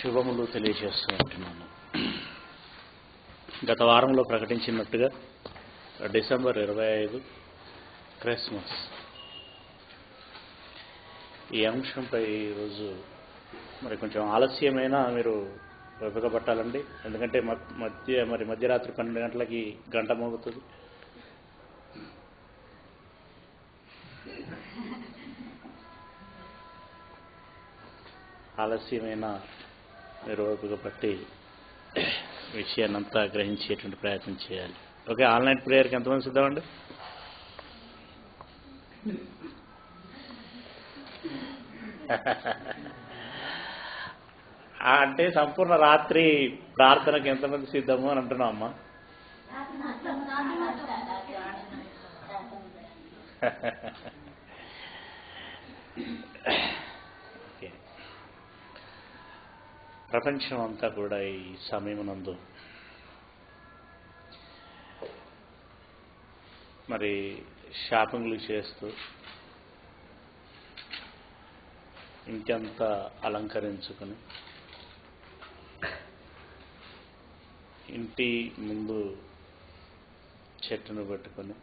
శుభములు తెలియజేస్తూ ఉంటున్నాను. గత వారంలో ప్రకటించినట్టుగా డిసెంబర్ 25 క్రిస్మస్. ఈ అంశంపై ఈరోజు మరి కొంచెం ఆలస్యమైనా మీరు ఓపిక పట్టాలండి. ఎందుకంటే మధ్యరాత్రి 12 గంటలకి గంట మోగుతుంది. ఆలస్యమైన మీరు ఓపిక పట్టి విషయాన్నంతా గ్రహించేటువంటి ప్రయత్నం చేయాలి. ఓకే, ఆన్లైన్ ప్రేయర్కి ఎంతమంది సిద్ధమండి? అంటే సంపూర్ణ రాత్రి ప్రార్థనకు ఎంతమంది సిద్ధము అని అంటున్నాం అమ్మా. ప్రపంచం అంతా కూడా ఈ సమయమునందు మరి షాపింగ్లు చేస్తూ ఇంకంతా అలంకరించుకొని ఇంటి ముందు చెట్టును పెట్టుకొని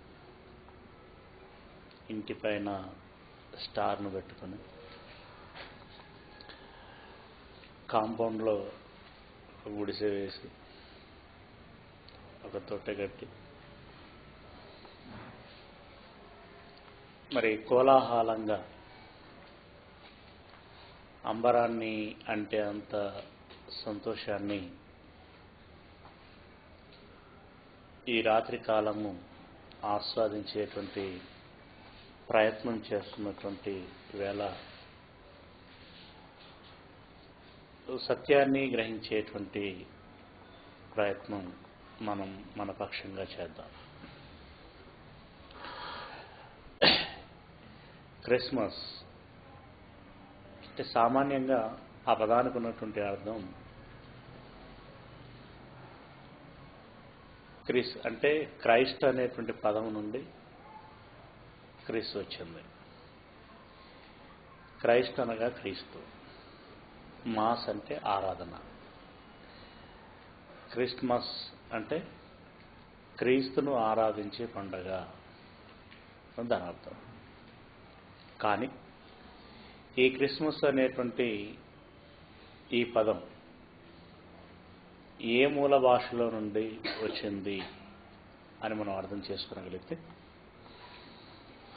ఇంటి పైన స్టార్ను పెట్టుకొని కాంపౌండ్లో ఒక గుడిసె వేసి ఒక తొట్టె కట్టి మరి కోలాహలంగా అంబరాన్ని అంటే అంత సంతోషాన్ని ఈ రాత్రి కాలము ఆస్వాదించేటువంటి ప్రయత్నం చేస్తున్నటువంటి వేళ సత్యాన్ని గ్రహించేటువంటి ప్రయత్నం మనం మన పక్షంగా చేద్దాం. క్రిస్మస్ అంటే సామాన్యంగా ఆ పదానికి ఉన్నటువంటి అర్థం అంటే క్రైస్ట్ అనేటువంటి పదం నుండి క్రీస్తు వచ్చింది. క్రైస్ట్ అనగా క్రీస్తు, మాస్ అంటే ఆరాధన, క్రిస్మస్ అంటే క్రీస్తును ఆరాధించే పండగ దాని అర్థం. కానీ ఈ క్రిస్మస్ అనేటువంటి ఈ పదం ఏ మూల భాషలో నుండి వచ్చింది అని మనం అర్థం చేసుకోగలిగితే,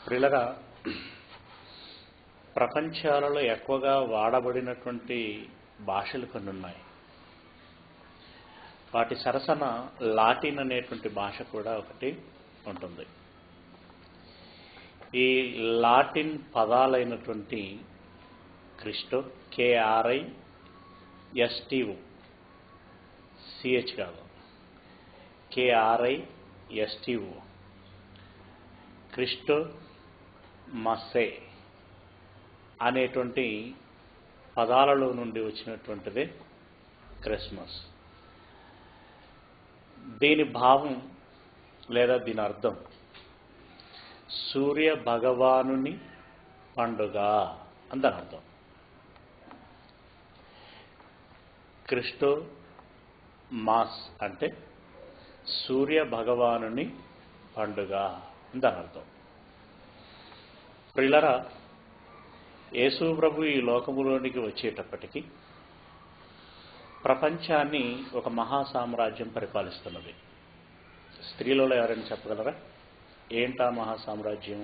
ప్రియులరా, ప్రపంచాలలో ఎక్కువగా వాడబడినటువంటి భాషలు కొన్ని ఉన్నాయి. వాటి సరసన లాటిన్ అనేటువంటి భాష కూడా ఒకటి ఉంటుంది. ఈ లాటిన్ పదాలైనటువంటి క్రిస్టో, KRISTO, CH కాదు, KRISTO, క్రిస్టో మస్సే అనేటువంటి పదాలలో నుండి వచ్చినటువంటిదే క్రిస్మస్. దీని భావం లేదా దీని అర్థం సూర్య భగవానుని పండుగ అని దాని అర్థం. క్రిస్టో మాస్ అంటే సూర్య భగవానుని పండుగ అని దాని అర్థం. ప్రియులరా, యేసు ప్రభు ఈ లోకములోనికి వచ్చేటప్పటికి ప్రపంచాన్ని ఒక మహాసామ్రాజ్యం పరిపాలిస్తున్నది. స్త్రీలలో ఎవరైనా చెప్పగలరా ఏంటా మహాసామ్రాజ్యం?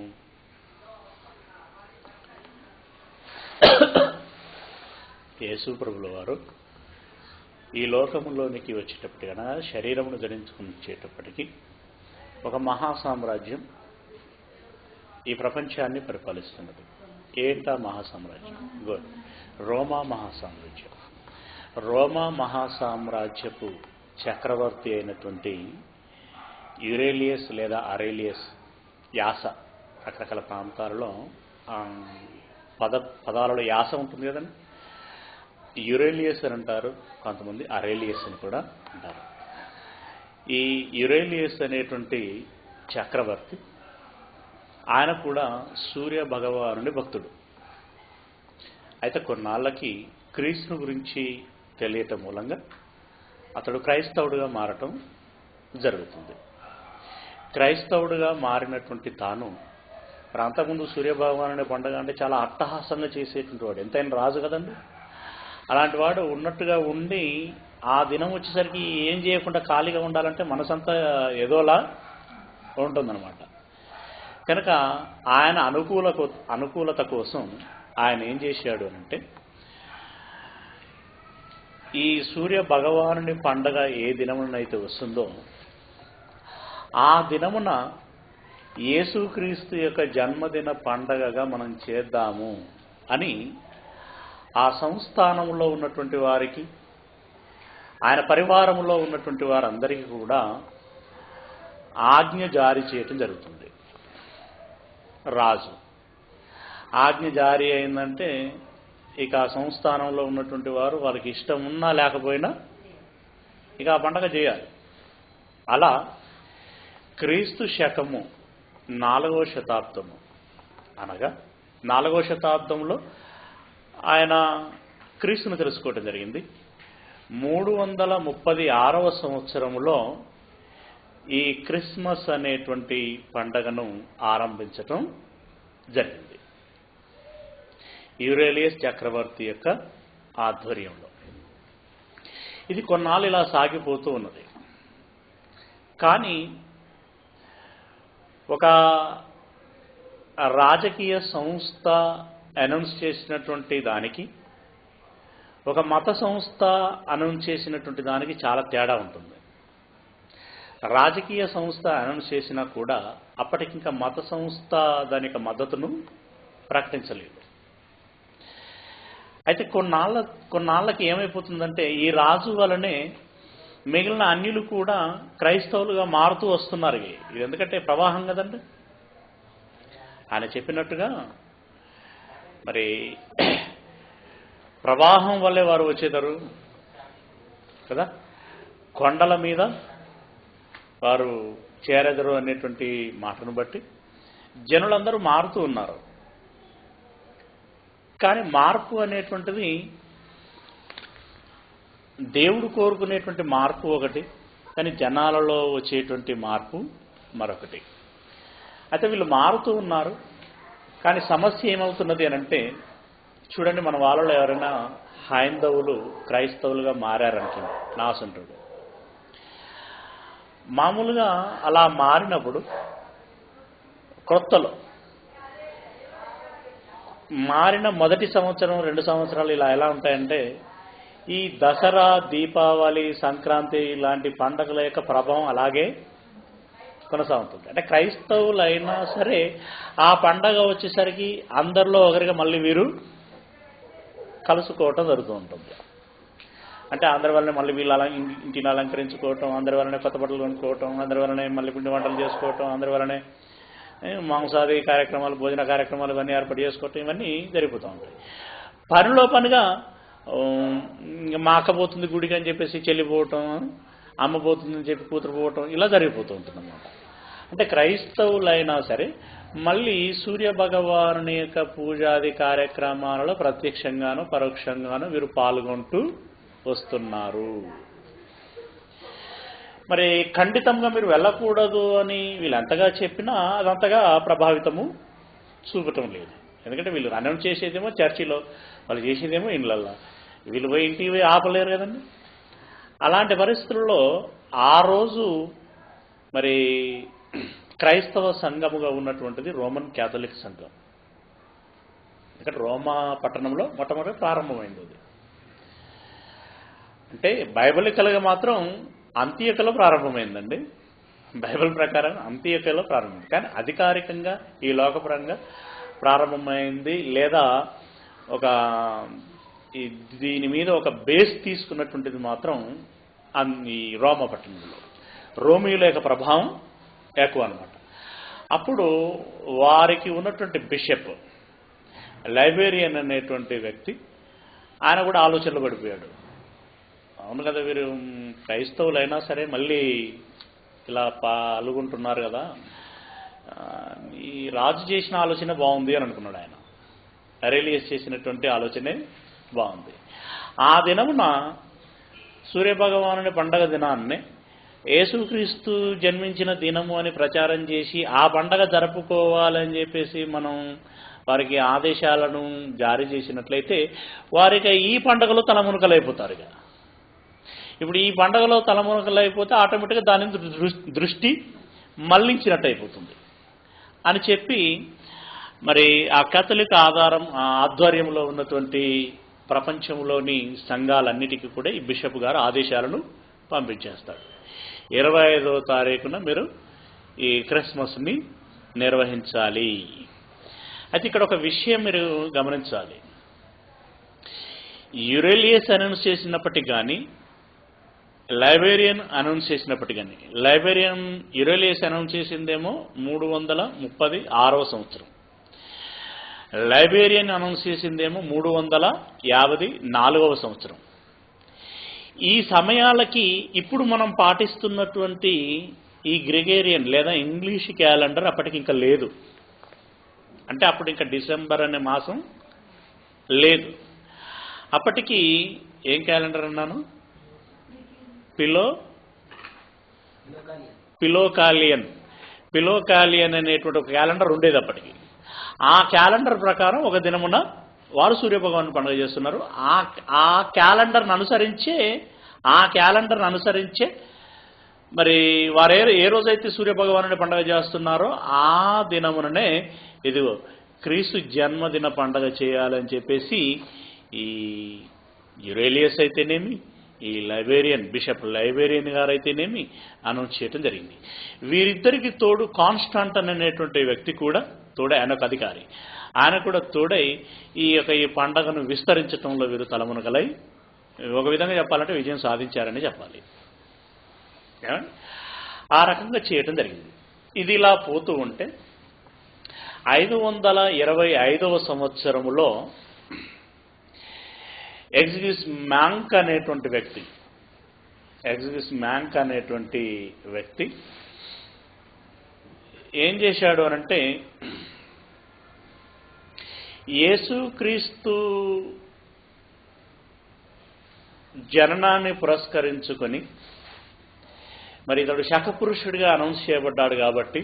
యేసు ప్రభుల వారు ఈ లోకములోనికి వచ్చేటప్పటికి, అనగా శరీరమును ధరించుకునేటప్పటికి ఒక మహాసామ్రాజ్యం ఈ ప్రపంచాన్ని పరిపాలిస్తున్నది. ఏంటా మహాసామ్రాజ్యం? గుడ్, రోమా మహాసామ్రాజ్యం. రోమా మహాసామ్రాజ్యపు చక్రవర్తి అయినటువంటి యురేలియస్ లేదా అరేలియస్, యాస రకరకాల ప్రాంతాలలో పదాలలో యాస ఉంటుంది కదండి. యురేలియస్ అని అంటారు, కొంతమంది అరేలియస్ అని కూడా అంటారు. ఈ యురేలియస్ అనేటువంటి చక్రవర్తి, ఆయన కూడా సూర్య భగవానుని భక్తుడు. అయితే కొన్నాళ్ళకి క్రీస్తుని గురించి తెలియటం మూలంగా అతడు క్రైస్తవుడిగా మారటం జరుగుతుంది. క్రైస్తవుడిగా మారినటువంటి తాను అంతకుముందు సూర్యభగవానుడి పండుగ అంటే చాలా అట్టహాసంగా చేసేటువంటి వాడు, ఎంతైనా రాజు కదండి. అలాంటి వాడు ఉన్నట్టుగా ఉండి ఆ దినం వచ్చేసరికి ఏం చేయకుండా ఖాళీగా ఉండాలంటే మనసంతా ఏదోలా ఉంటుందన్నమాట. కనుక ఆయన అనుకూలత కోసం ఆయన ఏం చేశాడు అంటే, ఈ సూర్య భగవానుని పండగ ఏ దినమునైతే వస్తుందో ఆ దినమున యేసుక్రీస్తు యొక్క జన్మదిన పండగగా మనం చేద్దాము అని ఆ సంస్థానంలో ఉన్నటువంటి వారికి, ఆయన పరివారంలో ఉన్నటువంటి వారందరికీ కూడా ఆజ్ఞ జారీ చేయటం జరుగుతుంది. రాజు ఆజ్ఞ జారీ అయిందంటే ఇక ఆ సంస్థానంలో ఉన్నటువంటి వారు వాళ్ళకి ఇష్టం ఉన్నా లేకపోయినా ఇక ఆ పండగ చేయాలి. అలా క్రీస్తు శకము 4వ శతాబ్దము అనగా 4వ శతాబ్దంలో ఆయన క్రీస్తును తెలుసుకోవటం జరిగింది. 336వ సంవత్సరంలో ఈ క్రిస్మస్ అనేటువంటి పండగను ఆరంభించటం జరిగింది యూరేలియస్ చక్రవర్తి యొక్క ఆధ్వర్యంలో. ఇది కొన్నాళ్ళు ఇలా సాగిపోతూ ఉన్నది. కానీ ఒక రాజకీయ సంస్థ అనౌన్స్ చేసినటువంటి దానికి, ఒక మత సంస్థ అనౌన్స్ చేసినటువంటి దానికి చాలా తేడా ఉంటుంది. రాజకీయ సంస్థ అనౌన్స్ చేసినా కూడా అప్పటికింకా మత సంస్థ దానికి మద్దతును ప్రకటించలేదు. అయితే కొన్నాళ్ళకి ఏమైపోతుందంటే ఈ రాజు వలనే మిగిలిన అన్యులు కూడా క్రైస్తవులుగా మారుతూ వస్తున్నారు. ఇది ఎందుకంటే ప్రవాహం కదండి. ఆయన చెప్పినట్టుగా మరి ప్రవాహం వల్లే వారు వచ్చేదారు కదా, కొండల మీద వారు చేరెదరు అనేటువంటి మాటను బట్టి జనులందరూ మారుతూ ఉన్నారు. కానీ మార్పు అనేటువంటిది దేవుడు కోరుకునేటువంటి మార్పు ఒకటి, కానీ జనాలలో వచ్చేటువంటి మార్పు మరొకటి. అయితే వీళ్ళు మారుతూ ఉన్నారు. కానీ సమస్య ఏమవుతున్నది అని అంటే, చూడండి, మన వాళ్ళలో ఎవరైనా హైందవులు క్రైస్తవులుగా మారారనుకోండి, నాసంటుడు మామూలుగా అలా మారినప్పుడు కొత్తలో మారిన మొదటి సంవత్సరం 2 సంవత్సరాలు ఇలా ఎలా ఉంటాయంటే, ఈ దసరా, దీపావళి, సంక్రాంతి ఇలాంటి పండుగల యొక్క ప్రభావం అలాగే కొనసాగుతుంది. అంటే క్రైస్తవులైనా సరే ఆ పండగ వచ్చేసరికి అందరిలో ఒకరిగా మళ్ళీ వీరు కలుసుకోవటం జరుగుతూ ఉంటుంది. అంటే అందరి వల్లనే మళ్ళీ వీళ్ళు ఇంటిని అలంకరించుకోవటం, అందరి వల్లనే కొత్త బట్టలు కొనుక్కోవటం, అందరి వల్లనే మళ్ళీ పిండి వంటలు చేసుకోవటం, అందరి వల్లనే మాంసాది కార్యక్రమాలు, భోజన కార్యక్రమాలు ఇవన్నీ ఏర్పాటు చేసుకోవటం, ఇవన్నీ జరిగిపోతూ ఉంటాయి. పనిలో పనిగా మా అక్క పోతుంది గుడికి అని చెప్పేసి చెల్లిపోవటం, అమ్మ పోతుందని చెప్పి కూతురు పోవటం, ఇలా జరిగిపోతూ ఉంటుంది అన్నమాట. అంటే క్రైస్తవులైనా సరే మళ్ళీ సూర్య భగవానుని యొక్క పూజాది కార్యక్రమాలలో ప్రత్యక్షంగాను పరోక్షంగాను వీరు పాల్గొంటూ వస్తున్నారు. మరి ఖండితంగా మీరు వెళ్ళకూడదు అని వీళ్ళు ఎంతగా చెప్పినా అదంతగా ప్రభావితము చూపటం లేదు. ఎందుకంటే వీళ్ళు అనౌన్స్ చేసేదేమో చర్చిలో, వాళ్ళు చేసేదేమో ఇండ్లల్లో, వీళ్ళు పోయి ఇంటికి పోయి ఆపలేరు కదండి. అలాంటి పరిస్థితుల్లో ఆ రోజు మరి క్రైస్తవ సంఘముగా ఉన్నటువంటిది రోమన్ క్యాథలిక్ సంఘం. ఇక్కడ రోమా పట్టణంలో మొట్టమొదటి ప్రారంభమైంది అది. అంటే బైబిలికల్గా మాత్రం అంత్యకలో ప్రారంభమైందండి. బైబిల్ ప్రకారం అంత్యకలో ప్రారంభమైంది, కానీ అధికారికంగా ఈ లోకపరంగా ప్రారంభమైంది. లేదా ఒక దీని మీద ఒక బేస్ తీసుకున్నటువంటిది మాత్రం ఈ రోమా పట్టణంలో రోమియుల యొక్క ప్రభావం ఎక్కువ అన్నమాట. అప్పుడు వారికి ఉన్నటువంటి బిషప్ లైబేరియన్ అనేటువంటి వ్యక్తి, ఆయన కూడా ఆలోచనలు పడిపోయాడు. అవును కదా, వీరు క్రైస్తవులైనా సరే మళ్ళీ ఇలా పాల్గొంటున్నారు కదా, ఈ రాజు చేసిన ఆలోచన బాగుంది అని అనుకున్నాడు ఆయన. అరేలియస్ చేసినటువంటి ఆలోచనే బాగుంది. ఆ దినమున సూర్యభగవానుని పండగ దినాన్ని యేసుక్రీస్తు జన్మించిన దినము అని ప్రచారం చేసి ఆ పండగ జరుపుకోవాలని చెప్పేసి మనం వారికి ఆదేశాలను జారీ చేసినట్లయితే వారికి ఈ పండుగలో తలమునకలైపోతారు. ఇప్పుడు ఈ పండుగలో తలమునకలైపోతే ఆటోమేటిక్గా దాని దృష్టి మళ్లించినట్టు అయిపోతుంది అని చెప్పి మరి ఆ కేథలిక్ ఆధ్వర్యంలో ఉన్నటువంటి ప్రపంచంలోని సంఘాలన్నిటికీ కూడా ఈ బిషప్ గారు ఆదేశాలను పంపించేస్తాడు. 25వ తారీఖున మీరు ఈ క్రిస్మస్ని నిర్వహించాలి. అయితే ఇక్కడ ఒక విషయం మీరు గమనించాలి. యురేలియస్ అనౌన్స్ చేసినప్పటికీ కానీ, లైబేరియన్ అనౌన్స్ చేసినప్పటికీ కానీ, యురేలియస్ అనౌన్స్ చేసిందేమో 336వ సంవత్సరం, లైబేరియన్ అనౌన్స్ చేసిందేమో 354వ సంవత్సరం. ఈ సమయాలకి ఇప్పుడు మనం పాటిస్తున్నటువంటి ఈ గ్రెగేరియన్ లేదా ఇంగ్లీష్ క్యాలెండర్ అప్పటికి ఇంకా లేదు. అంటే అప్పుడు ఇంకా డిసెంబర్ అనే మాసం లేదు. అప్పటికి ఏం క్యాలెండర్ అన్నాను? పిలోకాలియన్ అనేటువంటి ఒక క్యాలెండర్ ఉండేది అప్పటికి. ఆ క్యాలెండర్ ప్రకారం ఒక దినమున వారు సూర్యభగవాను పండుగ చేస్తున్నారు. ఆ క్యాలెండర్ను అనుసరించే మరి వారు ఏ రోజైతే సూర్యభగవానుని పండుగ చేస్తున్నారో ఆ దినముననే ఇదిగో క్రీస్తు జన్మదిన పండుగ చేయాలని చెప్పేసి ఈ యురేలియస్ అయితేనేమి, ఈ బిషప్ లైబేరియన్ గారు అయితేనేమి అనౌన్స్ చేయడం జరిగింది. వీరిద్దరికి తోడు కాన్స్టాంటన్ అనేటువంటి వ్యక్తి కూడా తోడే, ఆయన ఒక అధికారి, ఆయన కూడా తోడై ఈ పండగను విస్తరించడంలో వీరు తలమునకలై ఒక విధంగా చెప్పాలంటే విజయం సాధించారని చెప్పాలి. ఆ రకంగా చేయటం జరిగింది. ఇది ఇలా పోతూ ఉంటే 525వ సంవత్సరములో ఎగ్జిగిస్ మ్యాంక్ అనేటువంటి వ్యక్తి ఏం చేశాడు అనంటే, యేసుక్రీస్తు జననాన్ని పురస్కరించుకొని మరి ఇతడు శకపురుషుడిగా అనౌన్స్ చేయబడ్డాడు కాబట్టి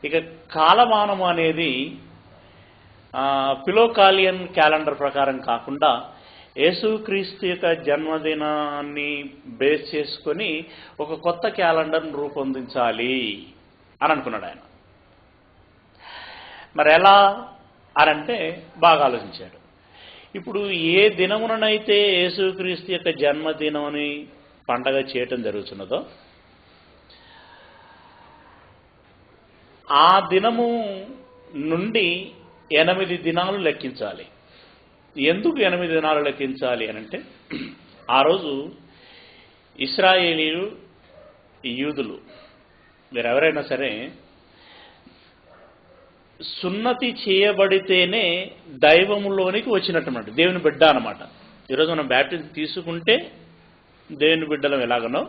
ఇక కాలమానం అనేది పిలోకాలియన్ క్యాలెండర్ ప్రకారం కాకుండా యేసుక్రీస్తు యొక్క జన్మదినాన్ని బేస్ చేసుకొని ఒక కొత్త క్యాలెండర్ను రూపొందించాలి అని అనుకున్నాడు ఆయన. మరి ఎలా అనంటే బాగా ఆలోచించాడు. ఇప్పుడు ఏ దినముననైతే యేసుక్రీస్తు యొక్క జన్మదినాన్ని పండగ చేయటం జరుగుతున్నదో ఆ దినము నుండి 8 దినాలు లెక్కించాలి. ఎందుకు 8 దినాలు లెక్కించాలి అనంటే, ఆ రోజు ఇశ్రాయేలీలు, యూదులు వీరెవరైనా సరే సున్నతి చేయబడితేనే దైవములోనికి వచ్చినట్టు, దేవుని బిడ్డ అన్నమాట. ఈరోజు మనం బ్యాప్టిజం తీసుకుంటే దేవుని బిడ్డలం ఎలాగనో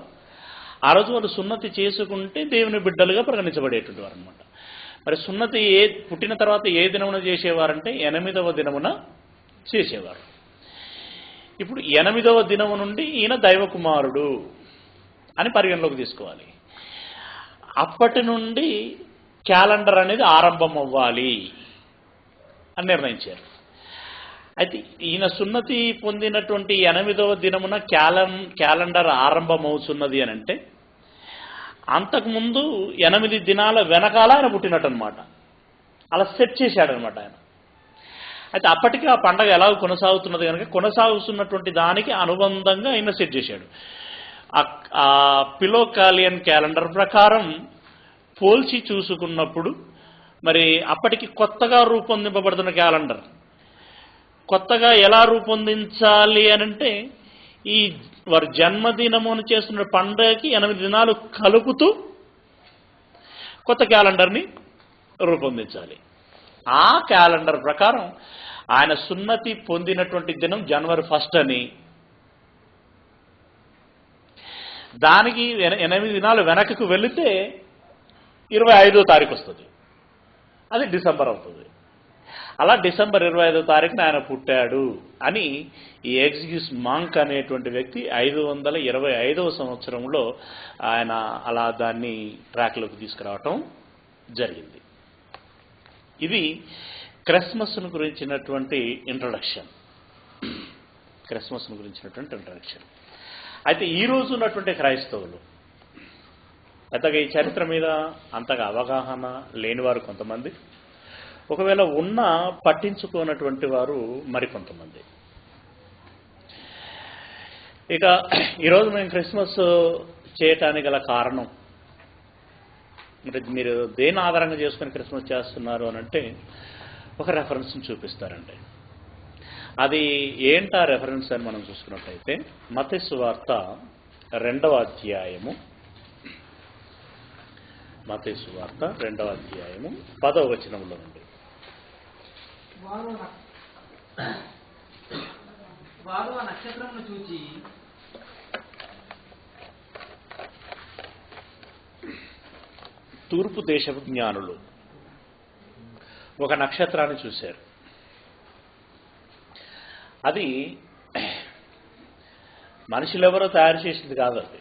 ఆ రోజు వాళ్ళు సున్నతి చేసుకుంటే దేవుని బిడ్డలుగా పరిగణించబడేటువంటి వారు అనమాట. మరి సున్నతి పుట్టిన తర్వాత ఏ దినమున చేసేవారంటే 8వ దినమున చేసేవారు. ఇప్పుడు 8వ దినము నుండి ఈయన దైవ కుమారుడు అని పరిగణలోకి తీసుకోవాలి. అప్పటి నుండి క్యాలెండర్ అనేది ఆరంభం అవ్వాలి అని నిర్ణయించారు. అయితే ఈయన సున్నతి పొందినటువంటి 8వ దినమున క్యాలెండర్ ఆరంభమవుతున్నది అని అంటే అంతకుముందు 8 దినాల వెనకాల ఆయన పుట్టినట్టు అనమాట. అలా సెట్ చేశాడనమాట ఆయన. అయితే అప్పటికి ఆ పండగ ఎలా కొనసాగుతున్నది కనుక కొనసాగుతున్నటువంటి దానికి అనుబంధంగా ఆయన సెట్ చేశాడు. ఆ పిలోకాలియన్ క్యాలెండర్ ప్రకారం పోల్చి చూసుకున్నప్పుడు మరి అప్పటికి కొత్తగా రూపొందింపబడుతున్న క్యాలెండర్ కొత్తగా ఎలా రూపొందించాలి అనంటే ఈ వారి జన్మదినమును చేస్తున్న పండుగకి 8 దినాలు కలుపుతూ కొత్త క్యాలెండర్ని రూపొందించాలి. ఆ క్యాలెండర్ ప్రకారం ఆయన సున్నతి పొందినటువంటి దినం జనవరి 1 అని, దానికి 8 దినాలు వెనకకు వెళితే 25వ తారీఖు వస్తుంది, అది డిసెంబర్ అవుతుంది. అలా డిసెంబర్ 25వ తారీఖున ఆయన పుట్టాడు అని ఈ ఎగ్జిగ్యూస్ మాంక్ అనేటువంటి వ్యక్తి 525వ సంవత్సరంలో ఆయన అలా దాన్ని ట్రాక్లోకి తీసుకురావటం జరిగింది. ఇది క్రిస్మస్ను గురించినటువంటి ఇంట్రొడక్షన్. అయితే ఈ రోజు ఉన్నటువంటి క్రైస్తవులు పెద్దగా ఈ చరిత్ర మీద అంతగా అవగాహన లేనివారు కొంతమంది, ఒకవేళ ఉన్నా పట్టించుకోనటువంటి వారు మరికొంతమంది. ఇక ఈరోజు మేము క్రిస్మస్ చేయటానికి గల కారణం అంటే మీరు దేని ఆధారంగా చేసుకుని క్రిస్మస్ చేస్తున్నారు అని అంటే ఒక రెఫరెన్స్ని చూపిస్తారండి. అది ఏంటా రెఫరెన్స్ అని మనం చూసుకున్నట్లయితే మత్తయి సువార్త 2వ అధ్యాయము 10వ వచనంలో నుండి. వారు ఆ నక్షత్రమును చూచి తూర్పు దేశపు జ్ఞానులు ఒక నక్షత్రాన్ని చూశారు. అది మనుషులెవరో తయారు చేసింది కాదు, అది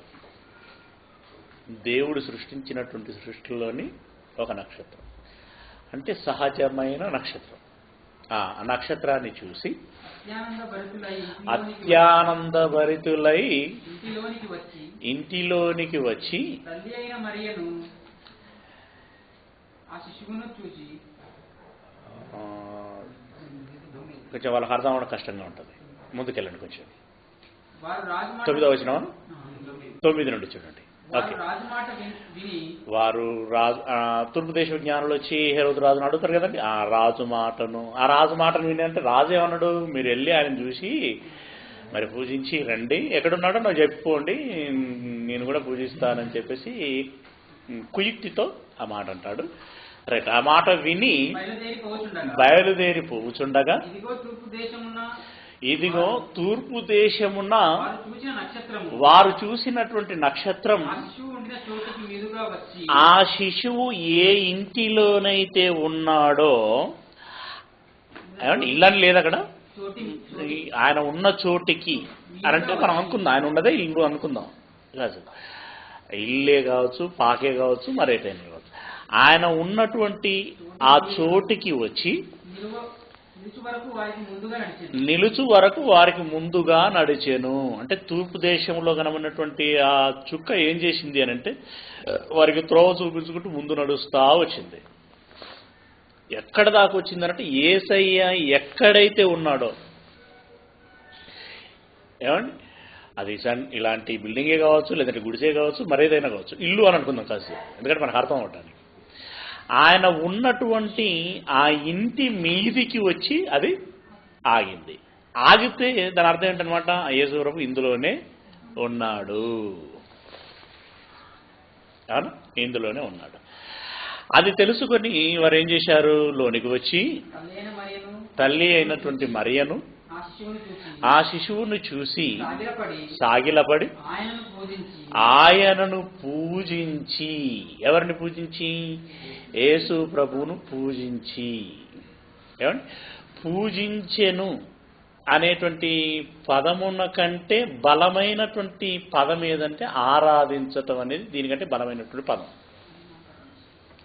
దేవుడు సృష్టించినటువంటి సృష్టిలోని ఒక నక్షత్రం, అంటే సహజమైన నక్షత్రం. ఆ నక్షత్రాన్ని చూసి అత్యానందభరితులై ఇంటిలోనికి వచ్చి కొంచెం వాళ్ళకి అర్థం అవ్వడం కష్టంగా ఉంటుంది. ముందుకెళ్ళండి కొంచెం. 9వ వచనం 9 నుండి చూడండి. ఓకే, వారు రాజు తూర్పు దేశ జ్ఞానులు వచ్చి హెరోదు రాజును అడుగుతారు కదండి. ఆ రాజు మాటను విని అంటే రాజు ఏమన్నాడు, మీరు వెళ్ళి ఆయన చూసి మరి పూజించి రండి, ఎక్కడున్నాడో నాకు చెప్పుకోండి, నేను కూడా పూజిస్తానని చెప్పేసి కుయుక్తితో ఆ మాట అంటాడు. రైట్, ఆ మాట విని బయలుదేరి పోవుచుండగా ఇదిగో తూర్పు దేశమున వారు చూసినటువంటి నక్షత్రం ఆ శిశువు ఏ ఇంటిలోనైతే ఉన్నాడో, ఏమంటే ఇల్లని లేదు అక్కడ, ఆయన ఉన్న చోటికి అని అంటే మనం అనుకుందాం, ఆయన ఉన్నదే ఇల్లు అనుకుందాం, ఇల్లే కావచ్చు, పాకే కావచ్చు, మరేటైనా కావచ్చు, ఆయన ఉన్నటువంటి ఆ చోటికి వచ్చి నిలుచు వరకు వారికి ముందుగా నడిచెను. అంటే తూర్పు దేశంలో కనబడినటువంటి ఆ చుక్క ఏం చేసింది అని అంటే వారికి త్రోవ చూపించుకుంటూ ముందు నడుస్తా వచ్చింది. ఎక్కడ దాకా వచ్చిందనంటే యేసయ్య ఎక్కడైతే ఉన్నాడో, ఏమండి అది ఇలాంటి బిల్డింగే కావచ్చు, లేదంటే గుడిసే కావచ్చు, మరేదైనా కావచ్చు, ఇల్లు అని అనుకుందాం కాసేపు, ఎందుకంటే మనకు అర్థం అవటానికి. ఆయన ఉన్నటువంటి ఆ ఇంటి మీదికి వచ్చి అది ఆగింది. ఆగితే దాని అర్థం ఏంటనమాట, యేసు ప్రభు ఇందులోనే ఉన్నాడు, అవును ఇందులోనే ఉన్నాడు. అది తెలుసుకొని వారు ఏం చేశారు, లోనికి వచ్చి తల్లి అయినటువంటి మరియను ఆ శిశువును చూసి సాగిలపడి ఆయనను పూజించి, ఎవరిని పూజించి, యేసు ప్రభువును పూజించి, ఏమండి పూజించెను అనేటువంటి పదమున కంటే బలమైనటువంటి పదం ఏదంటే ఆరాధించటం అనేది దీనికంటే బలమైనటువంటి పదం.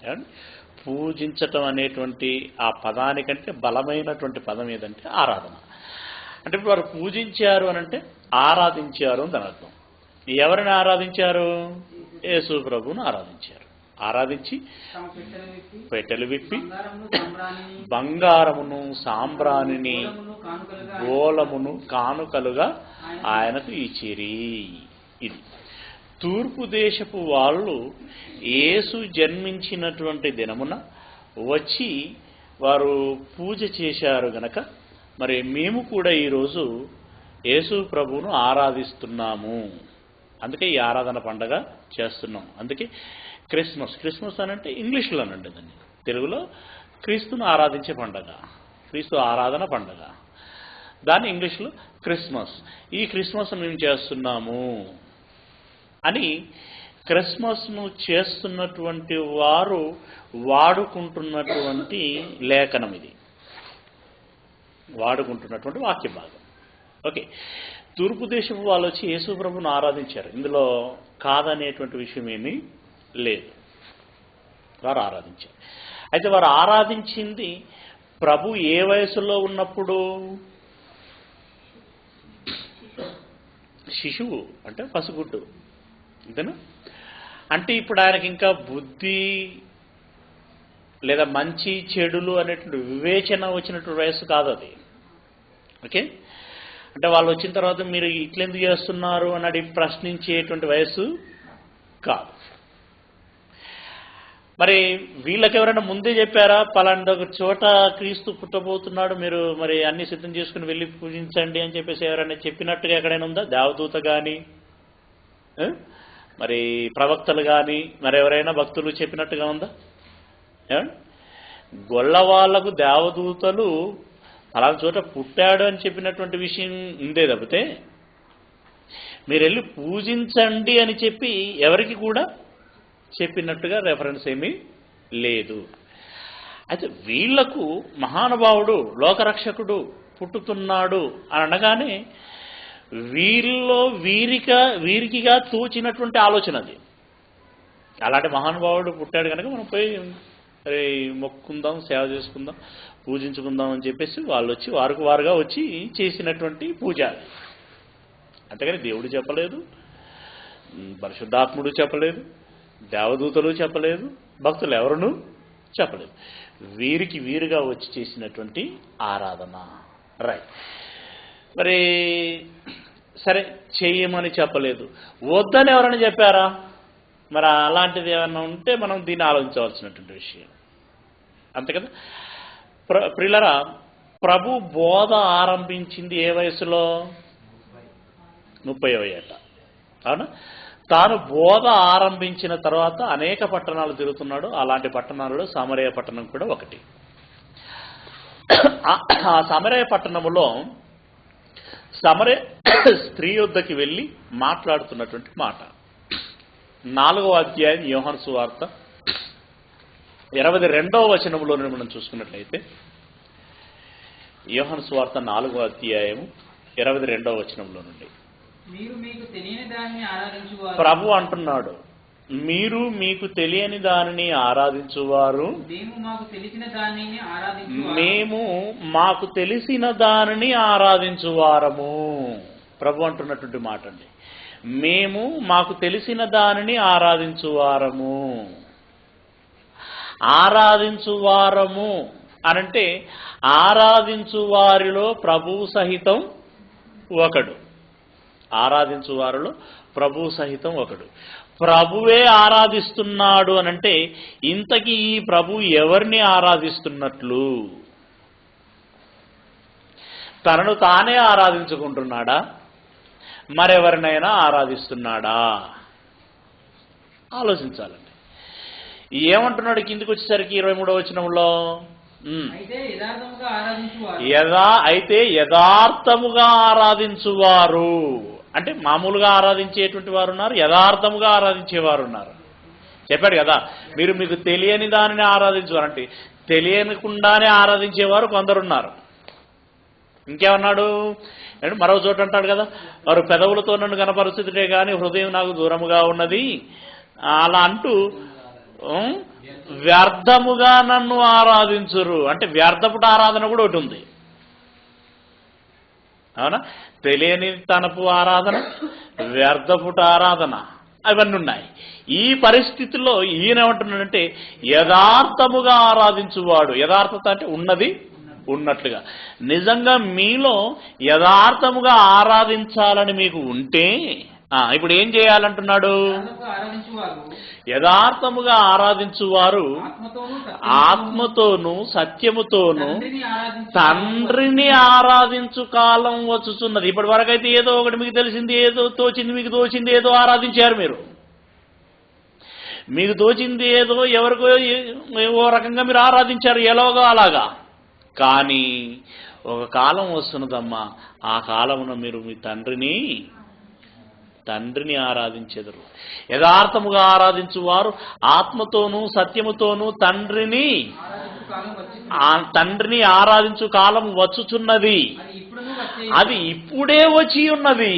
ఏమండి పూజించటం అనేటువంటి ఆ పదానికంటే బలమైనటువంటి పదం ఏదంటే ఆరాధన. అంటే ఇప్పుడు వారు పూజించారు అని అంటే ఆరాధించారు అని దాని అర్థం. ఎవరిని ఆరాధించారు, యేసు ప్రభువును ఆరాధించారు. ఆరాధించి పెట్టెలు విప్పి బంగారమును సాంబ్రాణిని గోళమును కానుకలుగా ఆయనకు ఇచ్చిరి. ఇది తూర్పు దేశపు వాళ్ళు యేసు జన్మించినటువంటి దినమున వచ్చి వారు పూజ చేశారు గనక మరి మేము కూడా ఈరోజు యేసు ప్రభువును ఆరాధిస్తున్నాము. అందుకే ఈ ఆరాధన పండగ చేస్తున్నాం. అందుకే క్రిస్మస్ అని అంటే ఇంగ్లీష్లో అనండి, దాన్ని తెలుగులో క్రీస్తును ఆరాధించే పండగ, క్రీస్తు ఆరాధన పండగ, దాన్ని ఇంగ్లీష్లో క్రిస్మస్. ఈ క్రిస్మస్ మేము చేస్తున్నాము అని క్రిస్మస్ను చేస్తున్నటువంటి వారు వాడుకుంటున్నటువంటి లేఖనం ఇది. వాడుకుంటున్నటువంటి వాక్య భాగం. ఓకే, తూర్పు దేశపు వాళ్ళు వచ్చి యేసు ప్రభువును ఆరాధించారు. ఇందులో కాదనేటువంటి విషయం ఏమీ లేదు. వారు ఆరాధించారు. అయితే వారు ఆరాధించింది ప్రభు ఏ వయసులో ఉన్నప్పుడు? శిశువు అంటే పసిగుడ్డు, అంతేనా? అంటే ఇప్పుడు ఆయనకి ఇంకా బుద్ధి లేదా మంచి చెడులు అనేటువంటి వివేచన వచ్చినటువంటి వయస్సు కాదు అది. ఓకే, అంటే వాళ్ళు వచ్చిన తర్వాత మీరు ఇట్లెందుకు చేస్తున్నారు అని ప్రశ్నించేటువంటి వయస్సు కాదు. మరి వీళ్ళకి ఎవరైనా ముందే చెప్పారా పలానా ఒక చోట క్రీస్తు పుట్టబోతున్నాడు, మీరు మరి అన్ని సిద్ధం చేసుకుని వెళ్ళి పూజించండి అని చెప్పేసి ఎవరైనా చెప్పినట్టుగా ఎక్కడైనా ఉందా? దేవదూత కానీ మరి ప్రవక్తలు కానీ మరి ఎవరైనా భక్తులు చెప్పినట్టుగా ఉందా? గొల్ల వాళ్లకు దేవదూతలు అలాంటి చోట పుట్టాడు అని చెప్పినటువంటి విషయం ఉందే తప్పితే మీరు వెళ్ళి పూజించండి అని చెప్పి ఎవరికి కూడా చెప్పినట్టుగా రెఫరెన్స్ ఏమీ లేదు. అయితే వీళ్లకు మహానుభావుడు లోకరక్షకుడు పుట్టుతున్నాడు అని అనగానే వీరికిగా తోచినటువంటి ఆలోచన అది. అలాంటి మహానుభావుడు పుట్టాడు కనుక మనం పోయి మొక్కుందాం, సేవ చేసుకుందాం, పూజించుకుందాం అని చెప్పేసి వాళ్ళు వచ్చి వారుగా వచ్చి చేసినటువంటి పూజ. అంతేగాని దేవుడు చెప్పలేదు, పరిశుద్ధాత్ముడు చెప్పలేదు, దేవదూతలు చెప్పలేదు, భక్తులు ఎవరునూ చెప్పలేదు. వీరుగా వచ్చి చేసినటువంటి ఆరాధన. రైట్. మరి సరే చేయమని చెప్పలేదు, వద్దని ఎవరైనా చెప్పారా? మరి అలాంటిది ఏమన్నా ఉంటే మనం దీన్ని ఆలోచించవలసినటువంటి విషయం, అంతే కదా. ప్రియులారా, ప్రభు బోధ ఆరంభించింది ఏ వయసులో? 30వ ఏట. అవునా? తాను బోధ ఆరంభించిన తర్వాత అనేక పట్టణాలు తిరుగుతున్నాడు. అలాంటి పట్టణాలలో సమరయ పట్టణం కూడా ఒకటి. ఆ సమరయ పట్టణములో సమరయ స్త్రీ యొద్దకి వెళ్ళి మాట్లాడుతున్నటువంటి మాట 4వ అధ్యాయం యోహాను సువార్త 22వ వచనంలో మనం చూసుకున్నట్లయితే, యోహాను సువార్త 4వ అధ్యాయం 22వ వచనంలో నుండి ప్రభు అంటున్నాడు, మీరు మీకు తెలియని దానిని ఆరాధించువారు, మేము మాకు తెలిసిన దానిని ఆరాధించువారము. ప్రభు అంటున్నటువంటి మాట అండి, మేము మాకు తెలిసిన దానిని ఆరాధించువారము. ఆరాధించువారము అనంటే ఆరాధించు వారిలో ప్రభువు సహితం ఒకడు. ఆరాధించు వారిలో ప్రభువు సహితం ఒకడు. ప్రభువే ఆరాధిస్తున్నాడు అనంటే ఇంతకీ ఈ ప్రభు ఎవరిని ఆరాధిస్తున్నట్లు? తనను తానే ఆరాధించుకుంటున్నాడా, మరెవరినైనా ఆరాధిస్తున్నాడా? ఆలోచించాలండి. ఏమంటున్నాడు కిందికి వచ్చేసరికి 23వ వచనంలో? అయితే యథార్థముగా ఆరాధించువారు, అంటే మామూలుగా ఆరాధించేటువంటి వారు ఉన్నారు, యథార్థముగా ఆరాధించేవారు ఉన్నారు. చెప్పాడు కదా, మీరు మీకు తెలియని దానిని ఆరాధించేవారు, అంటే తెలియకుండానే ఆరాధించేవారు కొందరున్నారు. ఇంకేమన్నాడు? మరో చోట అంటాడు కదా, వారు పెదవులతో నన్ను కనపరుచుటే కానీ హృదయం నాకు దూరముగా ఉన్నది, అలా అంటూ వ్యర్థముగా నన్ను ఆరాధించురు. అంటే వ్యర్థపుట ఆరాధన కూడా ఒకటి ఉంది. అవునా? తెలియని తనపు ఆరాధన, వ్యర్థపుట ఆరాధన, అవన్నీ ఉన్నాయి. ఈ పరిస్థితిలో ఈయన ఏమంటున్నాడంటే యథార్థముగా ఆరాధించువాడు. యథార్థత అంటే ఉన్నది ఉన్నట్లుగా. నిజంగా మీలో యథార్థముగా ఆరాధించాలని మీకు ఉంటే ఇప్పుడు ఏం చేయాలంటున్నాడు? యథార్థముగా ఆరాధించువారు ఆత్మతోనూ సత్యముతోనూ తండ్రిని ఆరాధించు కాలం వచ్చుచున్నది. ఇప్పటి వరకు అయితే ఏదో ఒకటి మీకు తెలిసింది, ఏదో తోచింది, మీకు తోచింది ఏదో ఆరాధించారు. మీకు తోచింది ఏదో ఎవరికో ఓ రకంగా మీరు ఆరాధించారు, ఎలాగో అలాగా. కానీ ఒక కాలం వస్తున్నదమ్మా, ఆ కాలమున మీరు మీ తండ్రిని ఆరాధించెదరు. యథార్థముగా ఆరాధించువారు ఆత్మతోనూ సత్యముతోనూ తండ్రిని ఆ తండ్రిని ఆరాధించు కాలం వచ్చుచున్నది, అది ఇప్పుడే వచ్చి ఉన్నది.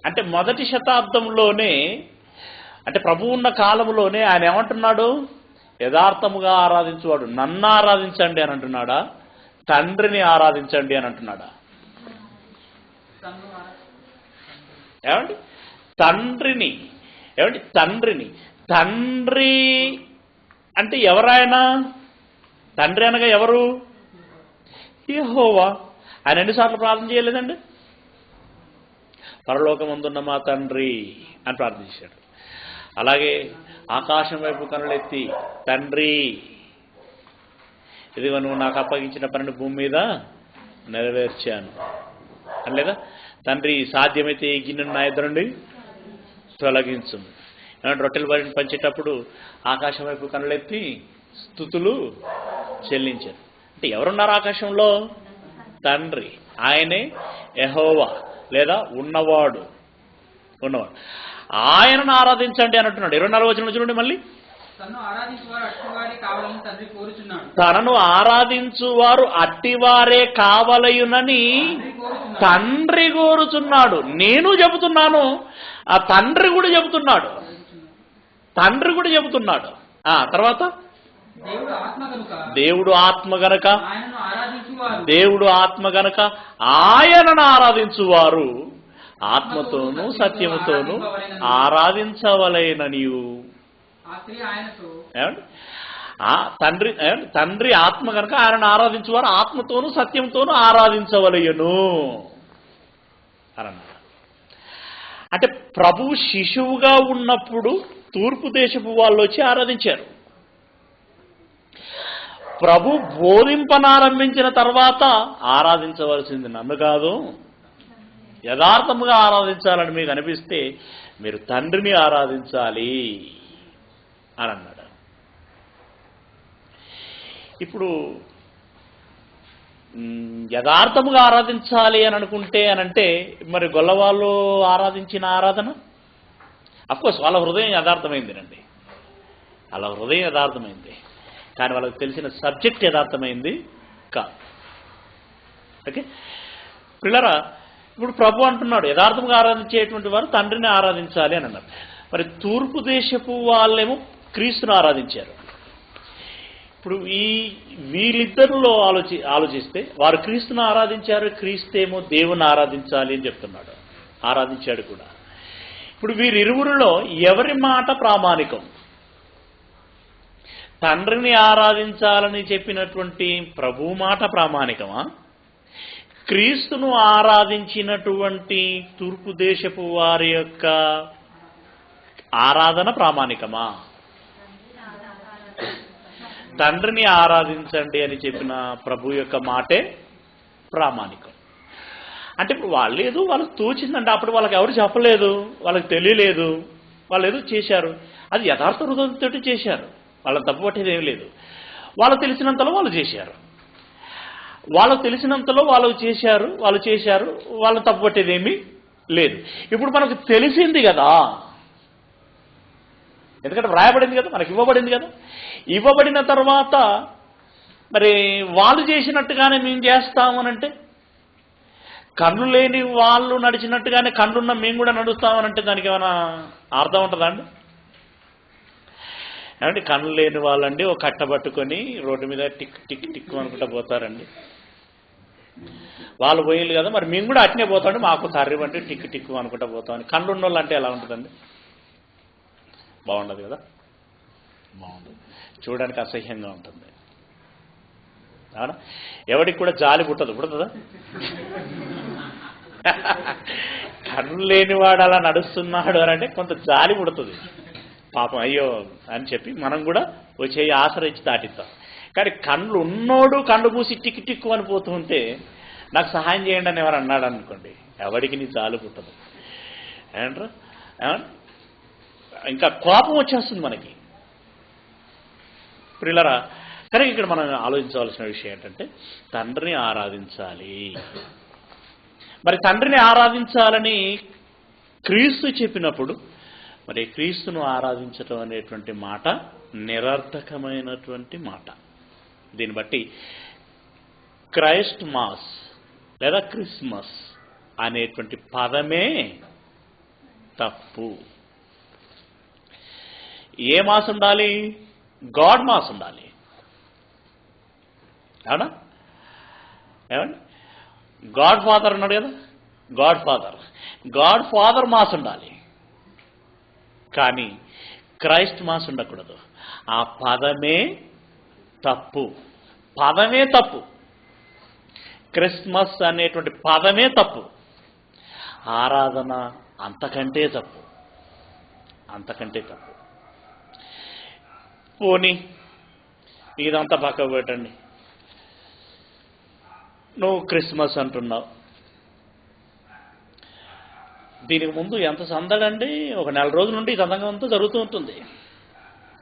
అంటే మొదటి శతాబ్దంలోనే, అంటే ప్రభు ఉన్న కాలంలోనే ఆయన ఏమంటున్నాడు? యథార్థముగా ఆరాధించువాడు నన్ను ఆరాధించండి అని అంటున్నాడా, తండ్రిని ఆరాధించండి అని అంటున్నాడా? ఏమండి? తండ్రిని. ఏమండి? తండ్రిని. తండ్రి అంటే ఎవరాయన? తండ్రి అనగా ఎవరు? యెహోవా. ఆయన ఎన్నిసార్లు ప్రార్థన చేయలేదండి? పరలోకమందున్న మా తండ్రి అని ప్రార్థించాడు. అలాగే ఆకాశం వైపు కనులెత్తి, తండ్రి ఇదిగో నువ్వు నాకు అప్పగించిన పనిని భూమి మీద నెరవేర్చాను అని లేదా? తండ్రి సాధ్యమైతే ఈ గిన్నెను నా ఎదురు నుండి తొలగించు. ఏమంటే రొట్టెలు పంచేటప్పుడు ఆకాశం వైపు కనులెత్తి స్తుతులు చెల్లించారు. అంటే ఎవరున్నారు ఆకాశంలో? తండ్రి. ఆయనే యెహోవా లేదా ఉన్నవాడు. ఆయనను ఆరాధించండి అని అంటున్నాడు. 24వ వచనం చూడండి మళ్ళీ. తనను ఆరాధించువారు అట్టివారే కావలయునని తండ్రి కోరుచున్నాడు. నేను చెబుతున్నాను, ఆ తండ్రి కూడా చెబుతున్నాడు. తర్వాత దేవుడు ఆత్మ గనక ఆయనను ఆరాధించువారు ఆత్మతోనూ సత్యముతోనూ ఆరాధించవలెననియు. తండ్రి ఆత్మ కనుక ఆయనను ఆరాధించువారు ఆత్మతోనూ సత్యంతోనూ ఆరాధించవలయను అన్నాడు. అంటే ప్రభు శిశువుగా ఉన్నప్పుడు తూర్పు దేశపు వాళ్ళు వచ్చి ఆరాధించారు. ప్రభు బోధింపనారంభించిన తర్వాత ఆరాధించవలసింది నన్ను కాదు, యథార్థముగా ఆరాధించాలని మీకు అనిపిస్తే మీరు తండ్రిని ఆరాధించాలి అని అన్నాడు. ఇప్పుడు యథార్థముగా ఆరాధించాలి అని అనుకుంటే అనంటే మరి గొల్లవాళ్ళు ఆరాధించిన ఆరాధన అఫ్కోర్స్ వాళ్ళ హృదయం యథార్థమైందినండి, వాళ్ళ హృదయం యథార్థమైంది, కానీ వాళ్ళకి తెలిసిన సబ్జెక్ట్ యథార్థమైంది కాదు. ఓకే పిల్లరా, ఇప్పుడు ప్రభు అంటున్నాడు యథార్థంగా ఆరాధించేటువంటి వారు తండ్రిని ఆరాధించాలి అని అన్నారు. మరి తూర్పు దేశపు వాళ్ళేమో క్రీస్తును ఆరాధించారు. ఇప్పుడు వీళ్ళిద్దరిలో ఆలోచిస్తే వారు క్రీస్తును ఆరాధించారు, క్రీస్తేమో దేవుని ఆరాధించాలి అని చెప్తున్నాడు, ఆరాధించాడు కూడా. ఇప్పుడు వీరిరువురిలో ఎవరి మాట ప్రామాణికం? తండ్రిని ఆరాధించాలని చెప్పినటువంటి ప్రభు మాట ప్రామాణికమా, క్రీస్తును ఆరాధించినటువంటి తూర్పు దేశపు వారి యొక్క ఆరాధన ప్రామాణికమా? తండ్రిని ఆరాధించండి అని చెప్పిన ప్రభు యొక్క మాటే ప్రామాణికం. అంటే ఇప్పుడు వాళ్ళకి తోచిందంటే అప్పుడు వాళ్ళకి ఎవరు చెప్పలేదు, వాళ్ళకి తెలియలేదు, వాళ్ళు ఏదో చేశారు, అది యథార్థ హృదయంతో చేశారు, వాళ్ళని తప్పుపట్టేది ఏం లేదు. వాళ్ళకు తెలిసినంతలో వాళ్ళు చేశారు, వాళ్ళకు తెలిసినంతలో వాళ్ళు చేశారు, వాళ్ళని తప్పుపట్టేది ఏమీ లేదు. ఇప్పుడు మనకు తెలిసింది కదా, ఎందుకంటే వ్రాయబడింది కదా, మనకి ఇవ్వబడింది కదా. ఇవ్వబడిన తర్వాత మరి వాళ్ళు చేసినట్టుగానే మేము చేస్తామనంటే, కళ్ళు లేని వాళ్ళు నడిచినట్టుగానే కళ్ళున్న మేము కూడా నడుస్తామనంటే దానికి ఏమైనా అర్థం ఉంటుందా అండి? ఏమంటే కళ్ళు లేని వాళ్ళండి ఒక కట్ట పట్టుకొని రోడ్డు మీద టిక్ టిక్ టిక్ అనుకుంటా పోతారండి. వాళ్ళు పోయిలు కదా, మరి మేము కూడా అట్నే పోతాండి, మాకు కర్రీ అంటే టిక్ టిక్ అనుకుంటా పోతామని. కళ్ళు ఉన్న వాళ్ళు అంటే ఎలా ఉంటుందండి? బాగుండదు కదా, బాగుండదు, చూడడానికి అసహ్యంగా ఉంటుంది. అవునా? ఎవరికి కూడా జాలి పుడుతుందా? కళ్ళు లేనివాడు అలా నడుస్తున్నాడు అని అంటే కొంత జాలి పుడుతుంది, పాపం అయ్యో అని చెప్పి మనం కూడా వచ్చే ఆశ్రయించి దాటిస్తాం. కానీ కళ్ళు ఉన్నోడు కళ్ళు మూసి టిక్కు టిక్కు అని పోతూ ఉంటే నాకు సహాయం చేయండి అని ఎవరు అన్నాడు అనుకోండి, ఎవరికి నీ జాలి పుట్టదు. ఏమంటారు? ఇంకా కోపం వచ్చేస్తుంది మనకి. ప్రియులరా, కానీ ఇక్కడ మనం ఆలోచించవలసిన విషయం ఏంటంటే తండ్రిని ఆరాధించాలి. మరి తండ్రిని ఆరాధించాలని క్రీస్తు చెప్పినప్పుడు మరి క్రీస్తును ఆరాధించటం అనేటువంటి మాట నిరర్థకమైనటువంటి మాట. దీన్ని బట్టి క్రైస్ట్ మాస్ లేదా క్రిస్మస్ అనేటువంటి పదమే తప్పు. ఏ మాస్ ఉండాలి? గాడ్ మాస్ ఉండాలి. అవునా? ఏమండి? గాడ్ ఫాదర్ ఉన్నాడు కదా, గాడ్ ఫాదర్ మాస్ ఉండాలి. కానీ క్రైస్ట్ మాస్ ఉండకూడదు. ఆ పదమే తప్పు. క్రిస్మస్ అనేటువంటి పదమే తప్పు. ఆరాధన అంతకంటే తప్పు. పోనీ ఇదంతా పక్కకు పెట్టండి. నువ్వు క్రిస్మస్ అంటున్నావు. దీనికి ముందు ఎంత సందడండి, ఒక నెల రోజుల నుండి ఈ సందర్భం అంతా జరుగుతూ ఉంటుంది.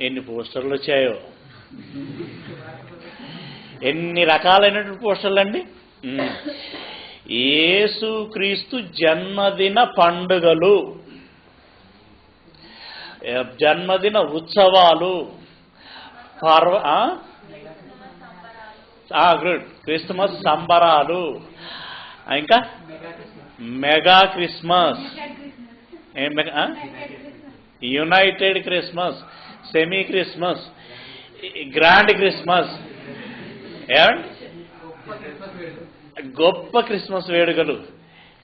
ఎన్ని పోస్టర్లు వచ్చాయో, ఎన్ని రకాలైనటువంటి పోస్టర్లు అండి. యేసు క్రీస్తు జన్మదిన పండుగలు, జన్మదిన ఉత్సవాలు, గుడ్, క్రిస్మస్ సంబరాలు, ఇంకా mega Christmas, United Christmas, semi Christmas, grand Christmas, ఏమండి గొప్ప క్రిస్మస్ వేడుకలు.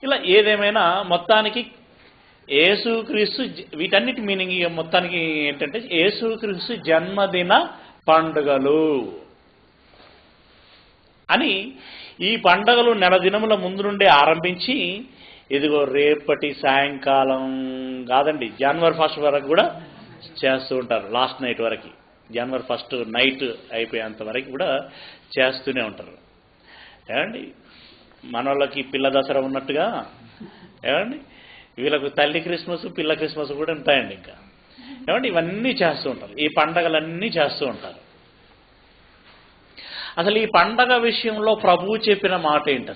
ఇలా ఏదేమైనా మొత్తానికి యేసుక్రీస్తు, వీటన్నిటి మీనింగ్ మొత్తానికి ఏంటంటే యేసుక్రీస్తు జన్మదిన పండుగలు అని. ఈ పండుగలు నెల దినముల ముందు నుండే ఆరంభించి ఇదిగో రేపటి సాయంకాలం కాదండి, జనవరి 1 వరకు కూడా చేస్తూ ఉంటారు. లాస్ట్ నైట్ వరకు, జనవరి 1 నైట్ అయిపోయేంత వరకు కూడా చేస్తూనే ఉంటారు. ఏమండి? మనోళ్ళకి పిల్ల దసరా ఉన్నట్టుగా ఏమండి వీళ్ళకు తల్లి క్రిస్మస్, పిల్ల క్రిస్మస్ కూడా ఉంటాయండి. ఇంకా ఏమండి ఇవన్నీ చేస్తూ ఉంటారు. ఈ పండగలన్నీ చేస్తూ ఉంటారు. అసలు ఈ పండగ విషయంలో ప్రభువు చెప్పిన మాట ఏంటి?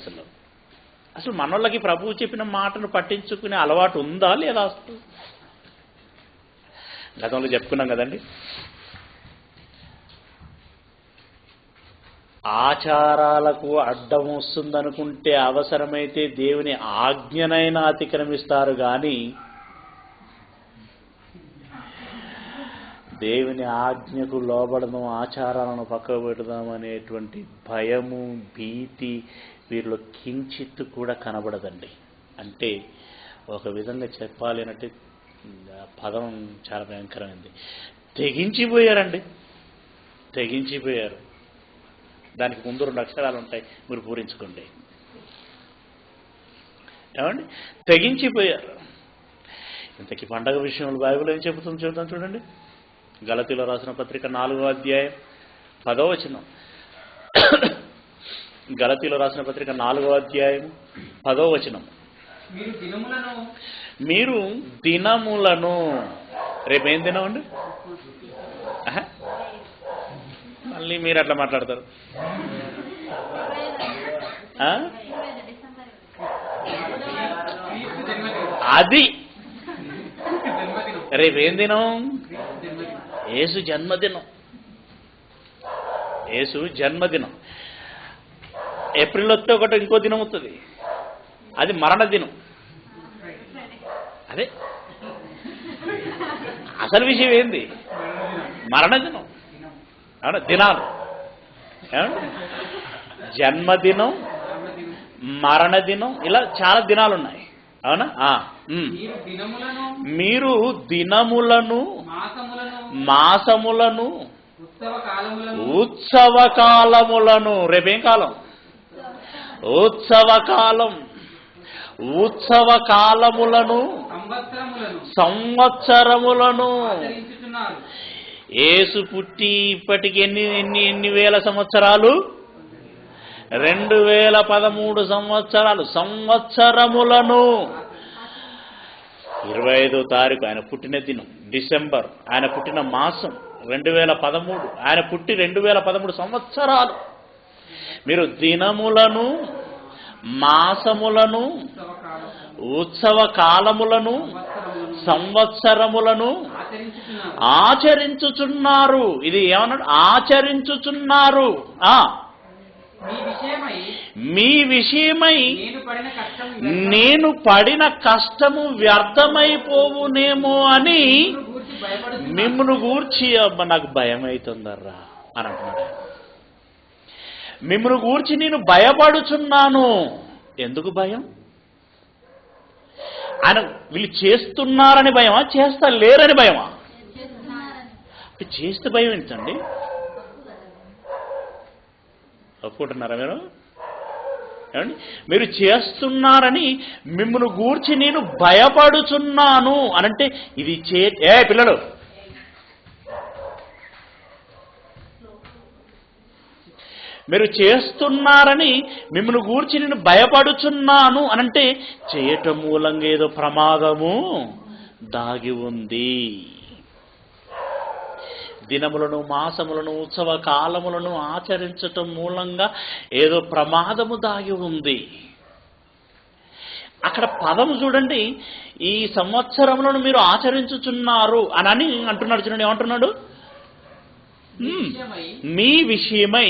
అసలు మనోళ్ళకి ప్రభువు చెప్పిన మాటను పట్టించుకునే అలవాటు ఉందా లేదా? అసలు గతంలో చెప్పుకున్నాం కదండి, ఆచారాలకు అడ్డం వస్తుందనుకుంటే అవసరమైతే దేవుని ఆజ్ఞనైనా అతిక్రమిస్తారు. కానీ దేవుని ఆజ్ఞకు లోబడదాం, ఆచారాలను పక్కకు పెడదాం అనేటువంటి భయము, భీతి వీరిలో కించిత్తు కూడా కనబడదండి. అంటే ఒక విధంగా చెప్పాలి అంటే పదం చాలా భయంకరమైంది. తెగించిపోయారు. దానికి ముందు 2 అక్షరాలు ఉంటాయి, మీరు పూరించుకోండి. ఏమండి? తెగించిపోయారు. ఇంతకీ పండగ విషయంలో బైబిల్ ఏం చెబుతుంది చూద్దాం. చూడండి, గలతీలో రాసిన పత్రిక 4వ అధ్యాయం 10వ వచనం. గలతీలో రాసిన పత్రిక 4వ అధ్యాయం 10వ వచనం. మీరు దినములను, రేపేం దినం అండి? మళ్ళీ మీరు అట్లా మాట్లాడతారు. అది రేపేం దినం? యేసు జన్మదినం. ఏప్రిల్ వస్తే ఒకటి ఇంకో దినం వస్తుంది, అది మరణ దినం. అదే అసలు విషయం ఏంది? మరణ దినం. అవునా? దినాలు ఏమండి? జన్మదినం, మరణ దినం, ఇలా చాలా దినాలు ఉన్నాయి. అవునా? మీరు దినములను, మాసములను, ఉత్సవ కాలములను, రేపేం కాలం? ఉత్సవ కాలములను, సంవత్సరములను. యేసు పుట్టి ఇప్పటికి ఎన్ని వేల సంవత్సరాలు? 2013 సంవత్సరాలు. సంవత్సరములను. 25వ తారీఖు ఆయన పుట్టిన దినం, డిసెంబర్ ఆయన పుట్టిన మాసం 2013. ఆయన పుట్టి 2013 సంవత్సరాలు. మీరు దినములను, మాసములను, ఉత్సవ కాలములను, సంవత్సరములను ఆచరించుచున్నారు. ఇది ఏమన్నాడు? ఆచరించుచున్నారు. మీ విషయమై నేను పడిన కష్టము వ్యర్థమైపోవునేమో అని మిమ్మును గూర్చి నాకు భయం అవుతుందర్రా అని అంటున్నాడు. మిమ్మును గూర్చి నేను భయపడుచున్నాను. ఎందుకు భయం? ఆయన వీళ్ళు చేస్తున్నారని భయమా, చేస్తా లేరని భయమా? చేస్తే భయం ఏంటండి? ఒప్పుకుంటున్నారా మీరు? ఏమండి, మీరు చేస్తున్నారని మిమ్మల్ని గూర్చి నేను భయపడుచున్నాను అనంటే ఇది పిల్లలు మీరు చేస్తున్నారని మిమ్మల్ని గూర్చి నేను భయపడుచున్నాను అనంటే చేయటం మూలంగా ఏదో ప్రమాదము దాగి ఉంది. దినములను, మాసములను, ఉత్సవ కాలములను ఆచరించటం మూలంగా ఏదో ప్రమాదము దాగి ఉంది. అక్కడ పదము చూడండి, ఈ సంవత్సరములను మీరు ఆచరించుచున్నారు అని అంటున్నాడు. చూడండి ఏమంటున్నాడు? మీ విషయమై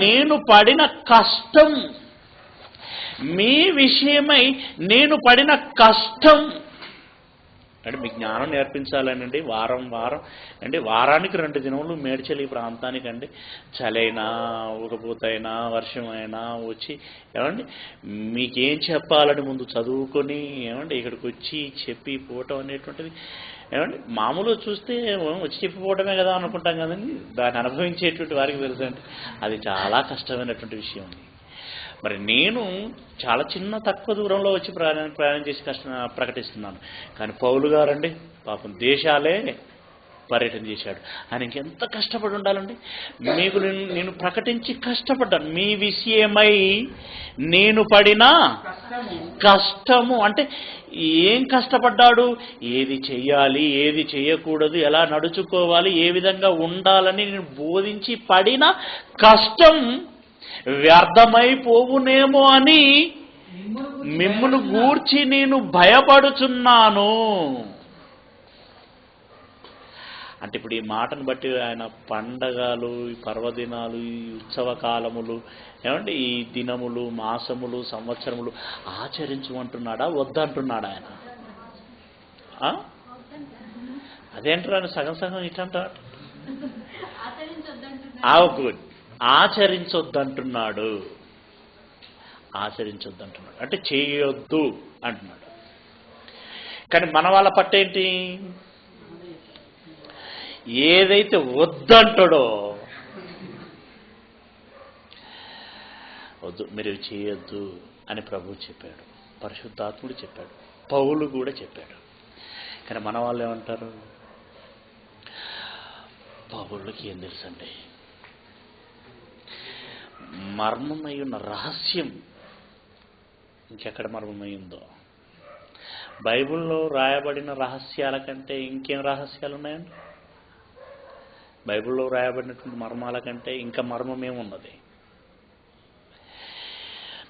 నేను పడిన కష్టం, మీ విషయమై నేను పడిన కష్టం అంటే మీ జ్ఞానం నేర్పించాలనండి. వారం అంటే వారానికి 2 దినములు మేడ్చల్ ఈ ప్రాంతానికండి చలైనా ఉకపోతైనా వర్షమైనా వచ్చి ఏమండి మీకేం చెప్పాలని ముందు చదువుకొని ఏమండి ఇక్కడికి వచ్చి చెప్పి పోవటం అనేటువంటిది ఏమండి మామూలుగా చూస్తే వచ్చి చెప్పిపోవటమే కదా అనుకుంటాం కదండి. దాన్ని అనుభవించేటువంటి వారికి తెలుసండి అది చాలా కష్టమైనటువంటి విషయం అండి. మరి నేను చాలా చిన్న తక్కువ దూరంలో వచ్చి ప్రయాణం చేసి ప్రకటిస్తున్నాను. కానీ పౌలు గారండి పాపం దేశాలే పర్యటన చేశాడు. ఆయన ఇంకెంత కష్టపడి ఉండాలండి. మీకు నేను ప్రకటించి కష్టపడ్డాను. మీ విషయమై నేను పడిన కష్టము అంటే ఏం కష్టపడ్డాడు? ఏది చెయ్యాలి, ఏది చేయకూడదు, ఎలా నడుచుకోవాలి, ఏ విధంగా ఉండాలని నేను బోధించి పడిన కష్టం వ్యర్థమైపోవునేమో అని మిమ్మును గూర్చి నేను భయపడుచున్నాను. అంటే ఇప్పుడు ఈ మాటను బట్టి ఆయన పండగలు, ఈ పర్వదినాలు, ఈ ఉత్సవ కాలములు ఏమంటే ఈ దినములు, మాసములు, సంవత్సరములు ఆచరించమంటున్నాడా వద్దంటున్నాడా ఆయన? అదేంటారు ఆయన సగం సగం ఇటంటాడు. గుడ్, ఆచరించొద్దంటున్నాడు. ఆచరించొద్దంటున్నాడు అంటే చేయొద్దు అంటున్నాడు. కానీ మన వాళ్ళ పట్టేంటి? ఏదైతే వద్దంటాడో వద్దు మీరు చేయొద్దు అని ప్రభువు చెప్పాడు, పరిశుద్ధాత్ముడు చెప్పాడు, పౌలు కూడా చెప్పాడు. కానీ మన వాళ్ళు ఏమంటారు? పౌలుకి ఏం తెలుసండి? మర్మమై ఉన్న రహస్యం ఇంకెక్కడ మర్మమై ఉందో. బైబిల్లో రాయబడిన రహస్యాల కంటే ఇంకేం రహస్యాలు ఉన్నాయండి? బైబిల్లో రాయబడినటువంటి మర్మాల కంటే ఇంకా మర్మం ఏమున్నది?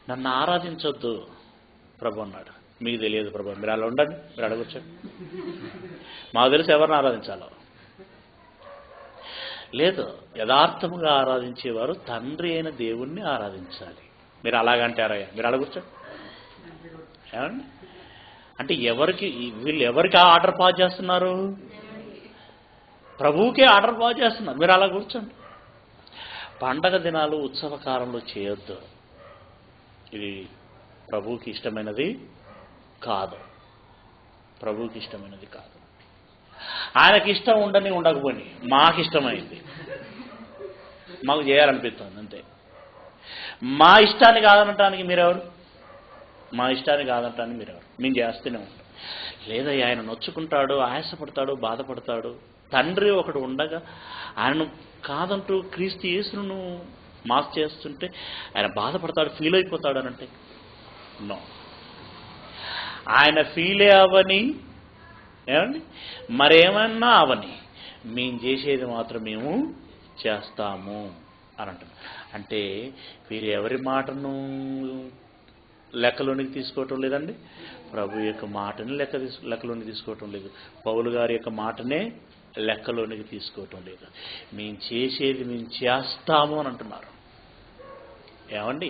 నన్ను ఆరాధించొద్దు ప్రభు అన్నాడు. మీకు తెలియదు ప్రభు, మీరు అలా ఉండండి, మీరు అడగొచ్చండి. మాకు తెలిసి ఎవరిని ఆరాధించాలో లేదు. యథార్థముగా ఆరాధించేవారు తండ్రి అయిన దేవుణ్ణి ఆరాధించాలి. మీరు అలాగంటారయ్యా, మీరు అడగొచ్చండి. ఏమండి అంటే వీళ్ళు ఎవరికి ఆర్డర్ పాస్ చేస్తున్నారు? ప్రభువుకే ఆర్డర్ పాస్ చేస్తున్నారు. మీరు అలా కూర్చోండి. పండగ దినాలు, ఉత్సవ కాలంలో చేయొద్దు. ఇది ప్రభువుకి ఇష్టమైనది కాదు. ప్రభువుకి ఇష్టమైనది కాదు. ఆయనకి ఇష్టం ఉండకపోయి మాకు ఇష్టమైంది, మాకు చేయాలనిపిస్తుంది అంతే. మా ఇష్టాన్ని కాదనటానికి మీరెవరు? మా ఇష్టాన్ని కాదనటానికి మీరెవరు? మేము చేస్తూనే ఉంటాం. లేదా ఆయన నొచ్చుకుంటాడు, ఆయాసపడతాడు, బాధపడతాడు. తండ్రి ఒకడు ఉండగా ఆయనను కాదంటూ క్రీస్తు యేసును మాస్ చేస్తుంటే ఆయన బాధపడతాడు, ఫీల్ అయిపోతాడు అని అంటే నో. ఆయన ఫీలే అవని ఏమండి మరేమన్నా అవని మేము చేసేది మాత్రం మేము చేస్తాము అని అంటున్నాం. అంటే వీరు ఎవరి మాటను లెక్కలోనికి తీసుకోవటం లేదండి, ప్రభు యొక్క మాటని లెక్కలోనికి తీసుకోవటం లేదు, పౌలు గారి యొక్క మాటనే లెక్కలోనికి తీసుకోవటం లేదు. మేము చేసేది మేము చేస్తాము అని అంటున్నారు. ఏమండి,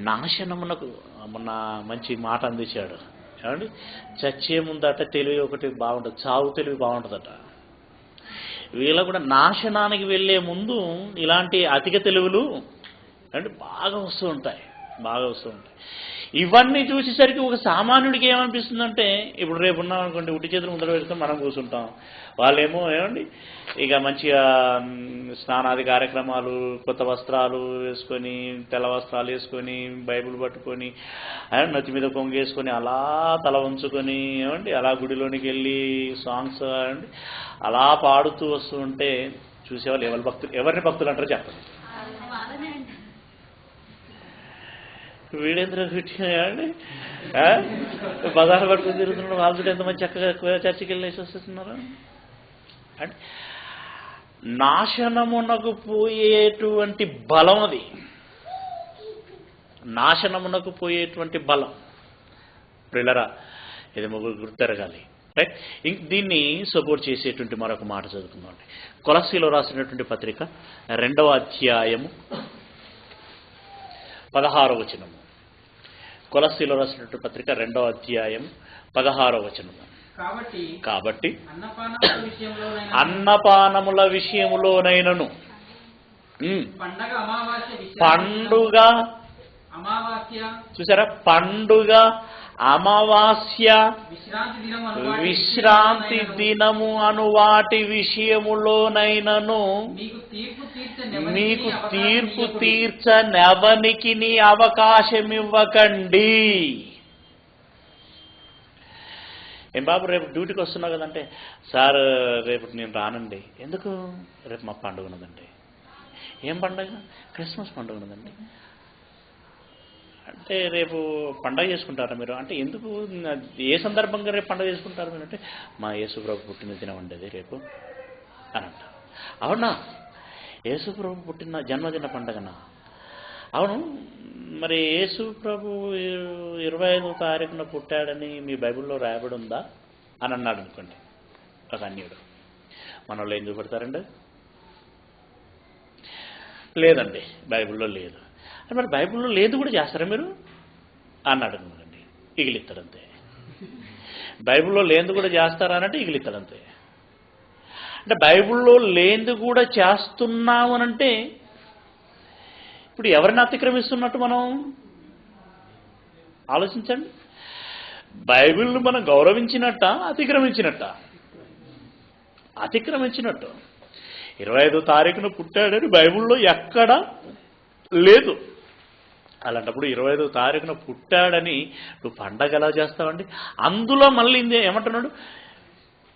నాశనమునకు మొన్న మంచి మాట అందించాడు. ఏమండి, చచ్చే ముందట తెలివి ఒకటి బాగుంటుంది, చావు తెలివి బాగుంటుందట. వీళ్ళ కూడా నాశనానికి వెళ్ళే ముందు ఇలాంటి అధిక తెలివులు అంటే బాగా వస్తూ ఉంటాయి. ఇవన్నీ చూసేసరికి ఒక సామాన్యుడికి ఏమనిపిస్తుందంటే, ఇప్పుడు రేపు ఉన్నాం అనుకోండి, ఉట్టి చేతులు ముందర పెడితే మనం కూర్చుంటాం, వాళ్ళేమో ఏమండి ఇక మంచిగా స్నానాది కార్యక్రమాలు, కొత్త వస్త్రాలు వేసుకొని, తెల్ల వస్త్రాలు వేసుకొని, బైబిల్ పట్టుకొని, నచ్చి మీద కొంగేసుకొని, అలా తల ఉంచుకొని, ఏమండి అలా గుడిలోనికి వెళ్ళి సాంగ్స్ అండి అలా పాడుతూ వస్తూ ఉంటే చూసేవాళ్ళు ఎవరిని భక్తులు అంటారో చెప్పండి. వీడేంద్ర అండి బజార్ పట్టుకుని తిరుగుతున్నాడు, వాళ్ళు ఎంతమంది చక్కగా చర్చికి వెళ్ళేసి వస్తున్నారు. అంటే నాశనమునకు పోయేటువంటి బలం, అది నాశనమునకు పోయేటువంటి బలం. ప్రియులారా, ఇది ముగ్గురు గుర్తెరగాలి. రైట్, దీన్ని సపోర్ట్ చేసేటువంటి మరొక మాట చదువుకుందాం. కొలస్సీలో రాసినటువంటి పత్రిక 2వ అధ్యాయము 16వ వచనము. కొలస్సీలో రాసినటువంటి పత్రిక 2వ అధ్యాయం 16వ వచనము. కాబట్టి అన్నపానముల విషయములోనైనను, పండుగ చూసారా, పండుగ, అమావాస్య, విశ్రాంతి దినము అను వాటి విషయములోనైనను మీకు తీర్పు తీర్చనెవనికి అవకాశం ఇవ్వకండి. ఏం బాబు రేపు డ్యూటీకి వస్తున్నావు కదంటే, సార్ రేపు నేను రానండి. ఎందుకు? రేపు మా పండుగ ఉన్నదండి. ఏం పండుగ? క్రిస్మస్ పండుగ ఉన్నదండి. అంటే రేపు పండుగ చేసుకుంటారా మీరు? అంటే ఎందుకు, ఏ సందర్భంగా రేపు పండుగ చేసుకుంటారు మీరు? అంటే మా యేసుప్రభు పుట్టిన దినం ఉండేది రేపు అని అంటారు. అవునా, యేసుప్రభు పుట్టిన జన్మదిన పండుగనా? అవును, మరి యేసుప్రభు 25వ తారీఖున పుట్టాడని మీ బైబిల్లో రాయబడి ఉందా అని అన్నాడు అనుకోండి ఒక అన్యుడు. మన వాళ్ళు ఏం చూపెడతారండి? లేదండి, బైబిల్లో లేదు. మరి బైబిల్లో లేదు కూడా చేస్తారా మీరు అన్నాడు అనుకోండి, ఇగిలిస్తాడంతే. బైబిల్లో లేనిది కూడా చేస్తారా అనంటే ఇగిలిస్తాడంతే. అంటే బైబిల్లో లేనిది కూడా చేస్తున్నాము అనంటే ఇప్పుడు ఎవరిని అతిక్రమిస్తున్నట్టు మనం ఆలోచించండి. బైబిల్ను మనం గౌరవించినట్ట, అతిక్రమించినట్టు. 25వ తారీఖున పుట్టాడని బైబిల్లో ఎక్కడా లేదు. అలాంటప్పుడు 25వ తారీఖున పుట్టాడని నువ్వు పండగ ఎలా చేస్తావండి? అందులో మళ్ళీ ఏమంటున్నాడు?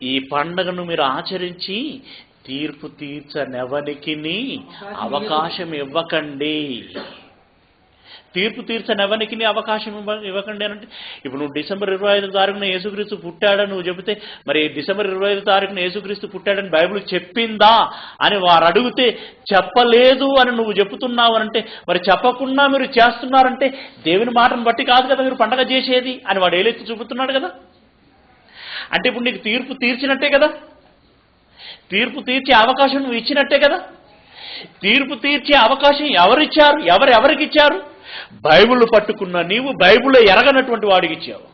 ఈ పండగను మీరు ఆచరించి తీర్పు తీర్చనెవనికి అవకాశం ఇవ్వకండి. తీర్పు తీర్చనెవనికి అవకాశం ఇవ్వకండి అనంటే, ఇప్పుడు నువ్వు డిసెంబర్ 25వ తారీఖున యేసుక్రీస్తు పుట్టాడని నువ్వు చెబితే, మరి డిసెంబర్ 25వ తారీఖున యేసుక్రీస్తు పుట్టాడని బైబిల్ చెప్పిందా అని వారు అడిగితే చెప్పలేదు అని నువ్వు చెప్తున్నావు అనంటే, మరి చెప్పకుండా మీరు చేస్తున్నారంటే దేవుని మాటను బట్టి కాదు కదా మీరు పండగ చేసేది అని వాడు ఏలెత్తి చూపుతున్నాడు కదా. అంటే ఇప్పుడు నీకు తీర్పు తీర్చినట్టే కదా, తీర్పు తీర్చే అవకాశం నువ్వు ఇచ్చినట్టే కదా. తీర్పు తీర్చే అవకాశం ఎవరిచ్చారు? ఎవరికి ఇచ్చారు? బైబిల్ పట్టుకున్న నీవు బైబిల్లో ఎరగనటువంటి వాడికి ఇచ్చావు.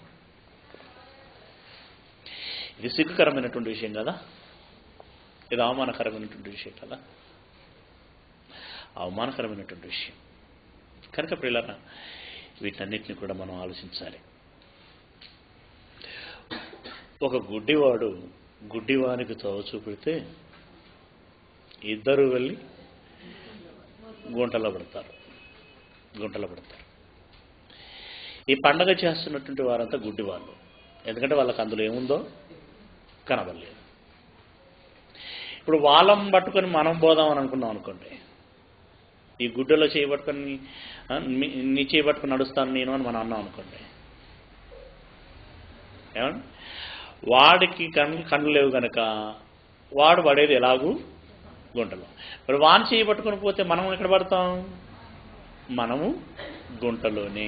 ఇది సిగ్గుకరమైనటువంటి విషయం కదా, ఇది అవమానకరమైనటువంటి విషయం కదా, అవమానకరమైనటువంటి విషయం. కనుక ప్రియులారా, వీటన్నిటిని కూడా మనం ఆలోచించాలి. ఒక గుడ్డివాడు గుడ్డివానికి తోవ చూపితే ఇద్దరు వెళ్ళి గుంటలో పడతారు. ఈ పండగ చేస్తున్నటువంటి వారంతా గుడ్డివాళ్ళు. ఎందుకంటే వాళ్ళకి అందులో ఏముందో కనబడలేదు. ఇప్పుడు వాళ్ళం పట్టుకొని మనం పోదామని అనుకున్నాం అనుకోండి, ఈ గుడ్డలో చేయబట్టుకొని నీ చేయబట్టుకొని నడుస్తాను నేను అని మనం అన్నాం అనుకోండి, ఏమండి వాడికి కళ్ళు లేవు కనుక వాడు పడేది ఎలాగూ గుంటలో. మరి వాన్ చేయబట్టుకొని పోతే మనం ఎక్కడ పడతాం? మనము గుంటలోనే.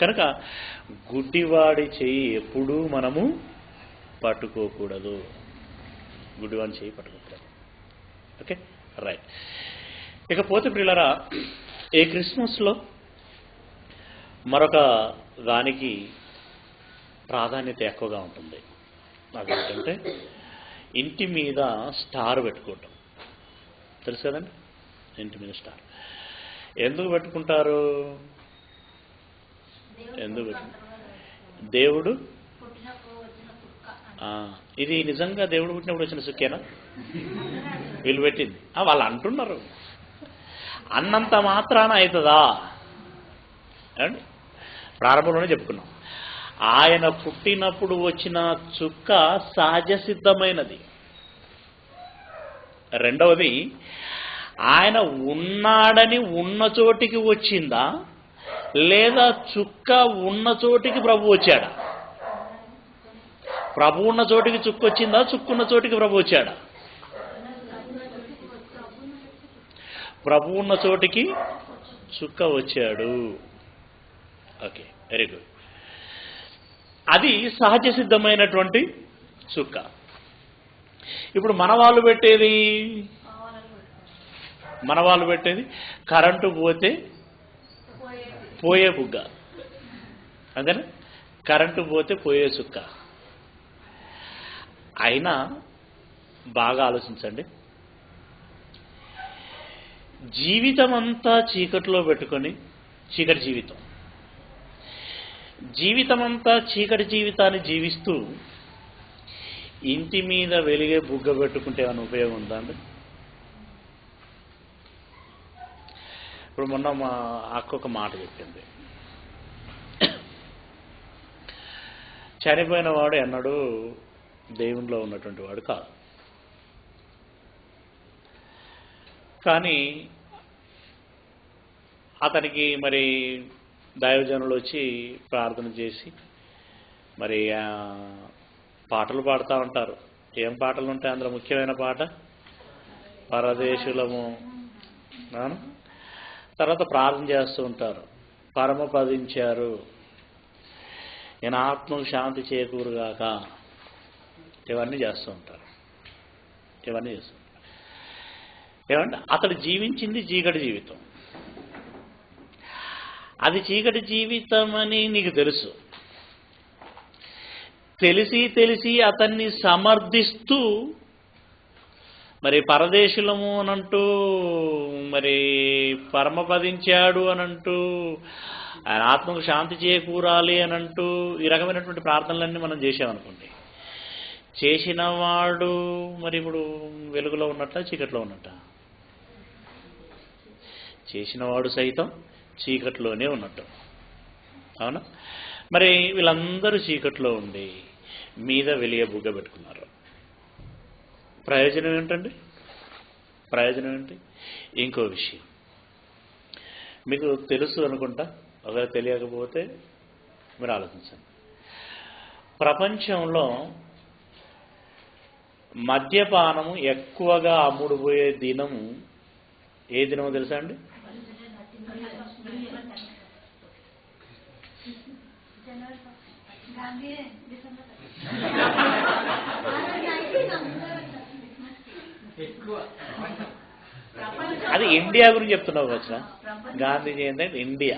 కనుక గుడ్డివాడి చెయ్యి ఎప్పుడూ మనము పట్టుకోకూడదు. గుడ్డివాడి చెయ్యి పట్టుకోకూడదు. Okay, right. ఇకపోతే ప్రియులారా, ఈ క్రిస్మస్లో మరొక దానికి ప్రాధాన్యత ఎక్కువగా ఉంటుంది. అదేంటంటే ఇంటి మీద స్టార్ పెట్టుకోవటం. తెలుసు కదండి, ఇంటి మీద స్టార్ ఎందుకు పెట్టుకుంటారు? దేవుడు ఇది నిజంగా దేవుడు పుట్టినప్పుడు వచ్చిన సుక్కేనా వీళ్ళు పెట్టింది? వాళ్ళు అంటున్నారు. అన్నంత మాత్రాన అవుతుందా అండి? ప్రారంభంలోనే చెప్పుకున్నాం, ఆయన పుట్టినప్పుడు వచ్చిన చుక్క సహజ సిద్ధమైనది. రెండవది, ఆయన ఉన్నాడని ఉన్న చోటికి వచ్చిందా, లేదా చుక్క ఉన్న చోటికి ప్రభు వచ్చాడా? ప్రభు ఉన్న చోటికి చుక్క వచ్చిందా, చుక్కున్న చోటికి ప్రభు వచ్చాడా? ప్రభు ఉన్న చోటికి చుక్క వచ్చాడు. Okay, very good. అది సహజ సిద్ధమైనటువంటి చుక్క. ఇప్పుడు మన వాళ్ళు పెట్టేది కరెంటు పోతే పోయే బుగ్గ, అంతేనా? కరెంటు పోతే పోయే చుక్క. అయినా బాగా ఆలోచించండి, జీవితం అంతా చీకటిలో పెట్టుకొని, చీకటి జీవితం అంతా చీకటి జీవితాన్ని జీవిస్తూ ఇంటి మీద వెలిగే బుగ్గ పెట్టుకుంటే ఏమైనా ఉపయోగం ఉందా అండి? ఇప్పుడు మొన్న మా అక్క ఒక మాట చెప్పింది, చనిపోయిన వాడు ఎన్నడూ దేవునిలో ఉన్నటువంటి వాడు కాదు, కానీ అతనికి మరి దైవజనులు వచ్చి ప్రార్థన చేసి మరి పాటలు పాడుతూ ఉంటారు. ఏం పాటలు ఉంటాయి అందులో? ముఖ్యమైన పాట పరదేశులము. తర్వాత ప్రార్థన చేస్తూ ఉంటారు, పరమపదించారు, నేను ఆత్మకు శాంతి చేకూరుగాక. ఇవన్నీ చేస్తూ ఉంటారు. ఏమంటే అతడు జీవించింది చీకటి జీవితం. అది చీకటి జీవితం అని నీకు తెలుసు. తెలిసి అతన్ని సమర్థిస్తూ మరి పరదేశులము అనంటూ, మరి పరమపదించాడు అనంటూ, ఆయన ఆత్మకు శాంతి చేకూరాలి అనంటూ ఈ రకమైనటువంటి ప్రార్థనలన్నీ మనం చేసామనుకోండి, చేసిన వాడు మరి ఇప్పుడు వెలుగులో ఉన్నట్ట చీకట్లో ఉన్నట్ట? చేసిన వాడు సైతం చీకట్లోనే ఉన్నట్టు, అవునా? మరి వీళ్ళందరూ చీకట్లో ఉండి మీద వెలిగే బుగ్గ పెట్టుకున్నారు. ప్రయోజనం ఏంటండి? ప్రయోజనం ఏంటి? ఇంకో విషయం మీకు తెలుసు అనుకుంటా, ఒకవేళ తెలియకపోతే మీరు ఆలోచించండి. ప్రపంచంలో మద్యపానము ఎక్కువగా అమ్ముడుపోయే దినము ఏ దినమో తెలుసా అండి? అది ఇండియా గురించి చెప్తున్నావు వచ్చిన గాంధీ జయంతి అంటే ఇండియా,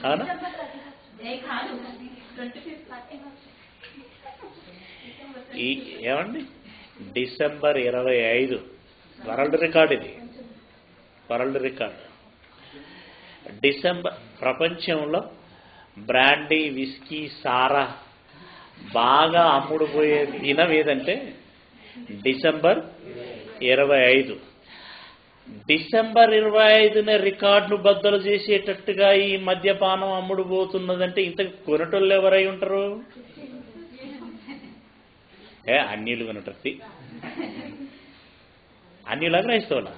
అవునా? ఏమండి, డిసెంబర్ 25 వరల్డ్ రికార్డ్. ఇది వరల్డ్ రికార్డ్. డిసెంబర్ ప్రపంచంలో బ్రాండీ, విస్కీ, సారా బాగా అమ్ముడుపోయే దినం ఏదంటే డిసెంబర్ 25. డిసెంబర్ 25నే రికార్డును బద్దలు చేసేటట్టుగా ఈ మద్యపానం అమ్ముడుపోతున్నదంటే ఇంత కొనటోళ్ళు ఎవరై ఉంటారు? అన్యులు కొనటది. అన్యులా క్రైస్తవులా?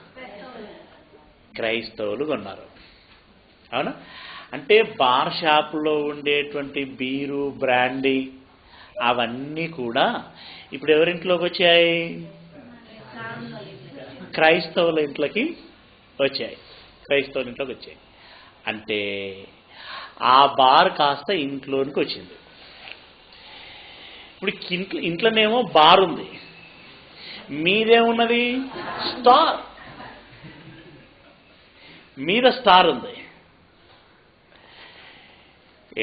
క్రైస్తవులు కొన్నారు, అవునా? అంటే బార్ షాపులో ఉండేటువంటి బీరు, బ్రాండీ అవన్నీ కూడా ఇప్పుడు ఎవరింట్లోకి వచ్చాయి? క్రైస్తవుల ఇంట్లోకి వచ్చాయి. అంటే ఆ బార్ కాస్త ఇంట్లోనికి వచ్చింది. ఇప్పుడు ఇంట్లోనేమో బార్ ఉంది, మీదేమున్నది స్టార్, మీద స్టార్ ఉంది.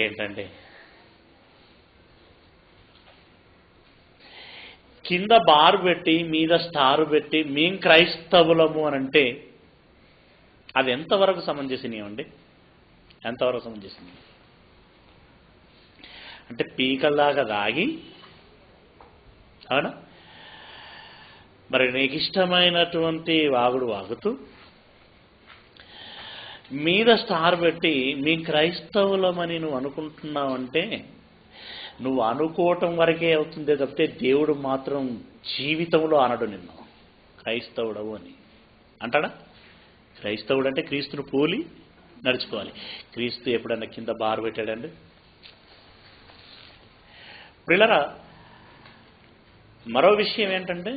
ఏంటండి కింద బార్ పెట్టి మీద స్టార్ పెట్టి మేం క్రైస్తవులము అని అంటే అది ఎంతవరకు సమంజసనీయం అండి? ఎంతవరకు సమంజసనీయం? అంటే పీకల్లాగా దాగి, అవునా, మరి నీకు ఇష్టమైనటువంటి వాగుడు వాగుతూ మీద స్టార్ పెట్టి మీ క్రైస్తవులమని నువ్వు అనుకుంటున్నావంటే నువ్వు అనుకోవటం వరకే అవుతుందే తప్పితే దేవుడు మాత్రం జీవితంలో అనడు నిన్ను క్రైస్తవుడవు అని. అంటాడా? క్రైస్తవుడు అంటే క్రీస్తును పోలి నడుచుకోవాలి. క్రీస్తు ఎప్పుడన్నా కింద బార్ పెట్టాడండి? ప్రియులారా, మరో విషయం ఏంటంటే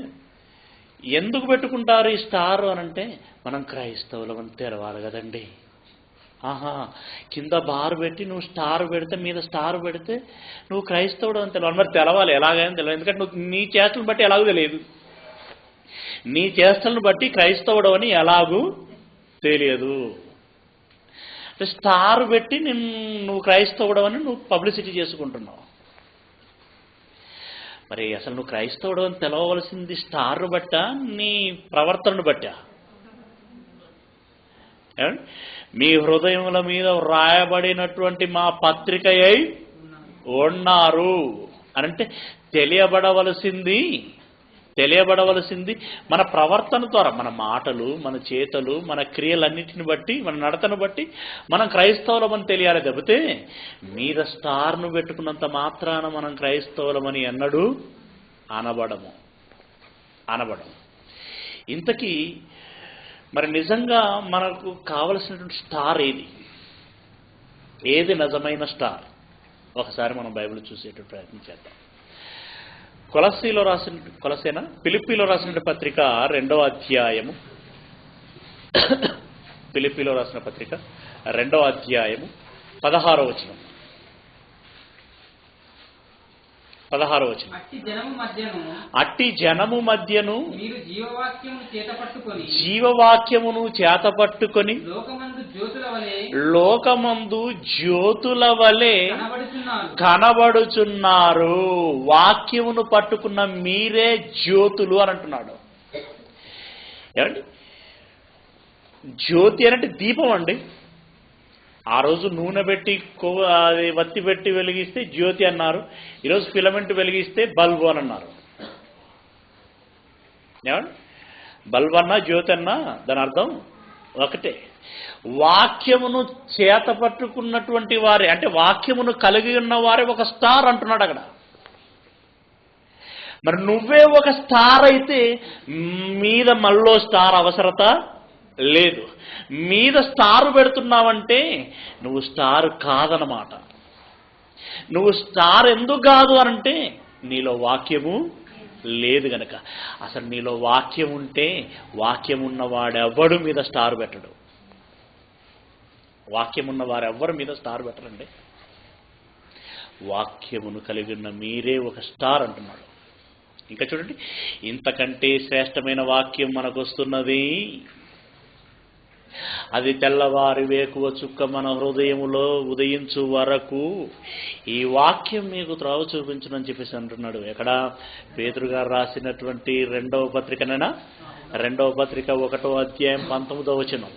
ఎందుకు పెట్టుకుంటారు ఈ స్టార్ అనంటే మనం క్రైస్తవులం అని తెరవాలి కదండి. ఆహా, కింద బార్ పెట్టి నువ్వు స్టార్ పెడితే మీద స్టార్ పెడితే నువ్వు క్రైస్తవుడు అని తెలవాలి. మరి తెలవాలి, ఎలాగైనా తెలియదు. ఎందుకంటే నువ్వు నీ చేష్టలను బట్టి ఎలాగూ తెలియదు. నీ చేష్టలను బట్టి క్రైస్తవుడు అని ఎలాగూ తెలియదు. స్టార్ పెట్టి నువ్వు క్రైస్తవుడు అని నువ్వు పబ్లిసిటీ చేసుకుంటున్నావు. మరి అసలు నువ్వు క్రైస్తవుడు అని తెలవవలసింది స్టార్ బట్టా నీ ప్రవర్తనను బట్టా? మీ హృదయముల మీద వ్రాయబడినటువంటి మా పత్రిక అయి ఉన్నారు అనంటే తెలియబడవలసింది మన ప్రవర్తన ద్వారా, మన మాటలు, మన చేతలు, మన క్రియలన్నిటిని బట్టి, మన నడతను బట్టి మనం క్రైస్తవులమని తెలియాలి తప్పితే మీద స్టార్ను పెట్టుకున్నంత మాత్రాన మనం క్రైస్తవులమని ఎన్నడూ అనబడము. ఇంతకీ మరి నిజంగా మనకు కావలసినటువంటి స్టార్ ఏది నిజమైన స్టార్? ఒకసారి మనం బైబిల్ చూసేటువంటి ప్రయత్నం చేద్దాం. ఫిలిప్పీలో రాసిన పత్రిక 2వ అధ్యాయము, ఫిలిప్పీలో రాసిన పత్రిక 2వ అధ్యాయము 16వ వచనం. అట్టి జనము మధ్యను మీరు జీవవాక్యమును చేతపట్టుకొని లోకమందు జ్యోతుల వలె కనబడుచున్నారు. వాక్యమును పట్టుకున్న మీరే జ్యోతులు అని అంటున్నాడు. ఏమండి, జ్యోతి అంటే దీపం అండి. ఆ రోజు నూనె పెట్టి అది వత్తి పెట్టి వెలిగిస్తే జ్యోతి అన్నారు. ఈరోజు ఫిలమెంట్ వెలిగిస్తే బల్బు అని అన్నారు. ఏమండి, బల్బు అన్నా జ్యోతి అన్నా దాని అర్థం ఒకటే. వాక్యమును చేత పట్టుకున్నటువంటి వారే, అంటే వాక్యమును కలిగి ఉన్న వారే ఒక స్టార్ అంటున్నాడు అక్కడ. మరి నువ్వే ఒక స్టార్ అయితే మీద మళ్ళీ స్టార్ అవసరత లేదు. మీద స్టార్ పెడుతున్నావంటే నువ్వు స్టార్ కాదనమాట. నువ్వు స్టార్ ఎందుకు కాదు అనంటే నీలో వాక్యము లేదు గనక. అసలు నీలో వాక్యం ఉంటే వాక్యం ఉన్నవాడెవ్వడు మీద స్టార్ పెట్టడు. వాక్యం ఉన్నవారెవ్వరు మీద స్టార్ పెట్టరండి. వాక్యమును కలిగి ఉన్న మీరే ఒక స్టార్ అంటున్నాడు. ఇంకా చూడండి, ఇంతకంటే శ్రేష్టమైన వాక్యం మనకు వస్తున్నది. అది తెల్లవారి వేకువ చుక్క మన హృదయములో ఉదయించు వరకు ఈ వాక్యం మీకు త్రోవ చూపించునని చెప్పేసి అంటున్నాడు. ఎక్కడ? పేతురు గారు రాసినటువంటి 2వ పత్రికనైనా 2వ పత్రిక 1వ అధ్యాయం 19వ వచనం.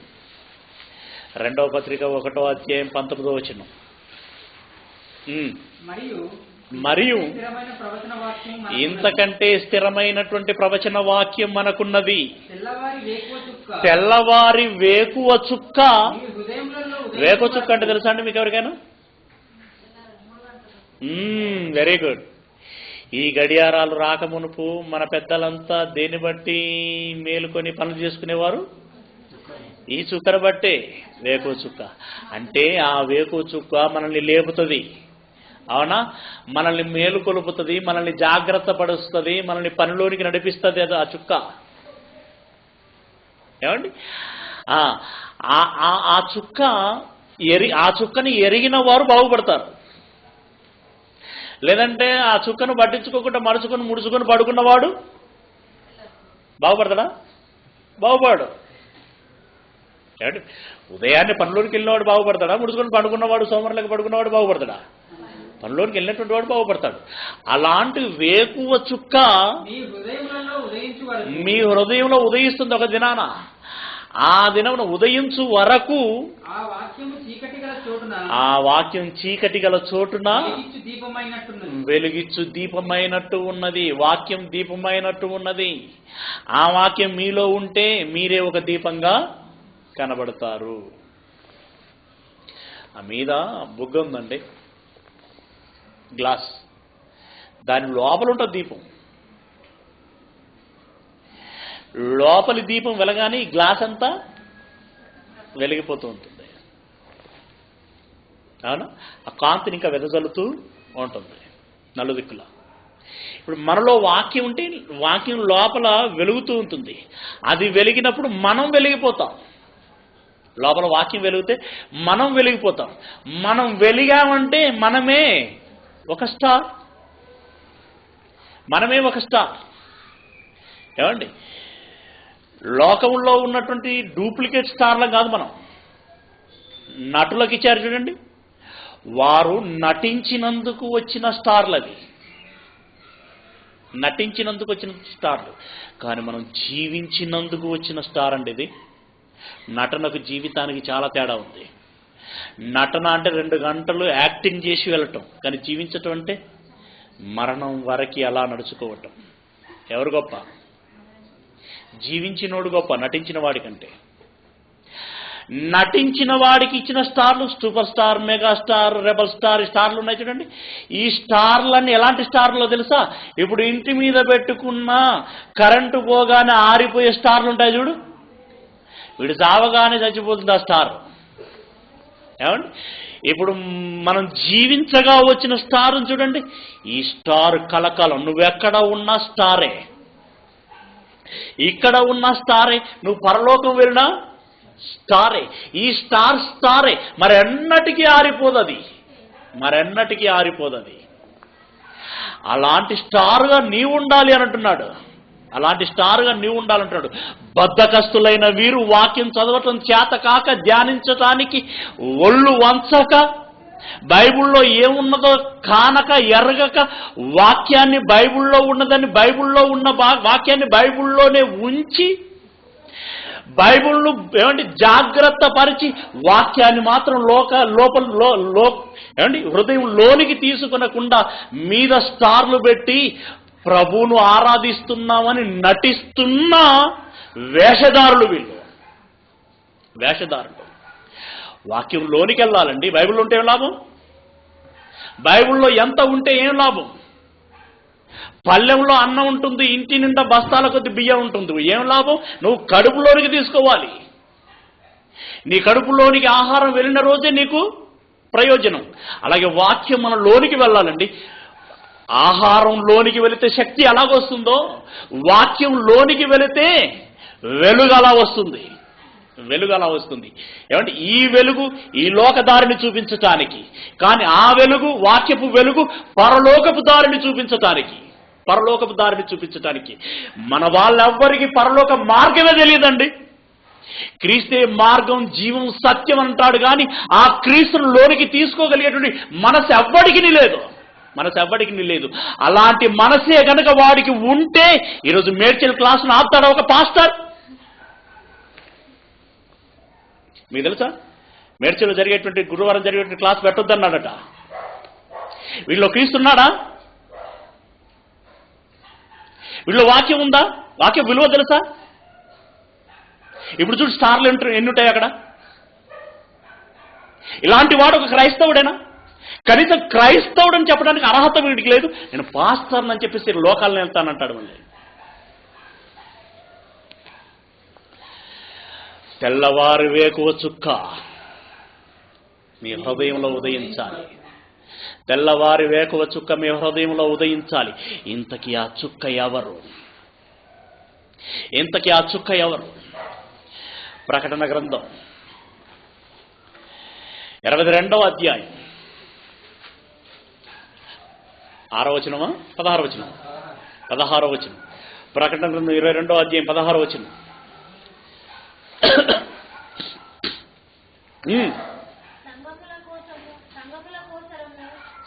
2వ పత్రిక 1వ అధ్యాయం 19వ వచనం. మరియు ఇంతకంటే స్థిరమైనటువంటి ప్రవచన వాక్యం మనకున్నది. తెల్లవారి వేకువ చుక్క. వేకువ చుక్క అంటే తెలుసా అండి మీకు ఎవరికైనా? Very good. ఈ గడియారాలు రాకమునుపు మన పెద్దలంతా దేన్ని బట్టి మేలుకొని పనులు చేసుకునేవారు? ఈ చుక్కను బట్టే. వేకువ చుక్క అంటే ఆ వేకువ చుక్క మనల్ని లేపుతుంది, అవునా? మనల్ని మేలు కొలుపుతుంది, మనల్ని జాగ్రత్త పరుస్తుంది, మనల్ని పనిలోనికి నడిపిస్తుంది. అది ఆ చుక్క. ఏమండి, ఆ చుక్క ఆ చుక్కని ఎరిగిన వారు బాగుపడతారు. లేదంటే ఆ చుక్కను పట్టించుకోకుండా ముడుచుకొని పడుకున్నవాడు బాగుపడతాడా? బాగుపడు. ఉదయాన్నే పనిలోనికి వెళ్ళినవాడు బాగుపడతాడా? ముడుచుకొని పడుకున్నవాడు, సోమరులకు పడుకున్నవాడు బాగుపడతాడా? పనిలోనికి వెళ్ళినటువంటి వాడు బాగుపడతాడు. అలాంటి వేకువ చుక్క మీ హృదయంలో ఉదయిస్తుంది ఒక దినాన. ఆ దినమున ఉదయించు వరకు ఆ వాక్యం చీకటి గల చోటున వెలుగిచ్చు దీపమైనట్టు ఉన్నది. వాక్యం దీపమైనట్టు ఉన్నది. ఆ వాక్యం మీలో ఉంటే మీరే ఒక దీపంగా కనబడతారు. ఆ మీద బుగ్గ ఉందండి, గ్లాస్, దాని లోపల ఉంటుంది దీపం. లోపలి దీపం వెలగానే ఈ గ్లాస్ అంతా వెలిగిపోతూ ఉంటుంది. అవునా? ఆ కాంతిని ఇంకా వెదజల్లుతూ ఉంటుంది నలుదిక్కులా. ఇప్పుడు మనలో వాక్యం ఉంటే వాక్యం లోపల వెలుగుతూ ఉంటుంది. అది వెలిగినప్పుడు మనం వెలిగిపోతాం. లోపల వాక్యం వెలిగితే మనం వెలిగిపోతాం. మనం వెలిగామంటే మనమే ఒక స్టార్. మనమే ఒక స్టార్. ఏమండి? లోకంలో ఉన్నటువంటి డూప్లికేట్ స్టార్లం కాదు మనం. నటులకు ఇచ్చారు చూడండి, వారు నటించినందుకు వచ్చిన స్టార్లు. అవి నటించినందుకు వచ్చిన స్టార్లు. కానీ మనం జీవించినందుకు వచ్చిన స్టార్ అండి ఇది. నటనకు జీవితానికి చాలా తేడా ఉంది. నటన అంటే 2 గంటలు యాక్టింగ్ చేసి వెళ్ళటం, కానీ జీవించటం అంటే మరణం వరకు అలా నడుచుకోవటం. ఎవరు గొప్ప? జీవించినోడు గొప్ప నటించిన వాడికంటే. నటించిన వాడికి ఇచ్చిన స్టార్లు super star, megastar, rebel star, ఈ స్టార్లు ఉన్నాయి చూడండి. ఈ స్టార్లన్నీ ఎలాంటి స్టార్లో తెలుసా? ఇప్పుడు ఇంటి మీద పెట్టుకున్న కరెంటు పోగానే ఆరిపోయే స్టార్లు ఉంటాయి చూడు. వీడు చావగానే చచ్చిపోతుంది ఆ స్టార్. ఏమండి? ఇప్పుడు మనం జీవించగా వచ్చిన స్టార్ చూడండి. ఈ స్టార్ కలకాలం. నువ్వెక్కడ ఉన్నా స్టారే, ఇక్కడ ఉన్న స్టారే, నువ్వు పరలోకం వెళ్ళినా స్టారే. ఈ స్టారే మరెన్నటికీ ఆరిపోదది. అలాంటి స్టార్గా నీవు ఉండాలి అని అంటున్నాడు. బద్ధకస్తులైన వీరు వాక్యం చదవటం చేత కాక, ధ్యానించటానికి ఒళ్ళు వంచక, బైబిల్లో ఏమున్నదో కానక ఎరగక, వాక్యాన్ని బైబిల్లో ఉన్నదని బైబిల్లో ఉన్న వాక్యాన్ని బైబిల్లోనే ఉంచి, బైబిల్ను ఏమంటే జాగ్రత్త పరిచి వాక్యాన్ని మాత్రం హృదయం లోనికి తీసుకునకుండా మీద స్టార్లు పెట్టి ప్రభువును ఆరాధిస్తున్నామని నటిస్తున్న వేషధారులు వీళ్ళు. వాక్యం లోనికి వెళ్ళాలండి. బైబిల్లో ఉంటే ఏం లాభం? బైబిల్లో ఎంత ఉంటే ఏం లాభం? పల్లెంలో అన్నం ఉంటుంది, ఇంటి నిండా బస్తాల కొద్ది బియ్యం ఉంటుంది, ఏం లాభం? నువ్వు కడుపులోనికి తీసుకోవాలి. నీ కడుపులోనికి ఆహారం వెళ్ళిన రోజే నీకు ప్రయోజనం. అలాగే వాక్యం మన లోనికి వెళ్ళాలండి. ఆహారం లోనికి వెళితే శక్తి ఎలాగొస్తుందో, వాక్యం లోనికి వెళితే వెలుగు అలా వస్తుంది. ఏమంటే ఈ వెలుగు ఈ లోక దారిని చూపించటానికి, కానీ ఆ వెలుగు, వాక్యపు వెలుగు పరలోకపు దారిని చూపించటానికి. మన వాళ్ళెవ్వరికి పరలోక మార్గమే తెలియదండి. క్రీస్తే మార్గం, జీవం, సత్యం అంటాడు, కానీ ఆ క్రీస్తును లోనికి తీసుకోగలిగేటువంటి మనసు ఎవ్వడికి లేదు. అలాంటి మనసే కనుక వాడికి ఉంటే ఈరోజు మేడ్చల్ క్లాసును ఆపుతాడా ఒక పాస్టర్? మీకు తెలుసా? మేడ్చల్లో జరిగేటువంటి గురువారం జరిగేటువంటి క్లాస్ పెట్టొద్దన్నాడట. వీళ్ళు క్రీస్తున్నాడా? వీళ్ళు వాక్యం ఉందా? వాక్యం విలువ తెలుసా? ఇప్పుడు చూడు, స్టార్లు ఎన్ని ఉంటాయి అక్కడ. ఇలాంటి వాడు ఒక క్రైస్తవుడేనా? కనీసం క్రైస్తవుడు అని చెప్పడానికి అర్హత వీడికి లేదు. నేను పాస్టర్ని అని చెప్పేసి లోకాలను వెళ్తానంటాడు. మళ్ళీ తెల్లవారు వేకువ చుక్క మీ హృదయంలో ఉదయించాలి. తెల్లవారి వేకువ చుక్క మీ హృదయంలో ఉదయించాలి. ఇంతకీ ఆ చుక్క ఎవరు? ప్రకటన గ్రంథం 22వ అధ్యాయం 6వ వచనమా 16వ వచనం? 16వ వచనం. ప్రకటన గ్రంథం 22వ అధ్యాయం 16వ వచనం.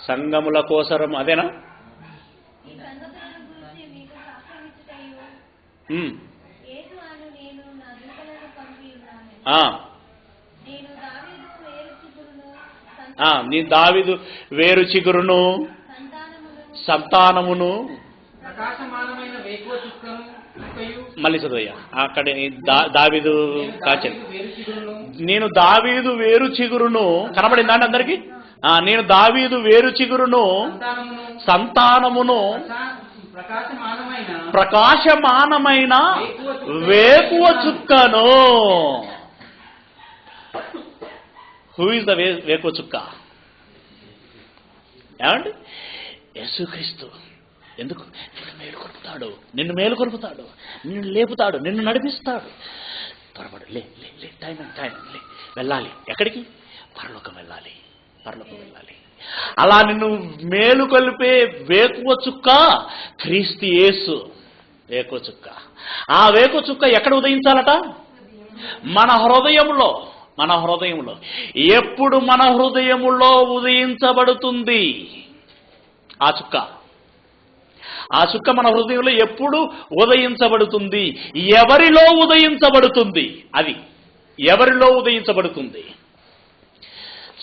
సంగముల కోసరం అదేనా? నీ దావీదు వేరు చిగురును సంతానమును మళ్ళీ చదువయ్యా అక్కడ దావీదు కాచని నేను దావీదు వేరు చిగురును కనబడిందా అండి అందరికి? నేను దావీదు వేరు చిగురును సంతానమును ప్రకాశమానమైన వేకువ చుక్కను. హూ ఇస్ ద వేకువ చుక్క? ఏమండి? యేసుక్రీస్తు. ఎందుకు? నిన్ను మేలుకొల్పుతాడు, నిన్ను లేపుతాడు, నిన్ను నడిపిస్తాడు. త్వరపడు, లే లే లే, టైం లే, వెళ్ళాలి. ఎక్కడికి? పరలోకం వెళ్ళాలి. అలా నిన్ను మేలుకొల్పే వేకువ చుక్క క్రీస్తు యేసు. వేకువ చుక్క. ఆ వేకువ చుక్క ఎక్కడ ఉదయించాలట? మన హృదయంలో. ఎప్పుడు మన హృదయములో ఉదయించబడుతుంది ఆ చుక్క? ఆ చుక్క మన హృదయంలో ఎప్పుడు ఉదయించబడుతుంది? ఎవరిలో ఉదయించబడుతుంది? అది ఎవరిలో ఉదయించబడుతుంది?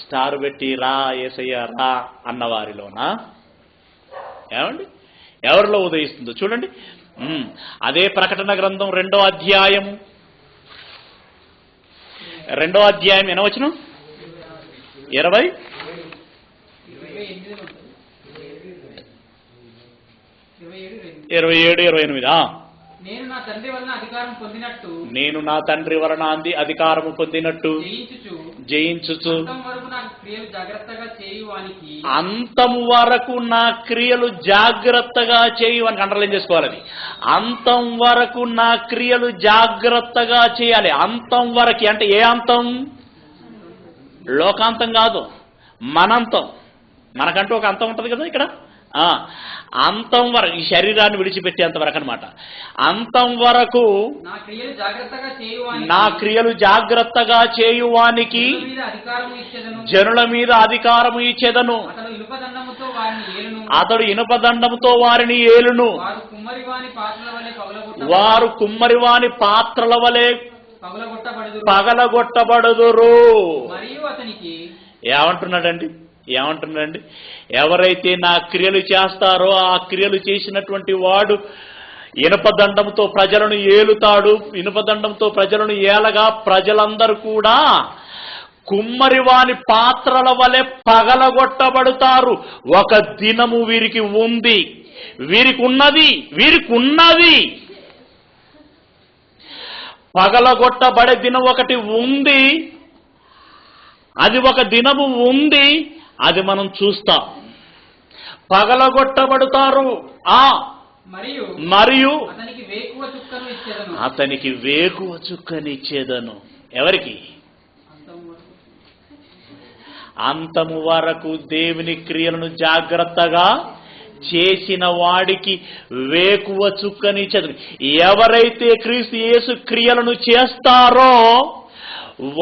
స్టార్ పెట్టి రా యేసయ్య రా అన్నవారిలోనా? ఏమండి? ఎవరిలో ఉదయిస్తుందో చూడండి. అదే ప్రకటన గ్రంథం 2వ అధ్యాయము 2వ అధ్యాయం ఎన్నో వచనం? 27, 28. నేను నా తండ్రి వలన అధికారము పొందినట్టు జయించుచు అంతం వరకు నా క్రియలు జాగ్రత్తగా చేయువని అండర్లైన్ చేసుకోవాలి. అది అంతం వరకు నా క్రియలు జాగ్రత్తగా చేయాలి. అంతం వరకు అంటే ఏ అంతం? లోకాంతం కాదు, మనంతం. మనకంటూ ఒక అంతం ఉంటుంది కదా ఇక్కడ. అంతం వరకు, ఈ శరీరాన్ని విడిచిపెట్టేంత వరకు అనమాట. అంతం వరకు నా క్రియలు జాగ్రత్తగా చేయువానికి జనుల మీద అధికారము ఇచ్చేదను. అతడు ఇనుపదండముతో వారిని ఏలును. వారు కుమ్మరివాని పాత్రల వలె పగలగొట్టబడుదురు. ఏమంటున్నాడండి? ఎవరైతే నా క్రియలు చేస్తారో ఆ క్రియలు చేసినటువంటి వాడు ఇనుపదండంతో ప్రజలను ఏలుతాడు. ఇనుపదండంతో ప్రజలను ఏలగా ప్రజలందరూ కూడా కుమ్మరివాని పాత్రల వలె పగలగొట్టబడతారు. ఒక దినము వీరికి ఉంది, వీరికి ఉన్నది. పగలగొట్టబడే దినం ఒకటి ఉంది. అది ఒక దినము ఉంది, అది మనం చూస్తాం. పగలగొట్టబడతారు. మరియు అతనికి వేకువ చుక్కనిచ్చేదను. ఎవరికి? అంతము వరకు దేవుని క్రియలను జాగ్రత్తగా చేసిన వాడికి వేకువ చుక్కనిచ్చేదను. ఎవరైతే క్రీస్తు యేసు క్రియలను చేస్తారో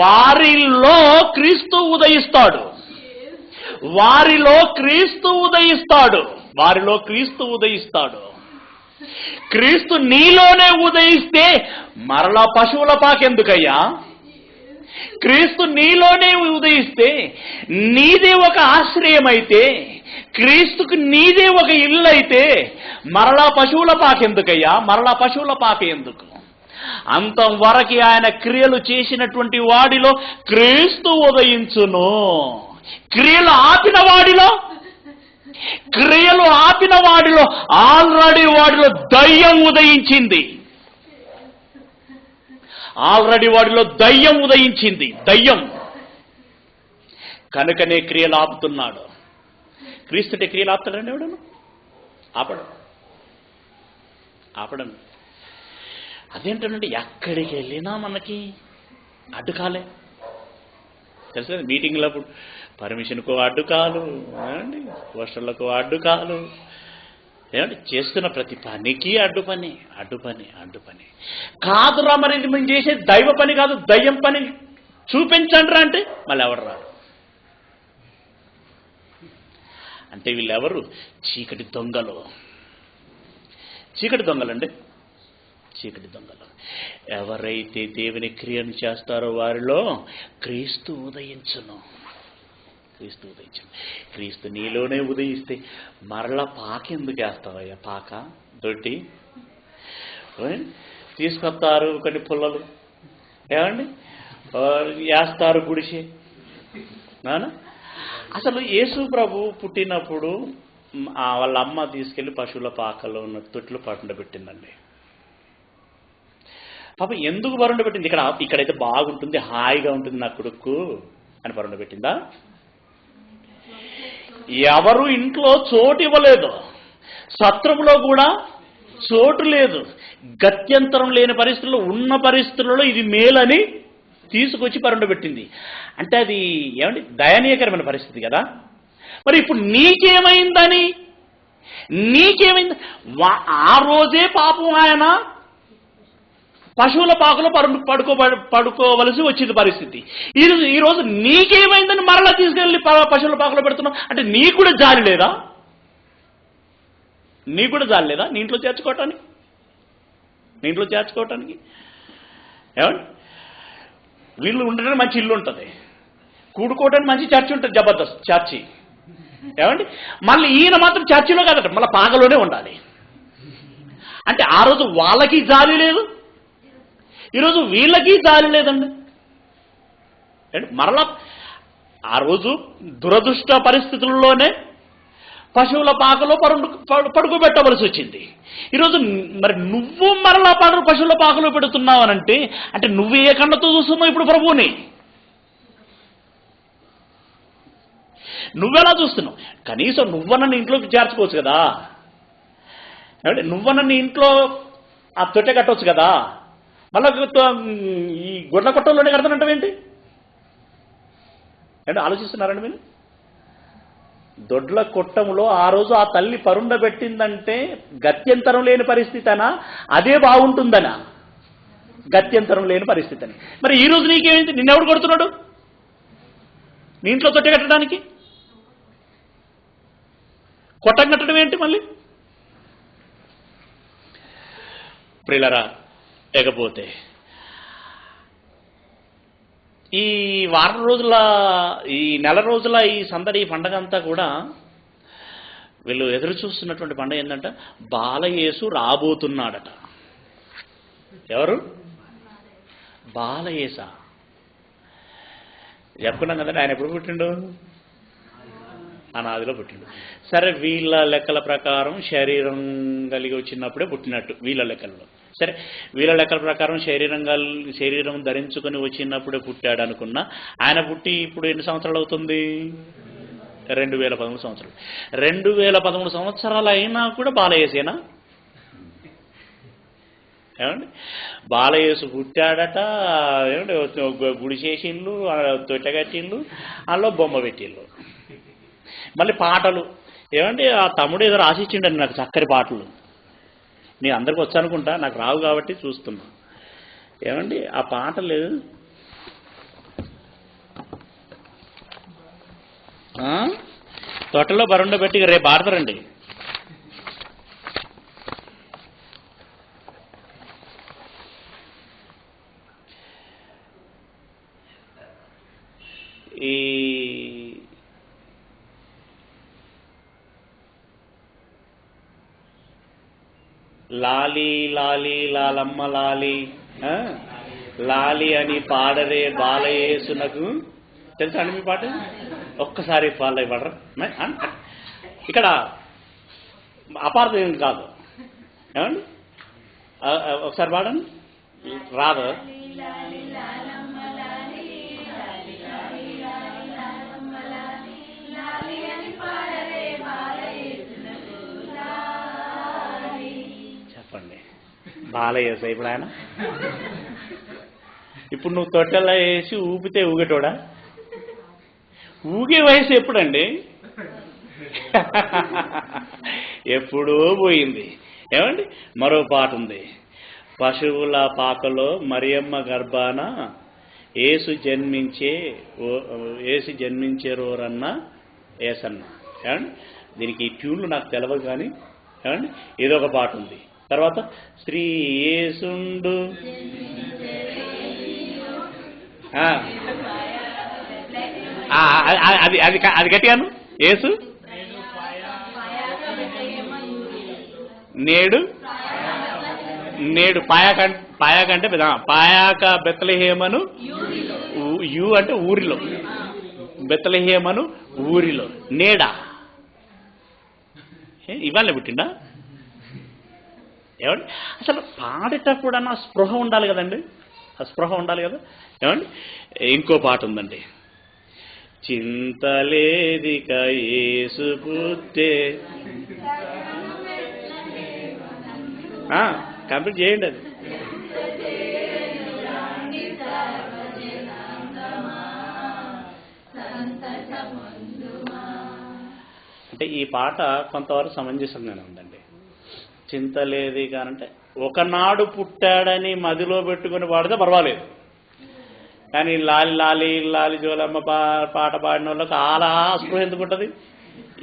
వారిలో క్రీస్తు ఉదయిస్తాడు. క్రీస్తు నీలోనే ఉదయిస్తే మరలా పశువుల పాకెందుకయ్యా? క్రీస్తు నీలోనే ఉదయిస్తే నీదే ఒక ఆశ్రయం అయితే, క్రీస్తుకు నీదే ఒక ఇల్లు అయితే మరలా పశువుల పాకెందుకయ్యా? మరలా పశువుల పాక ఎందుకు? అంతం వరకు ఆయన క్రియలు చేసినటువంటి వాడిలో క్రీస్తు ఉదయించును. క్రియలు ఆపిన వాడిలో ఆల్రెడీ వాడిలో దయ్యం ఉదయించింది. దయ్యం కనుకనే క్రియలు ఆపుతున్నాడు. క్రీస్తుటే క్రియలు ఆపుతాడండి ఎవడను? ఆపడం. అదేంటంటే ఎక్కడికి వెళ్ళినా మనకి అడ్డుకాలే తెలుసు కదా, మీటింగ్లప్పుడు పర్మిషన్కు అడ్డుకాలు, ఏమండి పోస్టర్లకు అడ్డుకాలు, ఏమంటే చేస్తున్న ప్రతి పనికి అడ్డు పని కాదురా. మరి మేము చేసేది దైవ పని కాదు, దయ్యం పని చూపించండిరా అంటే మళ్ళీ ఎవరు రాడు. అంటే వీళ్ళెవరు? చీకటి దొంగలండి, చీకటి దొంగలు. ఎవరైతే దేవుని క్రియను చేస్తారో వారిలో క్రీస్తు ఉదయించును. క్రీస్తు నీలోనే ఉదయిస్తే మరలా పాక ఎందుకు వేస్తావయ్యా? పాక దొడ్డి తీసుకొస్తారు, కొన్ని పుల్లలు ఏమండి వేస్తారు, గుడిసె. అసలు యేసు ప్రభు పుట్టినప్పుడు వాళ్ళ అమ్మ తీసుకెళ్లి పశువుల పాకలో ఉన్న తొట్లు పరుండబెట్టిందండి. పాప ఎందుకు పరుండబెట్టింది? ఇక్కడైతే బాగుంటుంది, హాయిగా ఉంటుంది నా కొడుకు అని పరుండబెట్టిందా? ఎవరు ఇంట్లో చోటు ఇవ్వలేదు, సత్రములో కూడా చోటు లేదు, గత్యంతరం లేని పరిస్థితుల్లో, ఉన్న పరిస్థితులలో ఇది మేలని తీసుకొచ్చి పరుండబెట్టింది. అంటే అది ఏమండి దయనీయకరమైన పరిస్థితి కదా. మరి ఇప్పుడు నీకేమైంది? ఆ రోజే పాపం ఆయన పశువుల పాకలో పడుకోవలసి వచ్చింది పరిస్థితి. ఈరోజు నీకేమైందని మరలా తీసుకెళ్ళి పశువుల పాకలో పెడుతున్నావు అంటే నీకు కూడా జాలి లేదా? నీ ఇంట్లో చేర్చుకోవటానికి ఏమండి? వీళ్ళు ఉండడానికి మంచి ఇల్లు ఉంటుంది, కూడుకోవడానికి మంచి చర్చి ఉంటుంది, జబర్దస్త్ చర్చి ఏమండి. మళ్ళీ ఈయన మాత్రం చర్చిలో కాదట, మళ్ళీ పాకలోనే ఉండాలి. అంటే ఆ రోజు వాళ్ళకి జాలి లేదు, ఈరోజు వీళ్ళకి జాలి లేదండి. మరలా ఆ రోజు దురదృష్ట పరిస్థితుల్లోనే పశువుల పాకలో పడుకోబెట్టవలసి వచ్చింది. ఈరోజు మరి నువ్వు మరలా పశువుల పాకలో పెడుతున్నావు అనంటే అంటే నువ్వు ఏ కళ్ళతో చూస్తున్నావు ఇప్పుడు ప్రభువుని? నువ్వెలా చూస్తున్నావు? కనీసం నువ్వనన్ను ఇంట్లోకి చేర్చుకోవచ్చు కదా, నువ్వనన్ను ఇంట్లో ఆ తొట్టె కట్టవచ్చు కదా. మళ్ళీ ఈ గొడ్ల కొట్టంలోనే కడతానంటావేంటి? అంటే ఆలోచిస్తున్నారండి మీరు? దొడ్ల కొట్టంలో ఆ రోజు ఆ తల్లి పరుండబెట్టిందంటే గత్యంతరం లేని పరిస్థితి అనా, అదే బాగుంటుందనా? గత్యంతరం లేని పరిస్థితి అని. మరి ఈ రోజు నీకేమైంది? నిన్నెవడు కొడుతున్నాడు నీ ఇంట్లో తొట్టె కట్టడానికి? కొట్టం కట్టడం ఏంటి మళ్ళీ? ప్రియులరా, లేకపోతే ఈ వారం రోజుల, ఈ నెల రోజుల ఈ సందడి, ఈ పండగ అంతా కూడా వీళ్ళు ఎదురు చూస్తున్నటువంటి పండగ ఏంటంటే బాలయేసు రాబోతున్నాడట. ఎవరు? బాలయేస. చెప్పుకున్నాం కదండి, ఆయన ఎప్పుడు పుట్టిండు? అనాదిలో పుట్టిండు. సరే, వీళ్ళ లెక్కల ప్రకారం శరీరం కలిగి వచ్చినప్పుడే పుట్టినట్టు వీళ్ళ లెక్కల్లో. సరే, వీళ్ళ లెక్కల ప్రకారం శరీరం ధరించుకొని వచ్చినప్పుడే పుట్టాడు అనుకున్నా. ఆయన పుట్టి ఇప్పుడు ఎన్ని సంవత్సరాలు అవుతుంది? 2013 సంవత్సరాలు. 2013 సంవత్సరాలు అయినా కూడా బాలయేసేనా? ఏమండి, బాలయేసు పుట్టాడట. ఏమండి, గుడి చేసిండ్లు, తొట్టెగట్టిండ్లు, అందులో బొమ్మ పెట్టిండ్లు. మళ్ళీ పాటలు ఏమండి, ఆ తమ్ముడు ఏదో రాసిచ్చిండండి నాకు చక్కని పాటలు. నేను అందరికి వచ్చానుకుంటా, నాకు రావు కాబట్టి చూస్తున్నా. ఏమండి ఆ పాటలు తొట్టలో బరుండబెట్టి రేపు ఆడతారండి. ఈ లాలి లాలి లాలమ్మ లాలి లాలి అని పాడరే బాలయేసునకు. తెలుసా అండి మీ పాట? ఒక్కసారి ఫాలో అయిపడరా? ఇక్కడ అపార్థం ఏం కాదు, ఏమండి ఒకసారి పాడండి. రాదు? చెప్పండి. బాలయేస ఇప్పుడు ఆయన? ఇప్పుడు నువ్వు తొట్టెల్లో వేసి ఊపితే ఊగేటోడా? ఊగే వయసు ఎప్పుడండి? ఎప్పుడూ పోయింది. ఏమండి? మరో పాట ఉంది, పశువుల పాకలో మరియమ్మ గర్భాన ఏసు జన్మించే రోరన్న ఏసన్న. ఏమండి? దీనికి ఈ ట్యూన్లు నాకు తెలియదు కానీ ఏమండి ఏదో ఒక పాట ఉంది. తర్వాత శ్రీ యేసుండు, అది అది అది గట్టిగాను, యేసు నేడు పాయాకంటే పాయాక బెత్లెహేమను, యు అంటే ఊరిలో, బెత్లెహేమను ఊరిలో నేడా ఇవాళ పుట్టిండా? ఏమండి? అసలు పాడేటప్పుడు ఆ స్పృహ ఉండాలి కదండి, ఆ స్పృహ ఉండాలి కదా. ఏమండి? ఇంకో పాట ఉందండి, చింతలేదిక యేసు పుట్టే. కంప్లీట్ చేయండి అది. అంటే ఈ పాట కొంతవరకు సమంజసంగానే ఉందండి. చింతలేది కానంటే ఒకనాడు పుట్టాడని మదిలో పెట్టుకుని పాడితే పర్వాలేదు, కానీ లాలి లాలి లాలి జోలమ్మ పాట పాడిన వాళ్ళకి అలా స్పృహ ఎందుకు ఉంటుంది?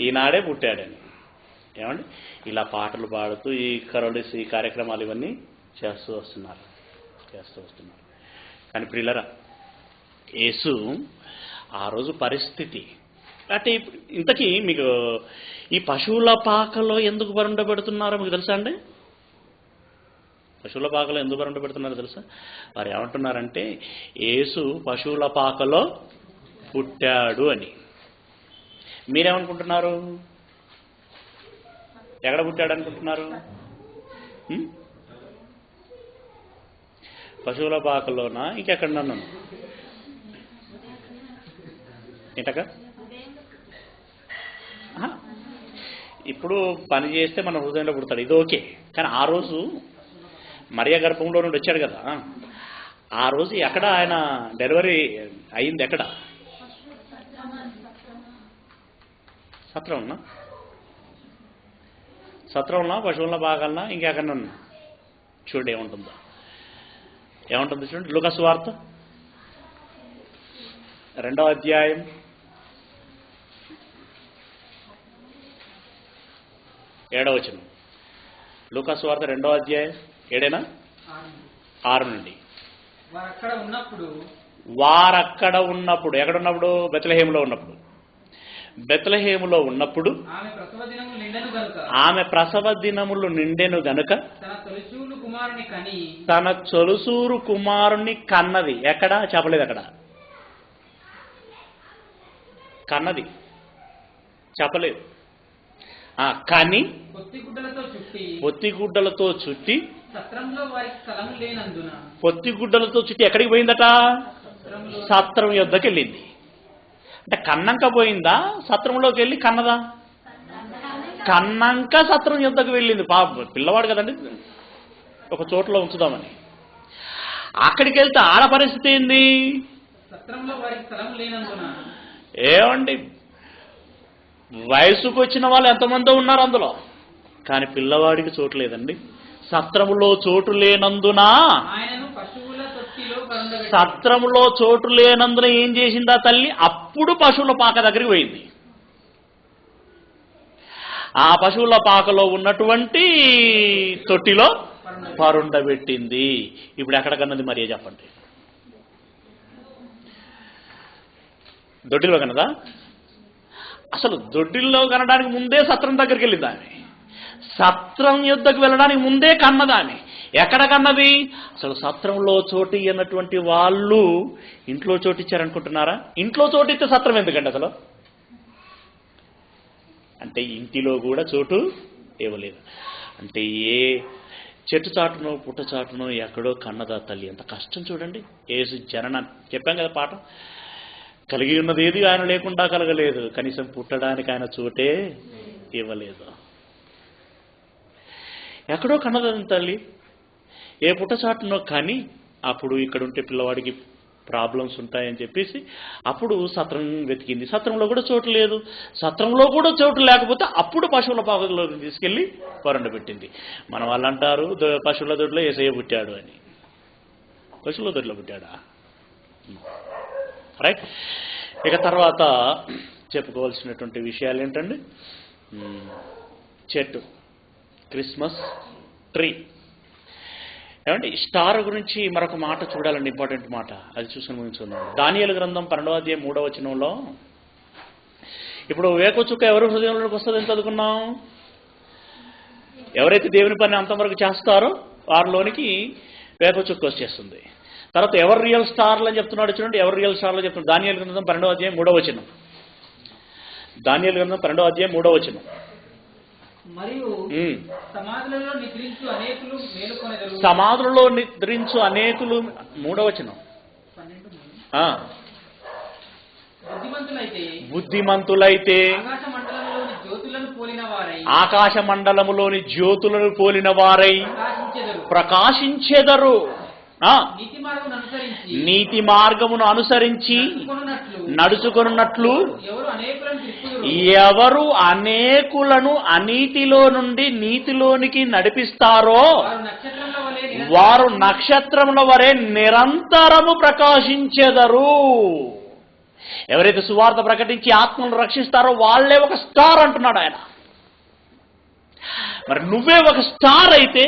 ఈనాడే పుట్టాడని. ఏమండి? ఇలా పాటలు పాడుతూ ఈ కరోలిస్ ఈ కార్యక్రమాలు ఇవన్నీ చేస్తూ వస్తున్నారు. కానీ ప్రియులరా, యేసు ఆ రోజు పరిస్థితి అంటే ఇంతకీ మీకు ఈ పశువుల పాకలో ఎందుకు బరుండబెడుతున్నారో మీకు తెలుసా అండి? పశువుల పాకలో ఎందుకు బరుండబెడుతున్నారో తెలుసా? వారు ఏమంటున్నారంటే యేసు పశువుల పాకలో పుట్టాడు అని. మీరేమనుకుంటున్నారు? ఎక్కడ పుట్టాడు అనుకుంటున్నారు? పశువుల పాకలోనా ఇంకెక్కడన్నా? ఏంటక ఇప్పుడు పని చేస్తే మన హృదయంలో పుడతాడు, ఇది ఓకే. కానీ ఆ రోజు మరియ గర్భంలో నుండి వచ్చాడు కదా, ఆ రోజు ఎక్కడ ఆయన డెలివరీ అయింది? ఎక్కడ? సత్రంలో పశువుల పాకలనా ఇంకెక్కడన్నా? చూడండి ఏముంటుంది చూడండి. లూకా సువార్త 2వ అధ్యాయం 7వ వచనం. లూకా సువార్త 2వ అధ్యాయం 6 నుండి. వారక్కడ ఉన్నప్పుడు ఎక్కడున్నప్పుడు? బెత్లెహేములో ఉన్నప్పుడు ఆమె ప్రసవ దినములు నిండెను గనుక తన చొలుసూరు కుమారుని కన్నది. ఎక్కడ? చెప్పలేదు. అక్కడ కన్నది చెప్పలేదు. కానీ పొత్తిగుడ్డలతో చుట్టి ఎక్కడికి పోయిందట? సత్రం యొద్దకు వెళ్ళింది. అంటే కన్నంక పోయిందా? సత్రంలోకి వెళ్ళి కన్నదా? కన్నంక సత్రం యొద్దకు వెళ్ళింది. పిల్లవాడు కదండి, ఒక చోట్లో ఉంచుదామని. అక్కడికి వెళ్తే ఆడ పరిస్థితి ఏంది? ఏమండి, వయసుకు వచ్చిన వాళ్ళు ఎంతమందో ఉన్నారు అందులో, కానీ పిల్లవాడికి చోటు లేదండి. సత్రములో చోటు లేనందున ఏం చేసిందా తల్లి? అప్పుడు పశువుల పాక దగ్గరికి పోయింది. ఆ పశువుల పాకలో ఉన్నటువంటి తొట్టిలో పరుండబెట్టింది. ఇప్పుడు ఎక్కడ కన్నది మరి చెప్పండి? దొడ్డిలో కన్నదా? అసలు దొడ్డిల్లో కనడానికి ముందే సత్రం దగ్గరికి వెళ్ళింది ఆమె. సత్రం యుద్ధకు వెళ్ళడానికి ముందే కన్నదామె. ఎక్కడ కన్నది? అసలు సత్రంలో చోటు అన్నటువంటి వాళ్ళు ఇంట్లో చోటిచ్చారనుకుంటున్నారా? ఇంట్లో చోటిస్తే సత్రం ఎందుకండి అసలు? అంటే ఇంటిలో కూడా చోటు ఇవ్వలేదు. అంటే ఏ చెట్టు చాటునో పుట్ట చాటునో ఎక్కడో కన్నదా తల్లి. ఎంత కష్టం చూడండి. యేసు జననం చెప్పాం కదా పాఠం. కలిగి ఉన్నది ఏది ఆయన లేకుండా కలగలేదు, కనీసం పుట్టడానికి ఆయన చోటే ఇవ్వలేదు. ఎక్కడో కన్నదని తల్లి, ఏ పుట్టచాటునో కానీ అప్పుడు ఇక్కడ ఉంటే పిల్లవాడికి ప్రాబ్లమ్స్ ఉంటాయని చెప్పేసి అప్పుడు సత్రం వెతికింది. సత్రంలో కూడా చోటు లేదు. సత్రంలో కూడా చోటు లేకపోతే అప్పుడు పశువుల పాకలోకి తీసుకెళ్ళి పెట్టింది. మన వాళ్ళు అంటారు పశువుల దొడ్లో యేసయ్య పుట్టాడు అని. పశువుల దొడ్లో పుట్టాడా? రైట్. ఇక తర్వాత చెప్పుకోవాల్సినటువంటి విషయాలు ఏంటండి? చెట్టు, క్రిస్మస్ ట్రీ. ఏమంటే స్టార్ గురించి మరొక మాట చూడాలండి, ఇంపార్టెంట్ మాట. అది చూసుకుని ముగించుకుందాం. దానియేలు గ్రంథం 12వ అధ్యాయం 3వ వచనంలో, ఇప్పుడు వేకువ చుక్క ఎవరి హృదయంలోకి వస్తుంది అని చదువుకున్నాం? ఎవరైతే దేవుని పని అంతవరకు చేస్తారో వారిలోనికి వేకువ చుక్క వచ్చేస్తుంది. తర్వాత ఎవరు రియల్ స్టార్లు అని చెప్తున్నాడు చూడండి. ఎవరు రియల్ స్టార్లు చెప్తున్నాడు? దానియేలు గ్రంథం 12వ అధ్యాయం 3వ వచనం. దానియేలు గ్రంథం 12వ అధ్యాయం 3వ వచనం. మరియు సమాధులలో నిద్రించు అనేకులు మేలుకొనెదరు. సమాధులలో నిద్రించు అనేకులు 3వ వచనం. బుద్ధిమంతులైతే ఆకాశ మండలములోని జ్యోతులను పోలిన వారై ప్రకాశించెదరు. నీతి మార్గమును అనుసరించి నడుచుకున్నట్లు ఎవరు అనేకులను అనీతిలో నుండి నీతిలోనికి నడిపిస్తారో వారు నక్షత్రముల వలె నిరంతరము ప్రకాశించెదరు. ఎవరైతే సువార్త ప్రకటించి ఆత్మను రక్షిస్తారో వాళ్ళే ఒక స్టార్ అంటున్నాడు ఆయన. మరి నువ్వే ఒక స్టార్ అయితే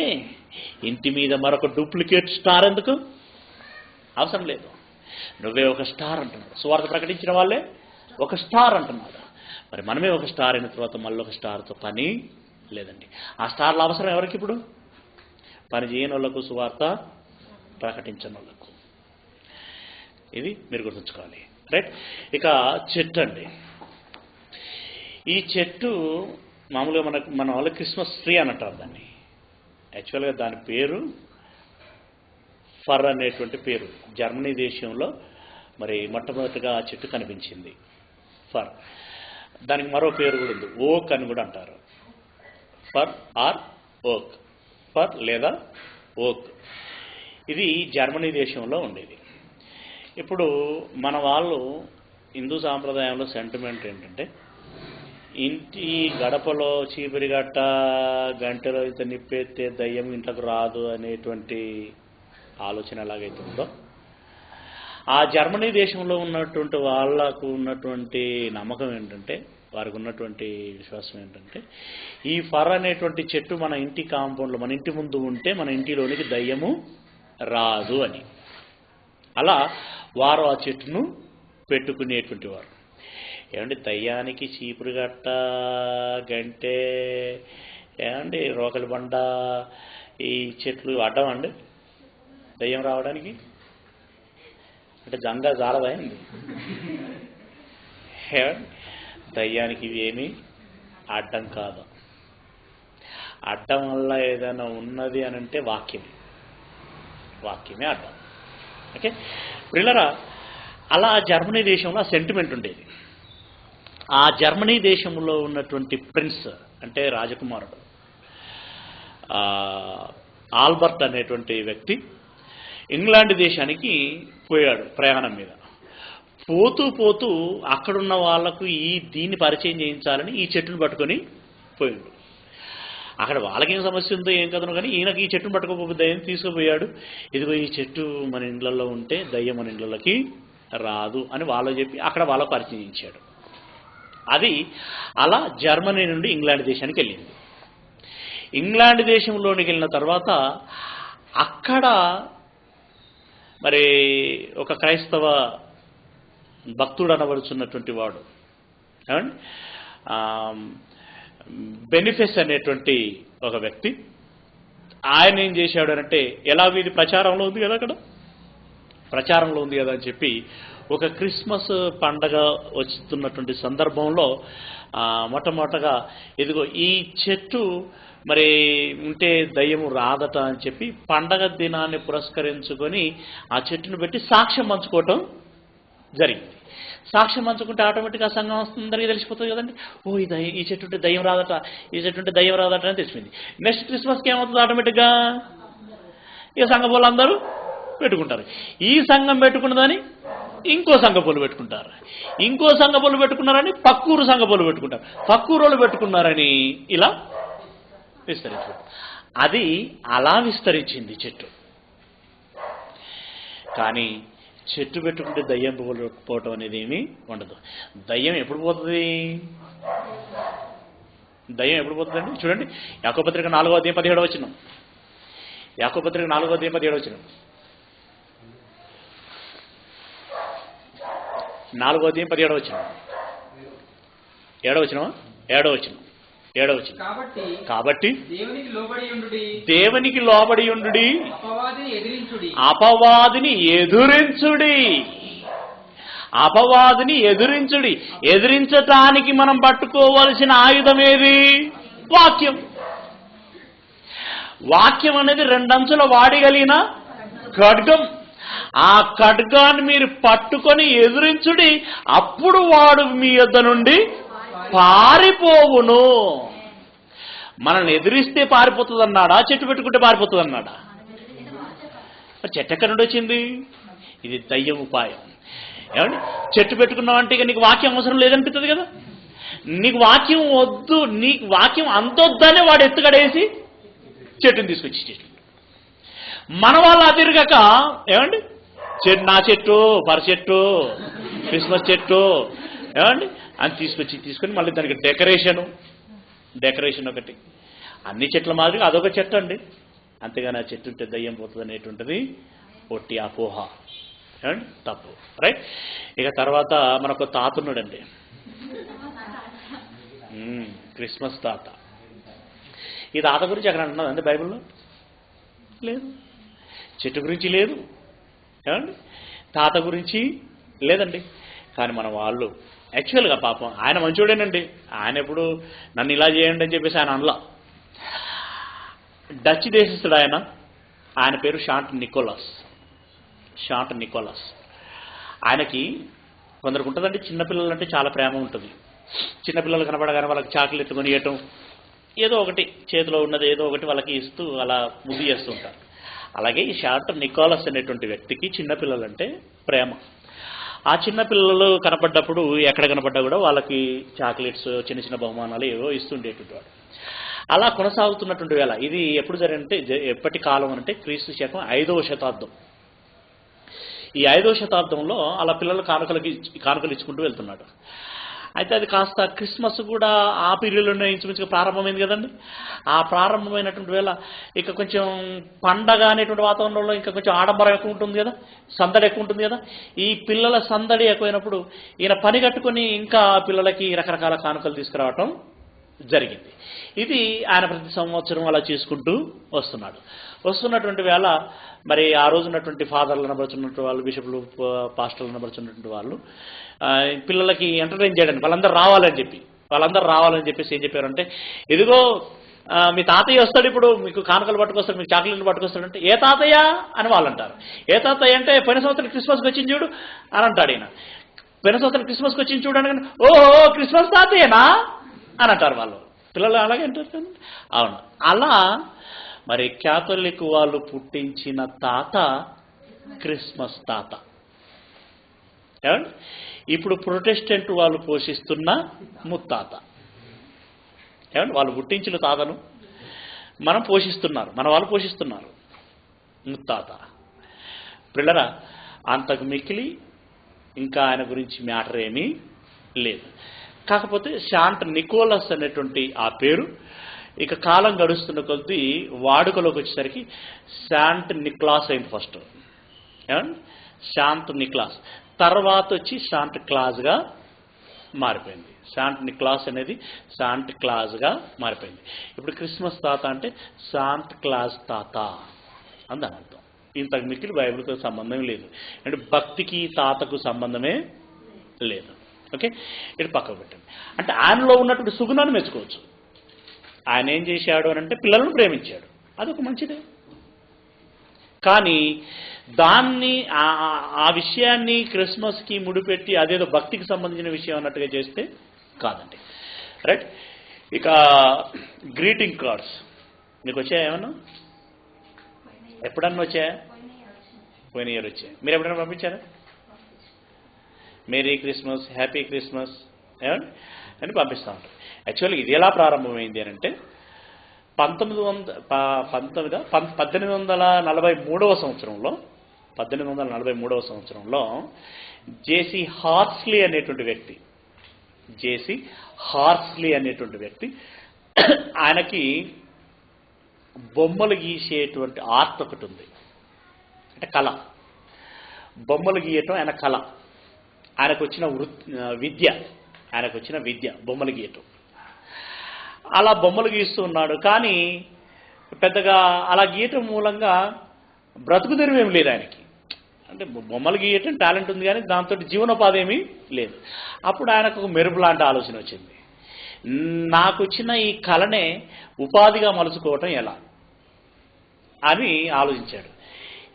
ఇంటి మీద మరొక డూప్లికేట్ స్టార్ ఎందుకు? అవసరం లేదు. నువ్వే ఒక స్టార్ అంటున్నాడు. సువార్త ప్రకటించిన వాళ్ళే ఒక స్టార్ అంటున్నాడు. మరి మనమే ఒక స్టార్ అయిన తర్వాత మళ్ళీ ఒక స్టార్తో పని లేదండి. ఆ స్టార్ల అవసరం ఎవరికి? ఇప్పుడు పని చేయని వాళ్ళకు, సువార్త ప్రకటించని వాళ్ళకు. ఇది మీరు గుర్తుంచుకోవాలి. రైట్. ఇక చెట్టు అండి. ఈ చెట్టు మామూలుగా మన వాళ్ళు క్రిస్మస్ ట్రీ అని అంటారు దాన్ని. యాక్చువల్గా దాని పేరు ఫర్ అనేటువంటి పేరు. జర్మనీ దేశంలో మరి మొట్టమొదటిగా ఆ చెట్టు కనిపించింది, ఫర్. దానికి మరో పేరు కూడా ఉంది, ఓక్ అని కూడా అంటారు. ఫర్ ఆర్ ఓక్, ఫర్ లేదా ఓక్. ఇది జర్మనీ దేశంలో ఉండేది. ఇప్పుడు మన వాళ్ళు హిందూ సాంప్రదాయంలో సెంటిమెంట్ ఏంటంటే, ఇంటి గడపలో చీపిరి గట్ట గంటలో ఇంత నిప్పేస్తే దయ్యం ఇంట్లోకి రాదు అనేటువంటి ఆలోచన ఎలాగైతే ఉందో, ఆ జర్మనీ దేశంలో ఉన్నటువంటి వాళ్ళకు ఉన్నటువంటి నమ్మకం ఏంటంటే, వారికి ఉన్నటువంటి విశ్వాసం ఏంటంటే, ఈ ఫర్ అనేటువంటి చెట్టు మన ఇంటి కాంపౌండ్లో, మన ఇంటి ముందు ఉంటే మన ఇంటిలోనికి దయ్యము రాదు అని. అలా వారు ఆ చెట్టును పెట్టుకునేటువంటి వారు. ఏమండి, దయ్యానికి చీపురు గట్ట గంటే ఏమండి రోకలి బండ ఈ చెట్లు అడ్డం అండి దయ్యం రావడానికి? అంటే జంగా జారదైంది. దయ్యానికి ఇవి ఏమీ అడ్డం కాదు. అడ్డం వల్ల ఏదైనా ఉన్నది అని అంటే వాక్యమే అడ్డం. ఓకే ప్రియులారా, అలా జర్మనీ దేశంలో ఆ సెంటిమెంట్ ఉండేది. ఆ జర్మనీ దేశంలో ఉన్నటువంటి ప్రిన్స్ అంటే రాజకుమారుడు ఆల్బర్ట్ అనేటువంటి వ్యక్తి ఇంగ్లాండ్ దేశానికి పోయాడు ప్రయాణం మీద. పోతూ అక్కడున్న వాళ్లకు దీన్ని పరిచయం చేయించాలని ఈ చెట్టును పట్టుకొని పోయాడు. అక్కడ వాళ్ళకేం సమస్య ఉందో ఏం కదను కానీ ఈయనకి ఈ చెట్టును పట్టుకోపోతే దయ్యం తీసుకుపోయాడు. ఇదిగో ఈ చెట్టు మన ఇండ్లలో ఉంటే దయ్యం మన ఇండ్లలోకి రాదు అని వాళ్ళు చెప్పి అక్కడ వాళ్ళకు పరిచయం చేయించాడు. అది అలా జర్మనీ నుండి ఇంగ్లాండ్ దేశానికి వెళ్ళింది. ఇంగ్లాండ్ దేశంలోనికి వెళ్ళిన తర్వాత అక్కడ మరి ఒక క్రైస్తవ భక్తుడు అనబడుచున్నటువంటి వాడు బెనిఫెస్ అనేటువంటి ఒక వ్యక్తి, ఆయన ఏం చేశాడు అంటే, ఎలాగో ఇది ప్రచారంలో ఉంది కదా, అక్కడ ప్రచారంలో ఉంది కదా అని చెప్పి ఒక క్రిస్మస్ పండగ వస్తున్నటువంటి సందర్భంలో మొట్టమొదటగా ఇదిగో ఈ చెట్టు మరి ఉంటే దయ్యము రాదట అని చెప్పి పండగ దినాన్ని పురస్కరించుకొని ఆ చెట్టును పెట్టి సాక్ష్యం పంచుకోవటం జరిగింది. సాక్ష్యం పంచుకుంటే ఆటోమేటిక్గా సంఘం అందరికీ తెలిసిపోతుంది కదండి. ఓ ఈ చెట్టు ఉంటే దయ్యం రాదట, ఈ చెట్టు ఉంటే దయ్యం రాదట అని తెలిసింది. నెక్స్ట్ క్రిస్మస్కి ఏమవుతుంది? ఆటోమేటిక్గా ఇక సంఘ వాళ్ళందరూ పెట్టుకుంటారు. ఈ సంఘం పెట్టుకున్నదని ఇంకో సంఘ పొలు పెట్టుకుంటారు. ఇంకో సంఘ పొలు పెట్టుకున్నారని పక్కూరు సంఘ పొలు పెట్టుకుంటారు. పక్కూరోళ్ళు పెట్టుకున్నారని ఇలా విస్తరించు. అది అలా విస్తరించింది చెట్టు. కానీ చెట్టు పెట్టుకుంటే దయ్యం పోవటం అనేది ఏమీ ఉండదు. దయ్యం ఎప్పుడు పోతుంది? దయ్యం ఎప్పుడు పోతుందండి? చూడండి, యాకోబు పత్రిక 4:17 యాకోబు పత్రిక 4:17 కాబట్టి దేవునికి లోబడి ఉండుడి, అపవాదిని ఎదురించుడి. ఎదిరించటానికి మనం పట్టుకోవలసిన ఆయుధం ఏది? వాక్యం. వాక్యం అనేది 2 అంచుల వాడగలిగిన ఖడ్గం. ఆ ఖడ్గాన్ని మీరు పట్టుకొని ఎదురించుడి, అప్పుడు వాడు మీ యొద్ద నుండి పారిపోవును. మనల్ని ఎదిరిస్తే పారిపోతుంది అన్నాడా? చెట్టు పెట్టుకుంటే పారిపోతుంది అన్నాడా? చెట్టు ఎక్కడి నుండి వచ్చింది? ఇది దయ్యం ఉపాయం. ఏమండి, చెట్టు పెట్టుకున్నావంటే ఇక నీకు వాక్యం అవసరం లేదనిపిస్తుంది కదా. నీకు వాక్యం వద్దు, నీకు వాక్యం అంతొద్దనే వాడు ఎత్తుగడేసి చెట్టుని తీసుకొచ్చి చెట్టు. మన వాళ్ళు అదిరగక ఏమండి, నా చెట్టు, పర చెట్టు, క్రిస్మస్ చెట్టు ఏమండి అని తీసుకొని మళ్ళీ దానికి డెకరేషన్ ఒకటి. అన్ని చెట్ల మాదిరిగా అదొక చెట్టు అండి. అంతేగాని ఆ చెట్టు ఉంటే దయ్యం పోతుంది అనేటువంటిది ఒట్టి అపోహ. ఏమండి, తప్పు. రైట్. ఇక తర్వాత మనకు తాత ఉన్నాడండి, క్రిస్మస్ తాత. ఈ తాత గురించి అక్కడ అంటున్నదండి బైబిల్లో? లేదు. చెట్టు గురించి లేదు. ఏమండి, తాత గురించి లేదండి. కానీ మన వాళ్ళు యాక్చువల్గా పాపం ఆయన మంచోడేనండి. ఆయన ఎప్పుడు నన్ను ఇలా చేయండి అని చెప్పేసి ఆయన అనలా. డచ్ దేశస్తుడు ఆయన పేరు షాంట్ నికోలస్. ఆయనకి కొందరికి ఉంటుందండి, చిన్నపిల్లలంటే చాలా ప్రేమ ఉంటుంది. చిన్నపిల్లలు కనపడగానే వాళ్ళకి చాక్లెట్ కొనియటం, ఏదో ఒకటి చేతిలో ఉన్నది ఏదో ఒకటి వాళ్ళకి ఇస్తూ అలా ముద్దు చేస్తూ ఉంటారు. అలాగే ఈ షాంట్ నికోలస్ అనేటువంటి వ్యక్తికి చిన్నపిల్లలంటే ప్రేమ. ఆ చిన్నపిల్లలు కనపడ్డప్పుడు ఎక్కడ కనపడ్డా కూడా వాళ్ళకి చాక్లెట్స్, చిన్న చిన్న బహుమానాలు ఏవో ఇస్తుండేటువంటి వాడు. అలా కొనసాగుతున్నటువంటి వేళ ఇది ఎప్పుడు జరిగిందంటే, ఎప్పటి కాలం అంటే క్రీస్తు శకం 5వ శతాబ్దం. ఈ 5వ శతాబ్దంలో అలా పిల్లలు కానుకలు ఇచ్చుకుంటూ వెళ్తున్నాడు. అయితే అది కాస్త క్రిస్మస్ కూడా ఆ పీరియడ్లోనే ఇంచుమించుగా ప్రారంభమైంది కదండి. ఆ ప్రారంభమైనటువంటి వేళ ఇక కొంచెం పండగ అనేటువంటి వాతావరణంలో ఇంకా కొంచెం ఆడంబరం ఎక్కువ ఉంటుంది కదా, సందడి ఎక్కువ ఉంటుంది కదా. ఈ పిల్లల సందడి ఎక్కువైనప్పుడు ఈయన పని కట్టుకొని ఇంకా పిల్లలకి రకరకాల కానుకలు తీసుకురావటం జరిగింది. ఇది ఆయన ప్రతి సంవత్సరం అలా చేసుకుంటూ వస్తున్నటువంటి వేళ మరి ఆ రోజున్నటువంటి ఫాదర్లు అనబడుతున్నటువంటి వాళ్ళు, బిషప్లు, పాస్టర్లు అనబడుతున్నటువంటి వాళ్ళు పిల్లలకి ఎంటర్టైన్ చేయడానికి వాళ్ళందరూ రావాలని చెప్పేసి ఏం చెప్పారంటే, ఇదిగో మీ తాతయ్య వస్తాడు, ఇప్పుడు మీకు కానుకలు పట్టుకొస్తాడు, మీకు చాక్లెట్లు పట్టుకొస్తాడంటే, ఏ తాతయ్య అని వాళ్ళు అంటారు. ఏ తాతయ్య అంటే పోయిన సంవత్సరం క్రిస్మస్కి వచ్చింది చూడు అని అంటాడు ఈయన. పోయిన సంవత్సరం క్రిస్మస్కి వచ్చింది చూడండి, ఓహో క్రిస్మస్ తాతయ్యనా అని అంటారు వాళ్ళు. పిల్లలు అలాగే అంటారు. అవును. అలా మరి క్యాథలిక్ వాళ్ళు పుట్టించిన తాత క్రిస్మస్ తాత. ఏమండి, ఇప్పుడు ప్రొటెస్టెంట్ వాళ్ళు పోషిస్తున్న ముత్తాత. ఏమండి, వాళ్ళు పుట్టించిన తాతను మన వాళ్ళు పోషిస్తున్నారు ముత్తాత. పిల్లరా, అంతకు మిక్కిలి ఇంకా ఆయన గురించి మ్యాటర్ ఏమీ లేదు. కాకపోతే శాంట్ నికోలస్ అనేటువంటి ఆ పేరు ఇక కాలం గడుస్తున్న కొద్దీ వాడుకలోకి వచ్చేసరికి శాంట్ నిక్లాస్ అయింది ఫస్ట్. ఏమండి, శాంట్ నిక్లాస్ తర్వాత వచ్చి శాంట్ క్లాజ్గా మారిపోయింది. శాంట్ నిక్లాస్ అనేది శాంట్ క్లాజ్గా మారిపోయింది. ఇప్పుడు క్రిస్మస్ తాత అంటే శాంట్ క్లాజ్ తాత అని దాని అర్థం. ఇంతకు మిక్కిలి బైబిల్తో సంబంధం లేదు, అంటే భక్తికి తాతకు సంబంధమే లేదు. ఓకే, ఇటు పక్కకు పెట్టండి. అంటే ఆయనలో ఉన్నటువంటి సుగుణాన్ని మెచ్చుకోవచ్చు. ఆయన ఏం చేశాడు అని అంటే పిల్లలను ప్రేమించాడు, అదొక మంచిదే. కానీ దాన్ని ఆ విషయాన్ని క్రిస్మస్కి ముడిపెట్టి అదేదో భక్తికి సంబంధించిన విషయం అన్నట్టుగా చేస్తే కాదండి. రైట్. ఇక గ్రీటింగ్ కార్డ్స్ మీకు వచ్చాయా? ఏమన్నా ఎప్పుడన్నా వచ్చాయా? పోయిన ఇయర్ వచ్చాయి. మీరు ఎప్పుడైనా పంపించారా? మేరీ క్రిస్మస్, హ్యాపీ క్రిస్మస్ అని పంపిస్తూ ఉంటారు. యాక్చువల్గా ఇది ఎలా ప్రారంభమైంది అని అంటే 1843 సంవత్సరంలో జేసీ హార్స్లీ అనేటువంటి వ్యక్తి ఆయనకి బొమ్మలు గీసేటువంటి ఆర్ట్ ఒకటి ఉంది, అంటే కళ. బొమ్మలు గీయటం ఆయన కళ, ఆయనకు వచ్చిన విద్య బొమ్మలు గీయటం. అలా బొమ్మలు గీస్తూ ఉన్నాడు. కానీ పెద్దగా అలా గీయటం మూలంగా బ్రతుకు తెరువు ఏమి లేదు ఆయనకి. అంటే బొమ్మలు గీయటం టాలెంట్ ఉంది కానీ దాంతో జీవనోపాధి ఏమీ లేదు. అప్పుడు ఆయనకు ఒక మెరుపు లాంటి ఆలోచన వచ్చింది. నాకు వచ్చిన ఈ కళనే ఉపాధిగా మలుచుకోవటం ఎలా అని ఆలోచించాడు.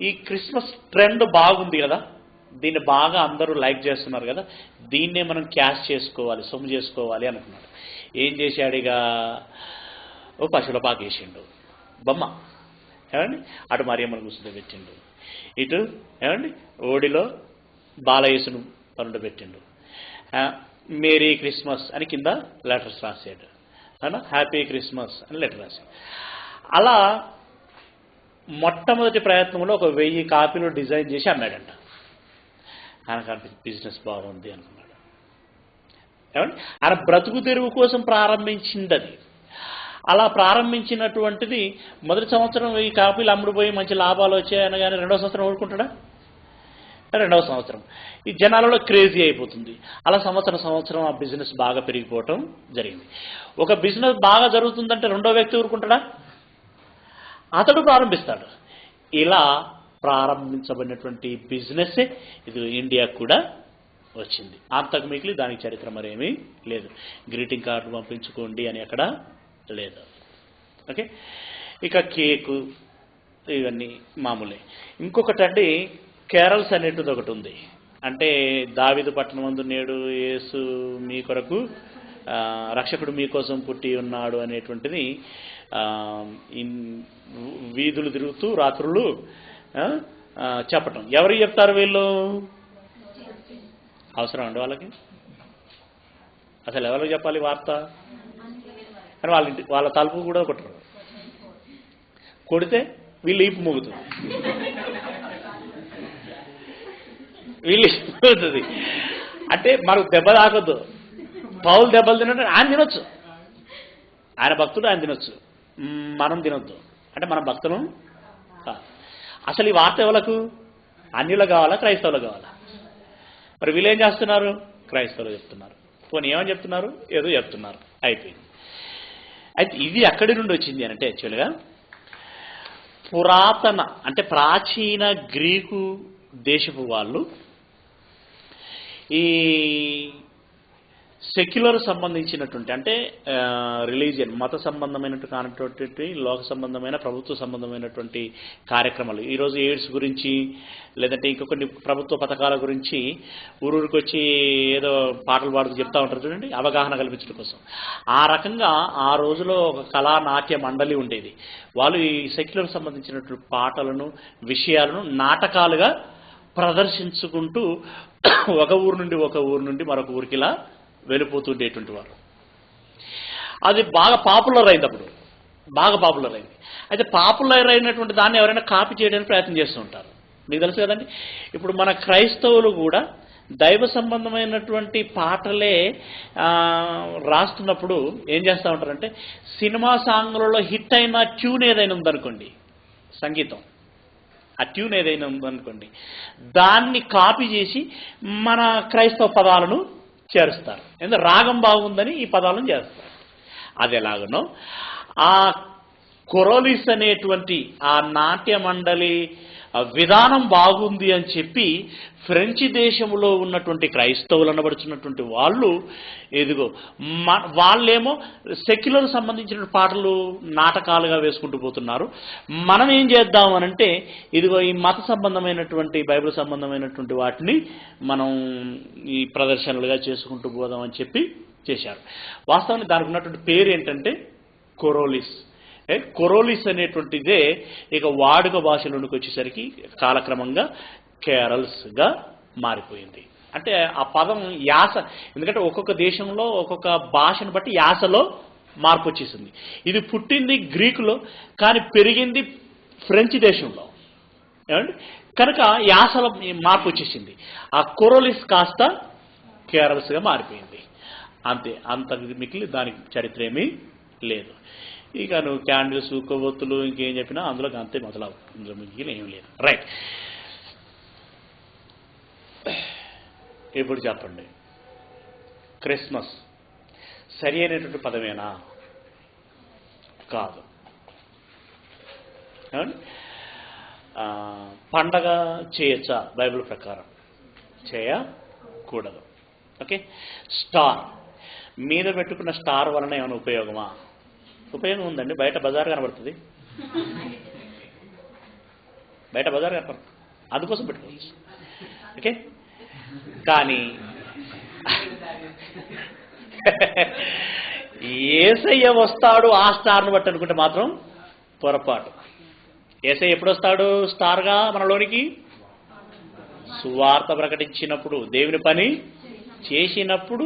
ఈ క్రిస్మస్ ట్రెండ్ బాగుంది కదా, దీన్ని బాగా అందరూ లైక్ చేస్తున్నారు కదా, దీన్నే మనం క్యాష్ చేసుకోవాలి, సొమ్ము చేసుకోవాలి అనుకున్నాడు. ఏం చేశాడు? ఇక ఓ పశువుల పాక వేసిండు బొమ్మ, ఏమండి, అటు మరియమ్మను కూర్చోబెట్టిండు, ఇటు ఏమండి ఓడిలో బాలయేసును పనుండ పెట్టిండు, మేరీ క్రిస్మస్ అని కింద లెటర్స్ రాశాడు, అవునా, హ్యాపీ క్రిస్మస్ అని లెటర్ రాశాడు. అలా మొట్టమొదటి ప్రయత్నంలో ఒక 1000 కాపీలు డిజైన్ చేసి అమ్మాడంట. ఆయనకు బిజినెస్ బాగుంది అనుకున్నాడు. ఏమండి, ఆయన బ్రతుకు తెరువు కోసం ప్రారంభించింది అది. అలా ప్రారంభించినటువంటిది మొదటి సంవత్సరం 1000 కాపీలు అమ్ముడుపోయి మంచి లాభాలు వచ్చాయని కానీ రెండవ సంవత్సరం ఊరుకుంటాడా? రెండవ సంవత్సరం ఈ జనాలలో క్రేజీ అయిపోతుంది. అలా సంవత్సరం ఆ బిజినెస్ బాగా పెరిగిపోవటం జరిగింది. ఒక బిజినెస్ బాగా జరుగుతుందంటే రెండో వ్యక్తి ఊరుకుంటాడా? అతడు ప్రారంభిస్తాడు. ఇలా ప్రారంభించబడినటువంటి బిజినెస్సే ఇది ఇండియాకు కూడా వచ్చింది. అంతకు మిగిలి దానికి చరిత్ర మరేమీ లేదు. గ్రీటింగ్ కార్డు పంపించుకోండి అని అక్కడ లేదు. ఓకే, ఇక కేకు ఇవన్నీ మామూలే. ఇంకొకటండి కేరల్స్ అనేటిది ఒకటి ఉంది. అంటే దావీదు పట్టణమందు నేడు యేసు మీ కొరకు రక్షకుడు మీకోసం పుట్టి ఉన్నాడు అనేటువంటిది వీధులు తిరుగుతూ రాత్రులు చెప్పటం. ఎవరు చెప్తారు? వీళ్ళు అవసరం అండి వాళ్ళకి? అసలు ఎవరికి చెప్పాలి వార్త? కానీ వాళ్ళ తలుపు కూడా కొట్టరు. కొడితే వీళ్ళు ఈపు మోగుతుంది, అంటే మనకు దెబ్బ తాకొద్దు. పౌలు దెబ్బలు తినట్టు ఆయన తినొచ్చు, ఆయన భక్తుడు, ఆయన తినొచ్చు, మనం తినొద్దు. అంటే మనం భక్తులు కాదు. అసలు ఈ వార్త ఎవలకు? అన్యులు కావాలా, క్రైస్తవులు కావాలా? మరి వీళ్ళు ఏం చేస్తున్నారు? క్రైస్తవులు చెప్తున్నారు. పోనీ ఏమని చెప్తున్నారు? ఏదో చెప్తున్నారు, అయిపోయింది. అయితే ఇది ఎక్కడి నుండి వచ్చింది అంటే యాక్చువల్గా పురాతన అంటే ప్రాచీన గ్రీకు దేశపు వాళ్ళు ఈ సెక్యులర్ సంబంధించినటువంటి అంటే రిలీజియన్ మత సంబంధమైనటువంటి లోక సంబంధమైన ప్రభుత్వ సంబంధమైనటువంటి కార్యక్రమాలు, ఈరోజు ఎయిడ్స్ గురించి లేదంటే ఇంకొన్ని ప్రభుత్వ పథకాల గురించి ఊరూరికి వచ్చి ఏదో పాటలు పాడుతూ చెప్తా ఉంటారు చూడండి, అవగాహన కల్పించడం కోసం. ఆ రకంగా ఆ రోజులో ఒక కళా నాట్య మండలి ఉండేది. వాళ్ళు ఈ సెక్యులర్ సంబంధించినటువంటి పాటలను విషయాలను నాటకాలుగా ప్రదర్శించుకుంటూ ఒక ఊరు నుండి మరొక ఊరికి ఇలా వెళ్ళిపోతుండేటువంటి వారు. అది బాగా పాపులర్ అయింది. అప్పుడు బాగా పాపులర్ అయింది. అయితే పాపులర్ అయినటువంటి దాన్ని ఎవరైనా కాపీ చేయడానికి ప్రయత్నం చేస్తూ ఉంటారు. మీకు తెలుసు కదండి, ఇప్పుడు మన క్రైస్తవులు కూడా దైవ సంబంధమైనటువంటి పాటలే రాస్తున్నప్పుడు ఏం చేస్తూ ఉంటారంటే సినిమా సాంగ్లలో హిట్ అయిన ట్యూన్ ఏదైనా ఉందనుకోండి, సంగీతం ఆ ట్యూన్ ఏదైనా ఉందనుకోండి, దాన్ని కాపీ చేసి మన క్రైస్తవ పదాలను చేరుస్తారు. ఎందుకంటే రాగం బాగుందని ఈ పదాలను చేస్తారు. అది ఎలాగనో ఆ కొరోలిస్ అనేటువంటి ఆ నాట్య మండలి విధానం బాగుంది అని చెప్పి ఫ్రెంచ్ దేశంలో ఉన్నటువంటి క్రైస్తవులు అనబడుచున్నటువంటి వాళ్ళు ఎదుగో వాళ్ళేమో సెక్యులర్ సంబంధించిన పాటలు నాటకాలుగా వేసుకుంటూ పోతున్నారు. మనం ఏం చేద్దాం అనంటే ఇదిగో ఈ మత సంబంధమైనటువంటి బైబిల్ సంబంధమైనటువంటి వాటిని మనం ఈ ప్రదర్శనలుగా చేసుకుంటూ పోదామని చెప్పి చేశారు. వాస్తవానికి దానికి ఉన్నటువంటి పేరు ఏంటంటే కొరోలిస్. కొరోలిస్ అనేటువంటిదే ఇక వాడుక భాషలోనికి వచ్చేసరికి కాలక్రమంగా కేరల్స్గా మారిపోయింది. అంటే ఆ పదం యాస, ఎందుకంటే ఒక్కొక్క దేశంలో ఒక్కొక్క భాషను బట్టి యాసలో మార్పు వచ్చేసింది. ఇది పుట్టింది గ్రీకులో, కానీ పెరిగింది ఫ్రెంచ్ దేశంలో, ఏమండి? కనుక యాసలో మార్పు వచ్చేసింది. ఆ కొరోలిస్ కాస్త కేరల్స్గా మారిపోయింది. అంతే, అంత మిగిలి దానికి చరిత్ర ఏమీ లేదు. ఇక నువ్వు క్యాండిల్స్, కొవ్వొత్తులు, ఇంకేం చెప్పినా అందులో అంతే మొదలవు, అందులో మిగిలి ఏం లేదు. రైట్, ఇప్పుడు చెప్పండి, క్రిస్మస్ సరి అయినటువంటి పదమేనా? కాదు. పండగ చేయొచ్చా? బైబిల్ ప్రకారం చేయకూడదు. ఓకే, స్టార్ మీద పెట్టుకున్న స్టార్ వలన ఏమైనా ఉపయోగమా? ఉపయోగం ఉందండి. బయట బజార్ కనబడుతుంది, బయట బజార్ కనపడుతుంది, అందుకోసం పెట్టుకోవచ్చు. ఓకే, కానీ యేసయ్య వస్తాడు ఆ స్టార్ను బట్టి అనుకుంటే మాత్రం పొరపాటు. యేసయ్య ఎప్పుడు వస్తాడు స్టార్గా మనలోనికి? సువార్త ప్రకటించినప్పుడు, దేవుని పని చేసినప్పుడు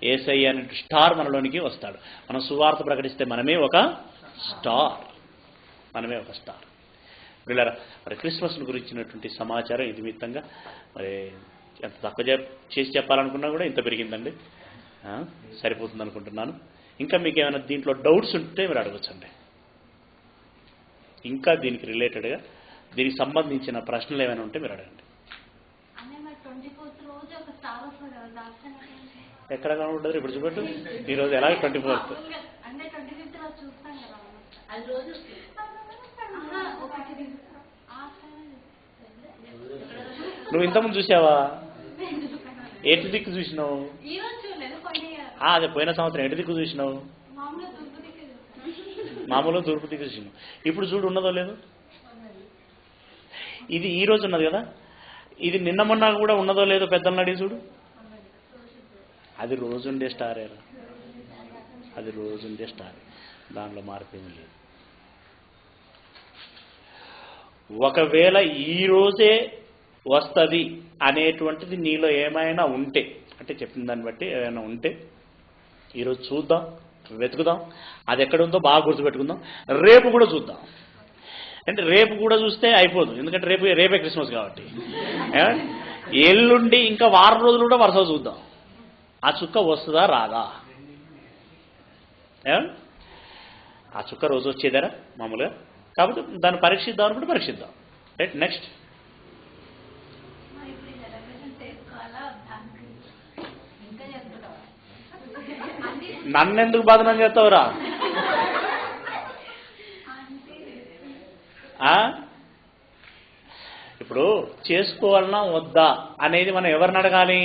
యేసయ్య అనే స్టార్ మనలోనికి వస్తాడు. మనం సువార్త ప్రకటిస్తే మనమే ఒక స్టార్, మనమే ఒక స్టార్. వీళ్ళరా, మరి క్రిస్మస్ గురించినటువంటి సమాచారం ఇది మిత్తంగా మరి ఎంత తక్కువ చేసి చెప్పాలనుకున్నా కూడా ఇంత పెరిగిందండి. సరిపోతుంది అనుకుంటున్నాను. ఇంకా మీకు ఏమైనా దీంట్లో డౌట్స్ ఉంటే మీరు అడగచ్చండి. ఇంకా దీనికి రిలేటెడ్గా, దీనికి సంబంధించిన ప్రశ్నలు ఏమైనా ఉంటే మీరు అడగండి. ఎక్కడ కనబడ్డారు ఇప్పుడు చూపెట్టు. ఈరోజు ఎలాగ 24th. నువ్వు ఇంతకుముందు చూసావా? ఎటు దిక్కు చూసినావు? అదే పోయిన సంవత్సరం ఎటు దిక్కు చూసినావు? మామూలుగా తూర్పు దిక్కు చూసినావు. ఇప్పుడు చూడు ఉన్నదో లేదు. ఇది ఈ రోజు ఉన్నది కదా, ఇది నిన్న మొన్న కూడా ఉన్నదో లేదో పెద్దలను అడిగి చూడు. అది రోజుండే స్టారేరా, అది రోజుండే స్టార్, దానిలో మార్పేమీ లేదు. ఒకవేళ ఈ రోజే వస్తుంది అనేటువంటిది నీలో ఏమైనా ఉంటే, అంటే చెప్పిన దాన్ని బట్టి ఏమైనా ఉంటే ఈరోజు చూద్దాం, వెతుకుదాం, అది ఎక్కడుందో బాగా గుర్తుపెట్టుకుందాం. రేపు కూడా చూద్దాం. అంటే రేపు కూడా చూస్తే అయిపోదు, ఎందుకంటే రేపే క్రిస్మస్ కాబట్టి. ఎల్లుండి ఇంకా వారం రోజులు కూడా వరుస చూద్దాం, ఆ చుక్క వస్తుందా రాదా. ఆ చుక్క రోజు వచ్చేదారా మామూలుగా, కాబట్టి దాన్ని పరీక్షిద్దాం అనుకుంటే పరీక్షిద్దాం. Right, next. నన్నెందుకు బాధనం చేస్తావురా? ఇప్పుడు చేసుకోవాలన్నా వద్దా అనేది మనం ఎవరిని అడగాలి?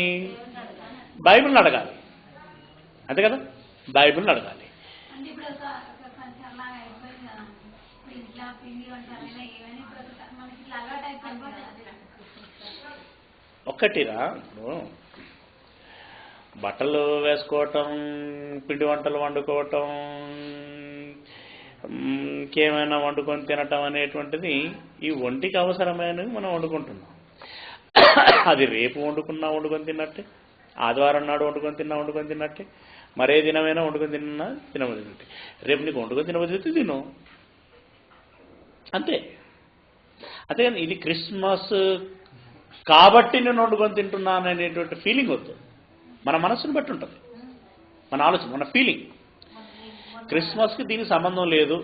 బైబిల్ని అడగాలి, అంతే కదా, బైబిల్ని అడగాలి. ఒక్కటిరా, ఇప్పుడు బట్టలు వేసుకోవటం, పిండి వంటలు వండుకోవటం, ఇంకేమైనా వండుకొని తినటం అనేటువంటిది ఈ ఒంటికి అవసరమైనవి మనం వండుకుంటున్నాం. అది రేపు వండుకున్నా వండుకొని తిన్నట్టే, ఆదివారం నాడు వండుకొని తిన్నట్టే, మరే దినమైనా వండుకొని తినబడినట్టే. రేపు నీకు వండుకొని తినబడితే తిను, అంతే. అంతేగాని ఇది క్రిస్మస్ కాబట్టి నేను వండుకొని తింటున్నాను అనేటువంటి ఫీలింగ్ వద్దు. మన మనసును బట్టి ఉంటుంది, మన ఆలోచన, మన ఫీలింగ్. క్రిస్మస్కి దీనికి సంబంధం లేదు,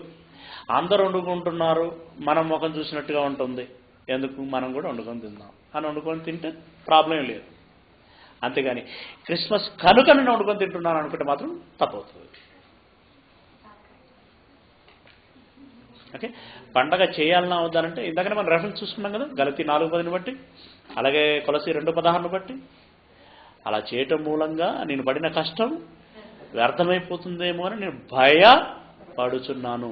అందరూ వండుకుంటున్నారు, మనం ముఖం చూసినట్టుగా ఉంటుంది, ఎందుకు మనం కూడా వండుకొని తిందాం అని వండుకొని తింటే ప్రాబ్లం లేదు. అంతేగాని క్రిస్మస్ కనుక నేను వండుకొని తింటున్నాను అనుకుంటే మాత్రం తప్పవుతుంది. ఓకే, పండగ చేయాలన్నా అవుతానంటే ఇందాకనే మనం రెఫరెన్స్ చూసుకున్నాం కదా, గలతీ 4:10 బట్టి, అలాగే కొలసీ 2:16 బట్టి. అలా చేయటం మూలంగా నేను పడిన కష్టం వ్యర్థమైపోతుందేమో అని నేను భయపడుచున్నాను.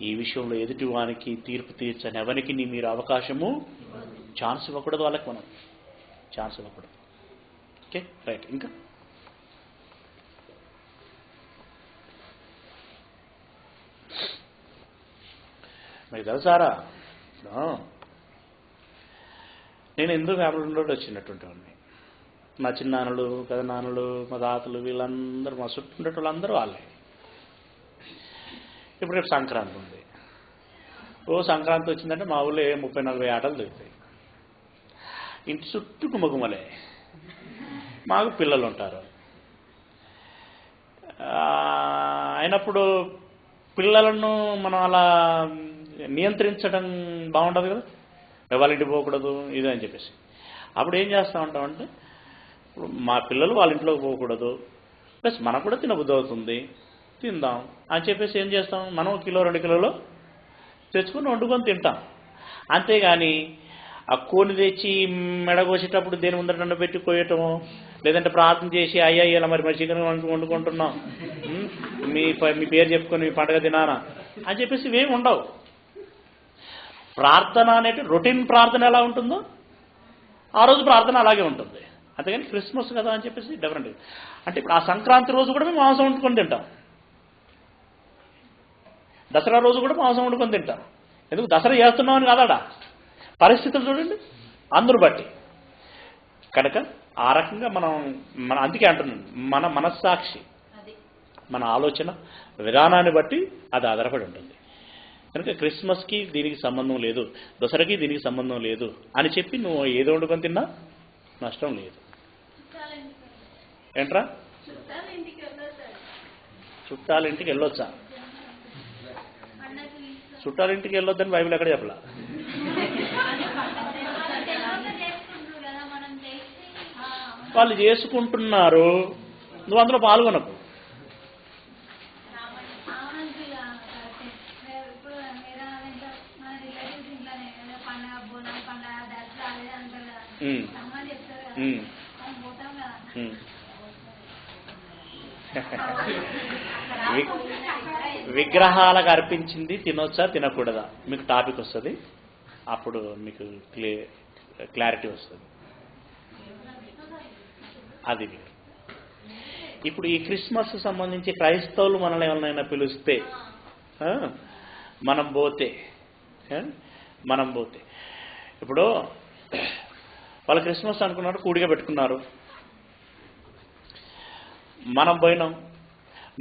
ఈ విషయంలో ఎదుటి వానికి తీర్పు తీర్చని ఎవరికి మీరు అవకాశము, ఛాన్స్ ఇవ్వకూడదు, వాళ్ళకి మనం ఛాన్స్ ఇవ్వకూడదు. Okay, right. ఇంకా మీకు తెలుసారా? నేను ఎందుకు ఫ్యామిలీ నుండి వచ్చినటువంటి వాడిని. మా చిన్నాన్నలు, పెదనాన్నలు, మా తాతలు వీళ్ళందరూ మా చుట్టూ ఉండే వాళ్ళందరూ వాళ్ళే. ఇప్పుడు రేపు సంక్రాంతి ఉంది. సంక్రాంతి వచ్చిందంటే మా ఊళ్ళో 30-40 ఆటలు దొరుకుతాయి. ఇంటి చుట్టూ గుమ్మగుమ్మలే. మాకు పిల్లలు ఉంటారు. అయినప్పుడు పిల్లలను మనం అలా నియంత్రించడం బాగుండదు కదా. వాళ్ళ ఇంటికి పోకూడదు ఇది అని చెప్పేసి. అప్పుడు ఏం చేస్తూ ఉంటామంటే, ఇప్పుడు మా పిల్లలు వాళ్ళ ఇంట్లోకి పోకూడదు, ప్లస్ మనకు కూడా తినబుద్ధి అవుతుంది, తిందాం అని చెప్పేసి ఏం చేస్తాం, మనం 1-2 కిలోలు తెచ్చుకొని వండుకొని తింటాం. అంతేగాని ఆ కోని తెచ్చి మెడగోసేటప్పుడు దేని ముందర పెట్టి కోయటము, లేదంటే ప్రార్థన చేసి అయ్యా మరి చికెన్ వండుకుంటున్నాం, మీ పేరు చెప్పుకొని మీ పండగ తినానా అని చెప్పేసి ఇవేమి ఉండవు. ప్రార్థన అనేది రొటీన్ ప్రార్థన ఎలా ఉంటుందో ఆ రోజు ప్రార్థన అలాగే ఉంటుంది. అంతేగాని క్రిస్మస్ కదా అని చెప్పేసి డిఫరెంట్. అంటే ఇప్పుడు ఆ సంక్రాంతి రోజు కూడా మేము మాంసం వండుకొని తింటాం, దసరా రోజు కూడా మాంసం వండుకొని తింటాం. ఎందుకు దసరా చేస్తున్నామని కాదాడా, పరిస్థితులు చూడండి అందరూ బట్టి. కనుక ఆ రకంగా మన అందుకే అంటున్నాను, మన మనస్సాక్షి, మన ఆలోచన విధానాన్ని బట్టి అది ఆధారపడి ఉంటుంది. కనుక క్రిస్మస్కి దీనికి సంబంధం లేదు, దసరాకి దీనికి సంబంధం లేదు అని చెప్పి నువ్వు ఏదో వండుకొని తిన్నా నష్టం లేదు. ఏంట్రా చుట్టాలింటికి వెళ్ళొచ్చా? చుట్టాలింటికి వెళ్ళొద్దని బైబిల్ ఎక్కడ చెప్పలా. వాళ్ళు చేసుకుంటున్నారు, నువ్వు అందులో పాల్గొనకు. విగ్రహాలకు అర్పించింది తినొచ్చా తినకూడదా మీకు టాపిక్ వస్తుంది, అప్పుడు మీకు క్లారిటీ వస్తుంది. అది ఇప్పుడు ఈ క్రిస్మస్ సంబంధించి క్రైస్తవులు మనల్ని ఎవరినైనా పిలిస్తే మనం పోతే ఇప్పుడు వాళ్ళు క్రిస్మస్ అనుకున్నారు, కూడిగా పెట్టుకున్నారు, మనం పోయినాం.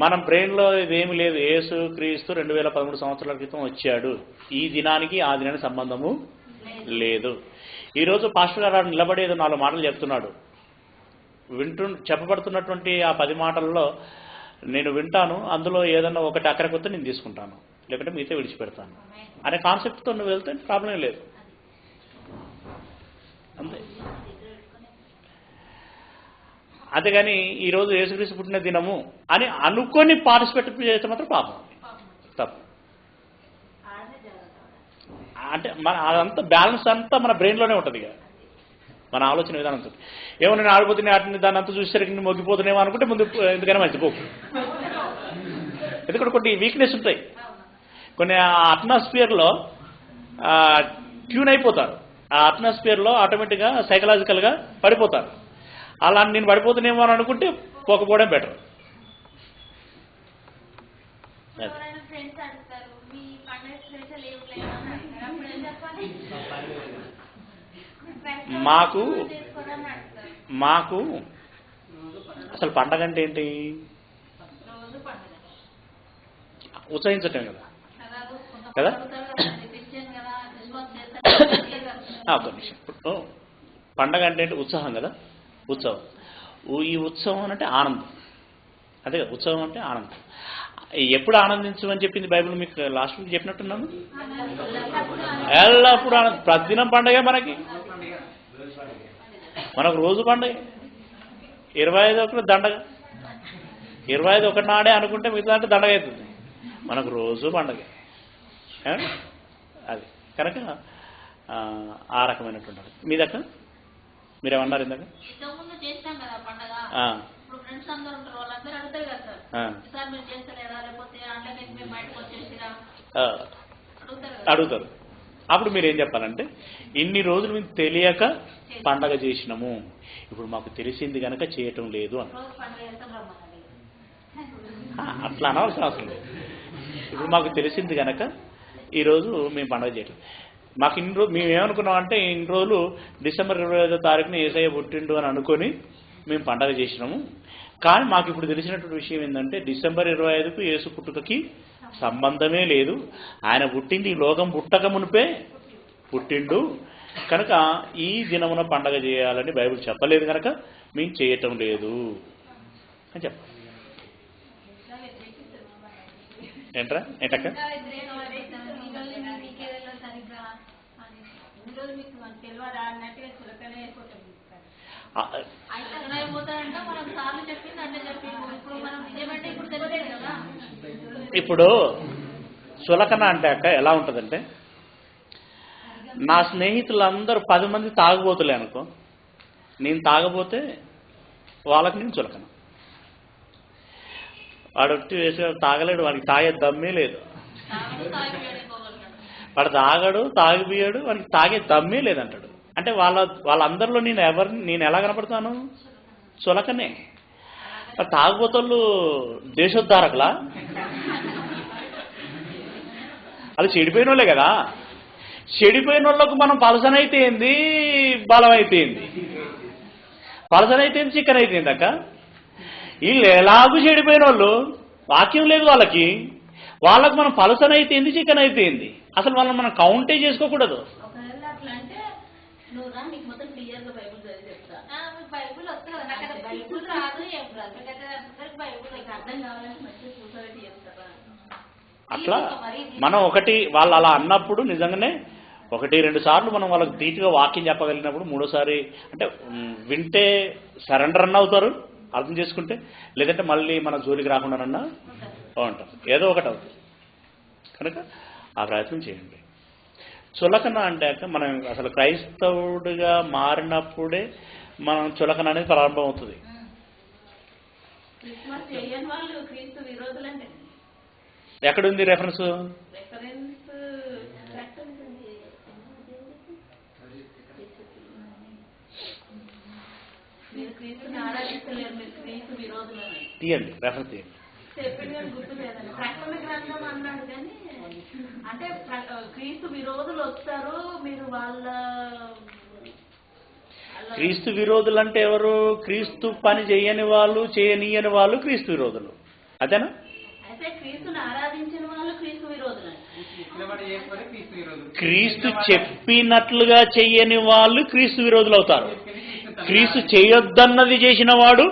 మనం బ్రెయిన్లో ఇదేమి లేదు, యేసు క్రీస్తు 2013 సంవత్సరాల క్రితం వచ్చాడు, ఈ దినానికి ఆ దినానికి సంబంధము లేదు. ఈరోజు పాస్టర్ గారు నిలబడి ఏదో 4 మాటలు చెప్తున్నాడు, చెప్పబడుతున్నటువంటి ఆ 10 మాటల్లో నేను వింటాను, అందులో ఏదన్నా ఒకటి అక్కడికి వస్తే నేను తీసుకుంటాను, లేకుంటే మిగతా విడిచిపెడతాను అనే కాన్సెప్ట్తో నువ్వు వెళ్తే ప్రాబ్లం లేదు. అంతే. అంతేగాని ఈరోజు యేసుక్రీస్తు పుట్టిన దినము అని అనుకొని పార్టిసిపేట్ చేస్తే మాత్రం పాపం, తప్పు. అంటే మన అదంతా బ్యాలెన్స్ అంతా మన బ్రెయిన్లోనే ఉంటుంది, ఇక మన ఆలోచన విధానం ఉంటుంది. ఏమో నేను ఆడిపోతున్నా వాటిని దాన్ని అంతా చూసేసరికి నేను మొగ్గిపోతున్నామో అనుకుంటే ముందు ఎందుకైనా మంచిపోకు. ఎందుకంటే కొన్ని వీక్నెస్ ఉంటాయి, కొన్ని అట్మాస్ఫియర్లో ట్యూన్ అయిపోతారు, ఆ అట్మాస్ఫియర్లో ఆటోమేటిక్గా సైకలాజికల్గా పడిపోతారు. అలా నేను పడిపోతున్నామో అని అనుకుంటే పోకపోవడం బెటర్. మాకు అసలు పండగ అంటే ఏంటి? ఉత్సహించటం కదా కదా. ఒక నిమిషం, పండగ అంటే ఏంటి? ఉత్సాహం కదా, ఉత్సవం. ఈ ఉత్సవం అంటే ఆనందం, అదే కదా ఉత్సవం అంటే ఆనందం. ఎప్పుడు ఆనందించమని చెప్పింది బైబిల్? మీకు లాస్ట్ వీక్ చెప్పినట్టున్నాను. ఎల్లప్పుడు ఆనందం, ప్రతిదినం పండగే మనకు రోజు పండగ. 25 ఒకటి దండగ, 25 ఒకటి నాడే అనుకుంటే మిగతా అంటే దండగ అవుతుంది. మనకు రోజు పండగే అది. కనుక ఆ రకమైనటువంటి మీ దగ్గర మీరేమన్నారు ఇందాక? అడుగుతారు. అప్పుడు మీరేం చెప్పాలంటే, ఇన్ని రోజులు మేము తెలియక పండగ చేసినాము, ఇప్పుడు మాకు తెలిసింది కనుక చేయటం లేదు అని. అట్లా అనవలసిన అవసరం లేదు. ఇప్పుడు మాకు తెలిసింది కనుక ఈరోజు మేము పండుగ చేయట్లేదు. మాకు ఇన్ని రోజు మేము ఏమనుకున్నామంటే ఇన్ని రోజులు డిసెంబర్ 25వ తారీఖున యేసయ్య పుట్టిండు అని అనుకొని మేము పండుగ చేసినాము. కానీ మాకు ఇప్పుడు తెలిసినటువంటి విషయం ఏంటంటే డిసెంబర్ 25కు యేసు పుట్టుకకి సంబంధమే లేదు. ఆయన పుట్టింది ఈ లోకం పుట్టక మునిపే పుట్టిండు కనుక ఈ దినమున పండగ చేయాలని బైబిల్ చెప్పలేదు కనుక మేము చేయటం లేదు అని చెప్పాలి. ఏంటక్క ఇప్పుడు చులకన అంటే అక్క ఎలా ఉంటుందంటే, నా స్నేహితులందరూ 10 మంది తాగబోతులే అనుకో, నేను తాగబోతే వాళ్ళకి నేను చులకన. వాడు వచ్చి వేసి తాగలేడు, వాడికి తాగే దమ్మే లేదు. వాడు తాగడు, తాగిపోయాడు, వాడికి తాగే దమ్మే లేదంటాడు. అంటే వాళ్ళందరిలో నేను ఎలా కనపడతాను? చులకనే. తాగుబోతోళ్ళు దేశోద్ధారకులా? వాళ్ళు చెడిపోయిన వాళ్ళే కదా. చెడిపోయిన వాళ్ళకు మనం పలసనైతే ఏంది, బలం అయితే ఏంది? పలసనైతే ఏంది, చికెన్ అయితే ఏంది అక్క? వీళ్ళు ఎలాగూ చెడిపోయిన వాళ్ళు, వాక్యం లేదు వాళ్ళకు మనం పలసనైతే ఏంది, చికెన్ అయితే ఏంది? అసలు వాళ్ళని మనం కౌంటే చేసుకోకూడదు. అట్లా మనం వాళ్ళు అలా అన్నప్పుడు నిజంగానే 1-2 సార్లు మనం వాళ్ళకి ధీటుగా వాక్యం చెప్పగలిగినప్పుడు, మూడోసారి అంటే వింటే సరెండర్ అన్న అవుతారు అర్థం చేసుకుంటే, లేదంటే మళ్ళీ మన జోలికి రాకుండానన్నా బాగుంటాం. ఏదో ఒకటి అవుతుంది కనుక ఆ ప్రయత్నం చేయండి. చులకన అంటే మనం అసలు క్రైస్తవుడిగా మారినప్పుడే మనం చులకన అనేది ప్రారంభం అవుతుంది. ఎక్కడుంది రెఫరెన్స్? తీయండి, రెఫరెన్స్ తీయండి. అంటే క్రీస్తు విరోధులు వస్తారు, మీరు క్రీస్తు విరోధులు అంటే ఎవరు? క్రీస్తు పని చేయని వాళ్ళు, చేయనీయని వాళ్ళు క్రీస్తు విరోధులు, అదేనా? అయితే క్రీస్తుని ఆరాధించిన వాళ్ళు క్రీస్తు విరోధులు. క్రీస్తు చెప్పినట్లుగా చెయ్యని వాళ్ళు క్రీస్తు విరోధులు అవుతారు. క్రీస్తు చేయొద్దన్నది చేసిన వాడు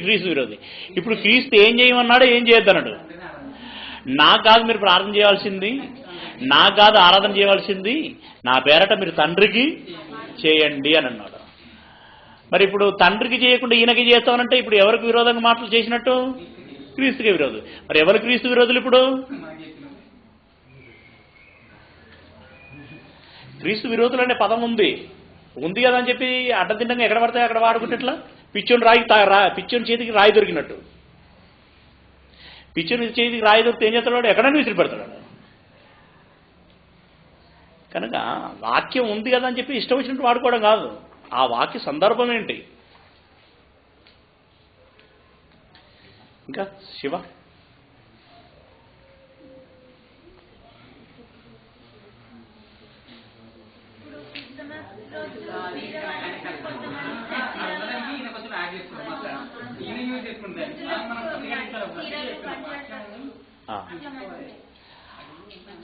క్రీస్తు విరోధి. ఇప్పుడు క్రీస్తు ఏం చేయమన్నాడు, ఏం చేయొద్దన్నాడు? నాకు కాదు మీరు ప్రార్థన చేయాల్సింది, నాకు కాదు ఆరాధన చేయవలసింది, నా పేరట మీరు తండ్రికి చేయండి అని అన్నాడు. మరి ఇప్పుడు తండ్రికి చేయకుండా ఈయనకి చేస్తామనంటే ఇప్పుడు ఎవరికి విరోధంగా మాటలు చేసినట్టు? క్రీస్తుకి విరోధులు. మరి ఎవరు క్రీస్తు విరోధులు? ఇప్పుడు క్రీస్తు విరోధులు అనే పదం ఉంది కదా అని చెప్పి అడ్డదిడ్డంగా ఎక్కడ పడతాయి అక్కడ వాడుకుంటేట్లా? పిచ్చోని చేతికి రాయి దొరికినట్టు. పిచ్చోని చేతికి రాయి దొరికితే ఏం చేస్తాడు? ఎక్కడైనా విసిరి పెడతాడు. కనుక వాక్యం ఉంది కదా అని చెప్పి ఇష్టం వచ్చినట్టు వాడుకోవడం కాదు, ఆ వాక్య సందర్భం ఏంటి. ఇంకా శివ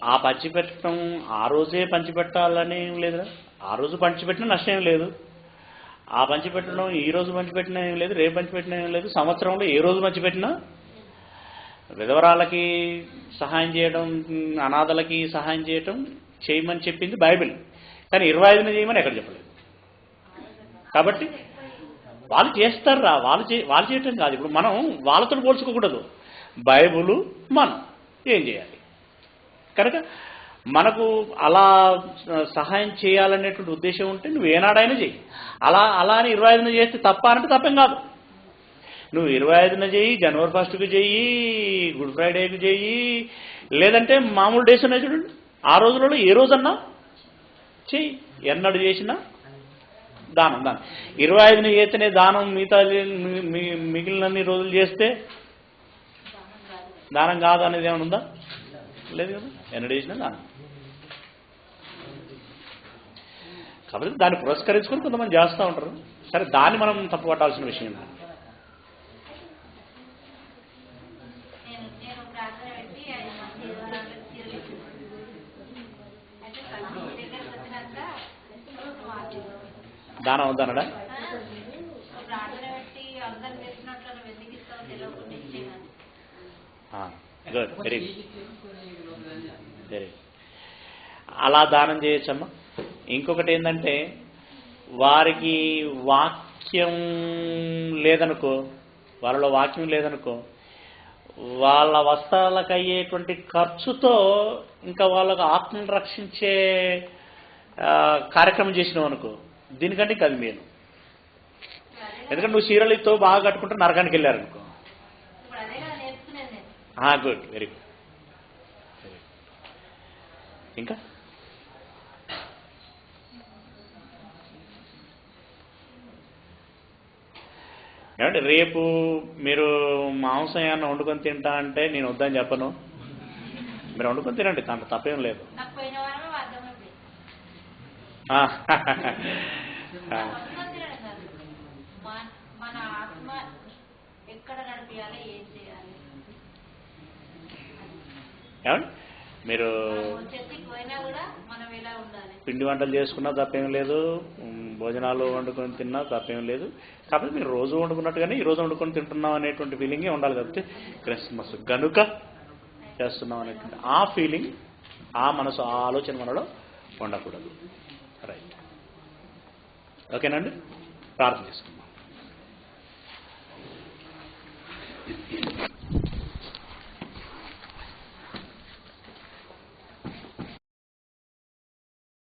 ఆ పంచిపెట్టడం ఆ రోజే పంచిపెట్టాలని ఏం లేదు. ఆ రోజు పంచిపెట్టినా నష్టం ఏం లేదు. ఆ పంచిపెట్టడం ఈ రోజు పంచిపెట్టినా ఏం లేదు, రేపు పంచిపెట్టినా ఏం లేదు. సంవత్సరంలో ఏ రోజు పంచిపెట్టినా విధవరాలకి సహాయం చేయడం, అనాథలకి సహాయం చేయమని చెప్పింది బైబిల్. కానీ 25న చేయమని ఎక్కడ చెప్పలేదు. కాబట్టి వాళ్ళు చేస్తారా, వాళ్ళు చేయటం కాదు. ఇప్పుడు మనం వాళ్ళతో పోల్చుకోకూడదు. బైబుల్ మనం ఏం చేయాలి కనుక మనకు అలా సహాయం చేయాలనేటువంటి ఉద్దేశం ఉంటే నువ్వు ఏనాడైనా చెయ్యి. అలా అని 25న చేస్తే తప్ప అంటే తప్పేం కాదు. నువ్వు 25న చెయ్యి, జనవరి 1కి చెయ్యి, గుడ్ ఫ్రైడేకి చెయ్యి, లేదంటే మామూలు డేస్ ఉన్నాయి చూడండి, ఆ రోజులలో ఏ రోజన్నా చెయ్యి. ఎన్నడు చేసినా దానం 25న చేస్తేనే దానం, మిగతా మిగిలినన్ని రోజులు చేస్తే దానం కాదు అనేది ఏమైనా ఉందా? లేదు కదా, ఎన్నడూ చేసినా దానం. కాబట్టి దాన్ని పురస్కరించుకొని కొంతమంది చేస్తూ ఉంటారు. సరే, దాన్ని మనం తప్పుపట్టాల్సిన విషయం కాదు. నేను ప్రార్థన పెట్టి 5 మంది ఎవరాళ్ళకి చీరలు ఇచ్చాను. అయితే దగ్గరికి వచ్చినాక దానం అవుతానడా? ప్రార్థన పెట్టి అందరు తెలిసినట్లు నువ్వు ఎందుకు ఇస్తావు తెలియకుండా ఇచ్చేయాలి. Good, very good, very good. అలా దానం చేయొచ్చమ్మా. ఇంకొకటి ఏంటంటే, వారికి వాక్యం లేదనుకో, వాళ్ళలో వాక్యం లేదనుకో, వాళ్ళ వస్త్రాలకు అయ్యేటువంటి ఖర్చుతో ఇంకా వాళ్ళకు ఆత్మను రక్షించే కార్యక్రమం చేసినావు అనుకో, దీనికంటే ఇంకా అది మేలు. ఎందుకంటే నువ్వు చీరలతో బాగా కట్టుకుంటే నరకానికి వెళ్ళారనుకో. ఇప్పుడు అదే కదా నేర్చుకునేది నేను. Good, very good. ఇంకా ఏమంటే, రేపు మీరు మాంసం ఏమన్నా వండుకొని తింటా అంటే నేను వద్దని చెప్పను. మీరు వండుకొని తినండి, దాంట్లో తప్పేం లేదు. నాకు పోయిన వారమే అర్థమైంది. మన ఆత్మ ఎక్కడ నడిపించాలి, ఏం చేయాలి, ఏమండి మీరు చర్చికి పోయినా కూడా మనం ఎలా ఉండాలి. పిండి వంటలు చేసుకున్నా తప్పేం లేదు, భోజనాలు వండుకొని తిన్నా తప్పేం లేదు. కాబట్టి మీరు రోజు వండుకున్నట్టుగానే ఈ రోజు వండుకొని తింటున్నాం అనేటువంటి ఫీలింగే ఉండాలి. కాబట్టి క్రిస్మస్ గనుక చేస్తున్నాం అనేటువంటి ఆ ఫీలింగ్, ఆ మనసు, ఆ ఆలోచన మనలో ఉండకూడదు. రైట్, ఓకేనండి. ప్రార్థన చేసుకుందాం.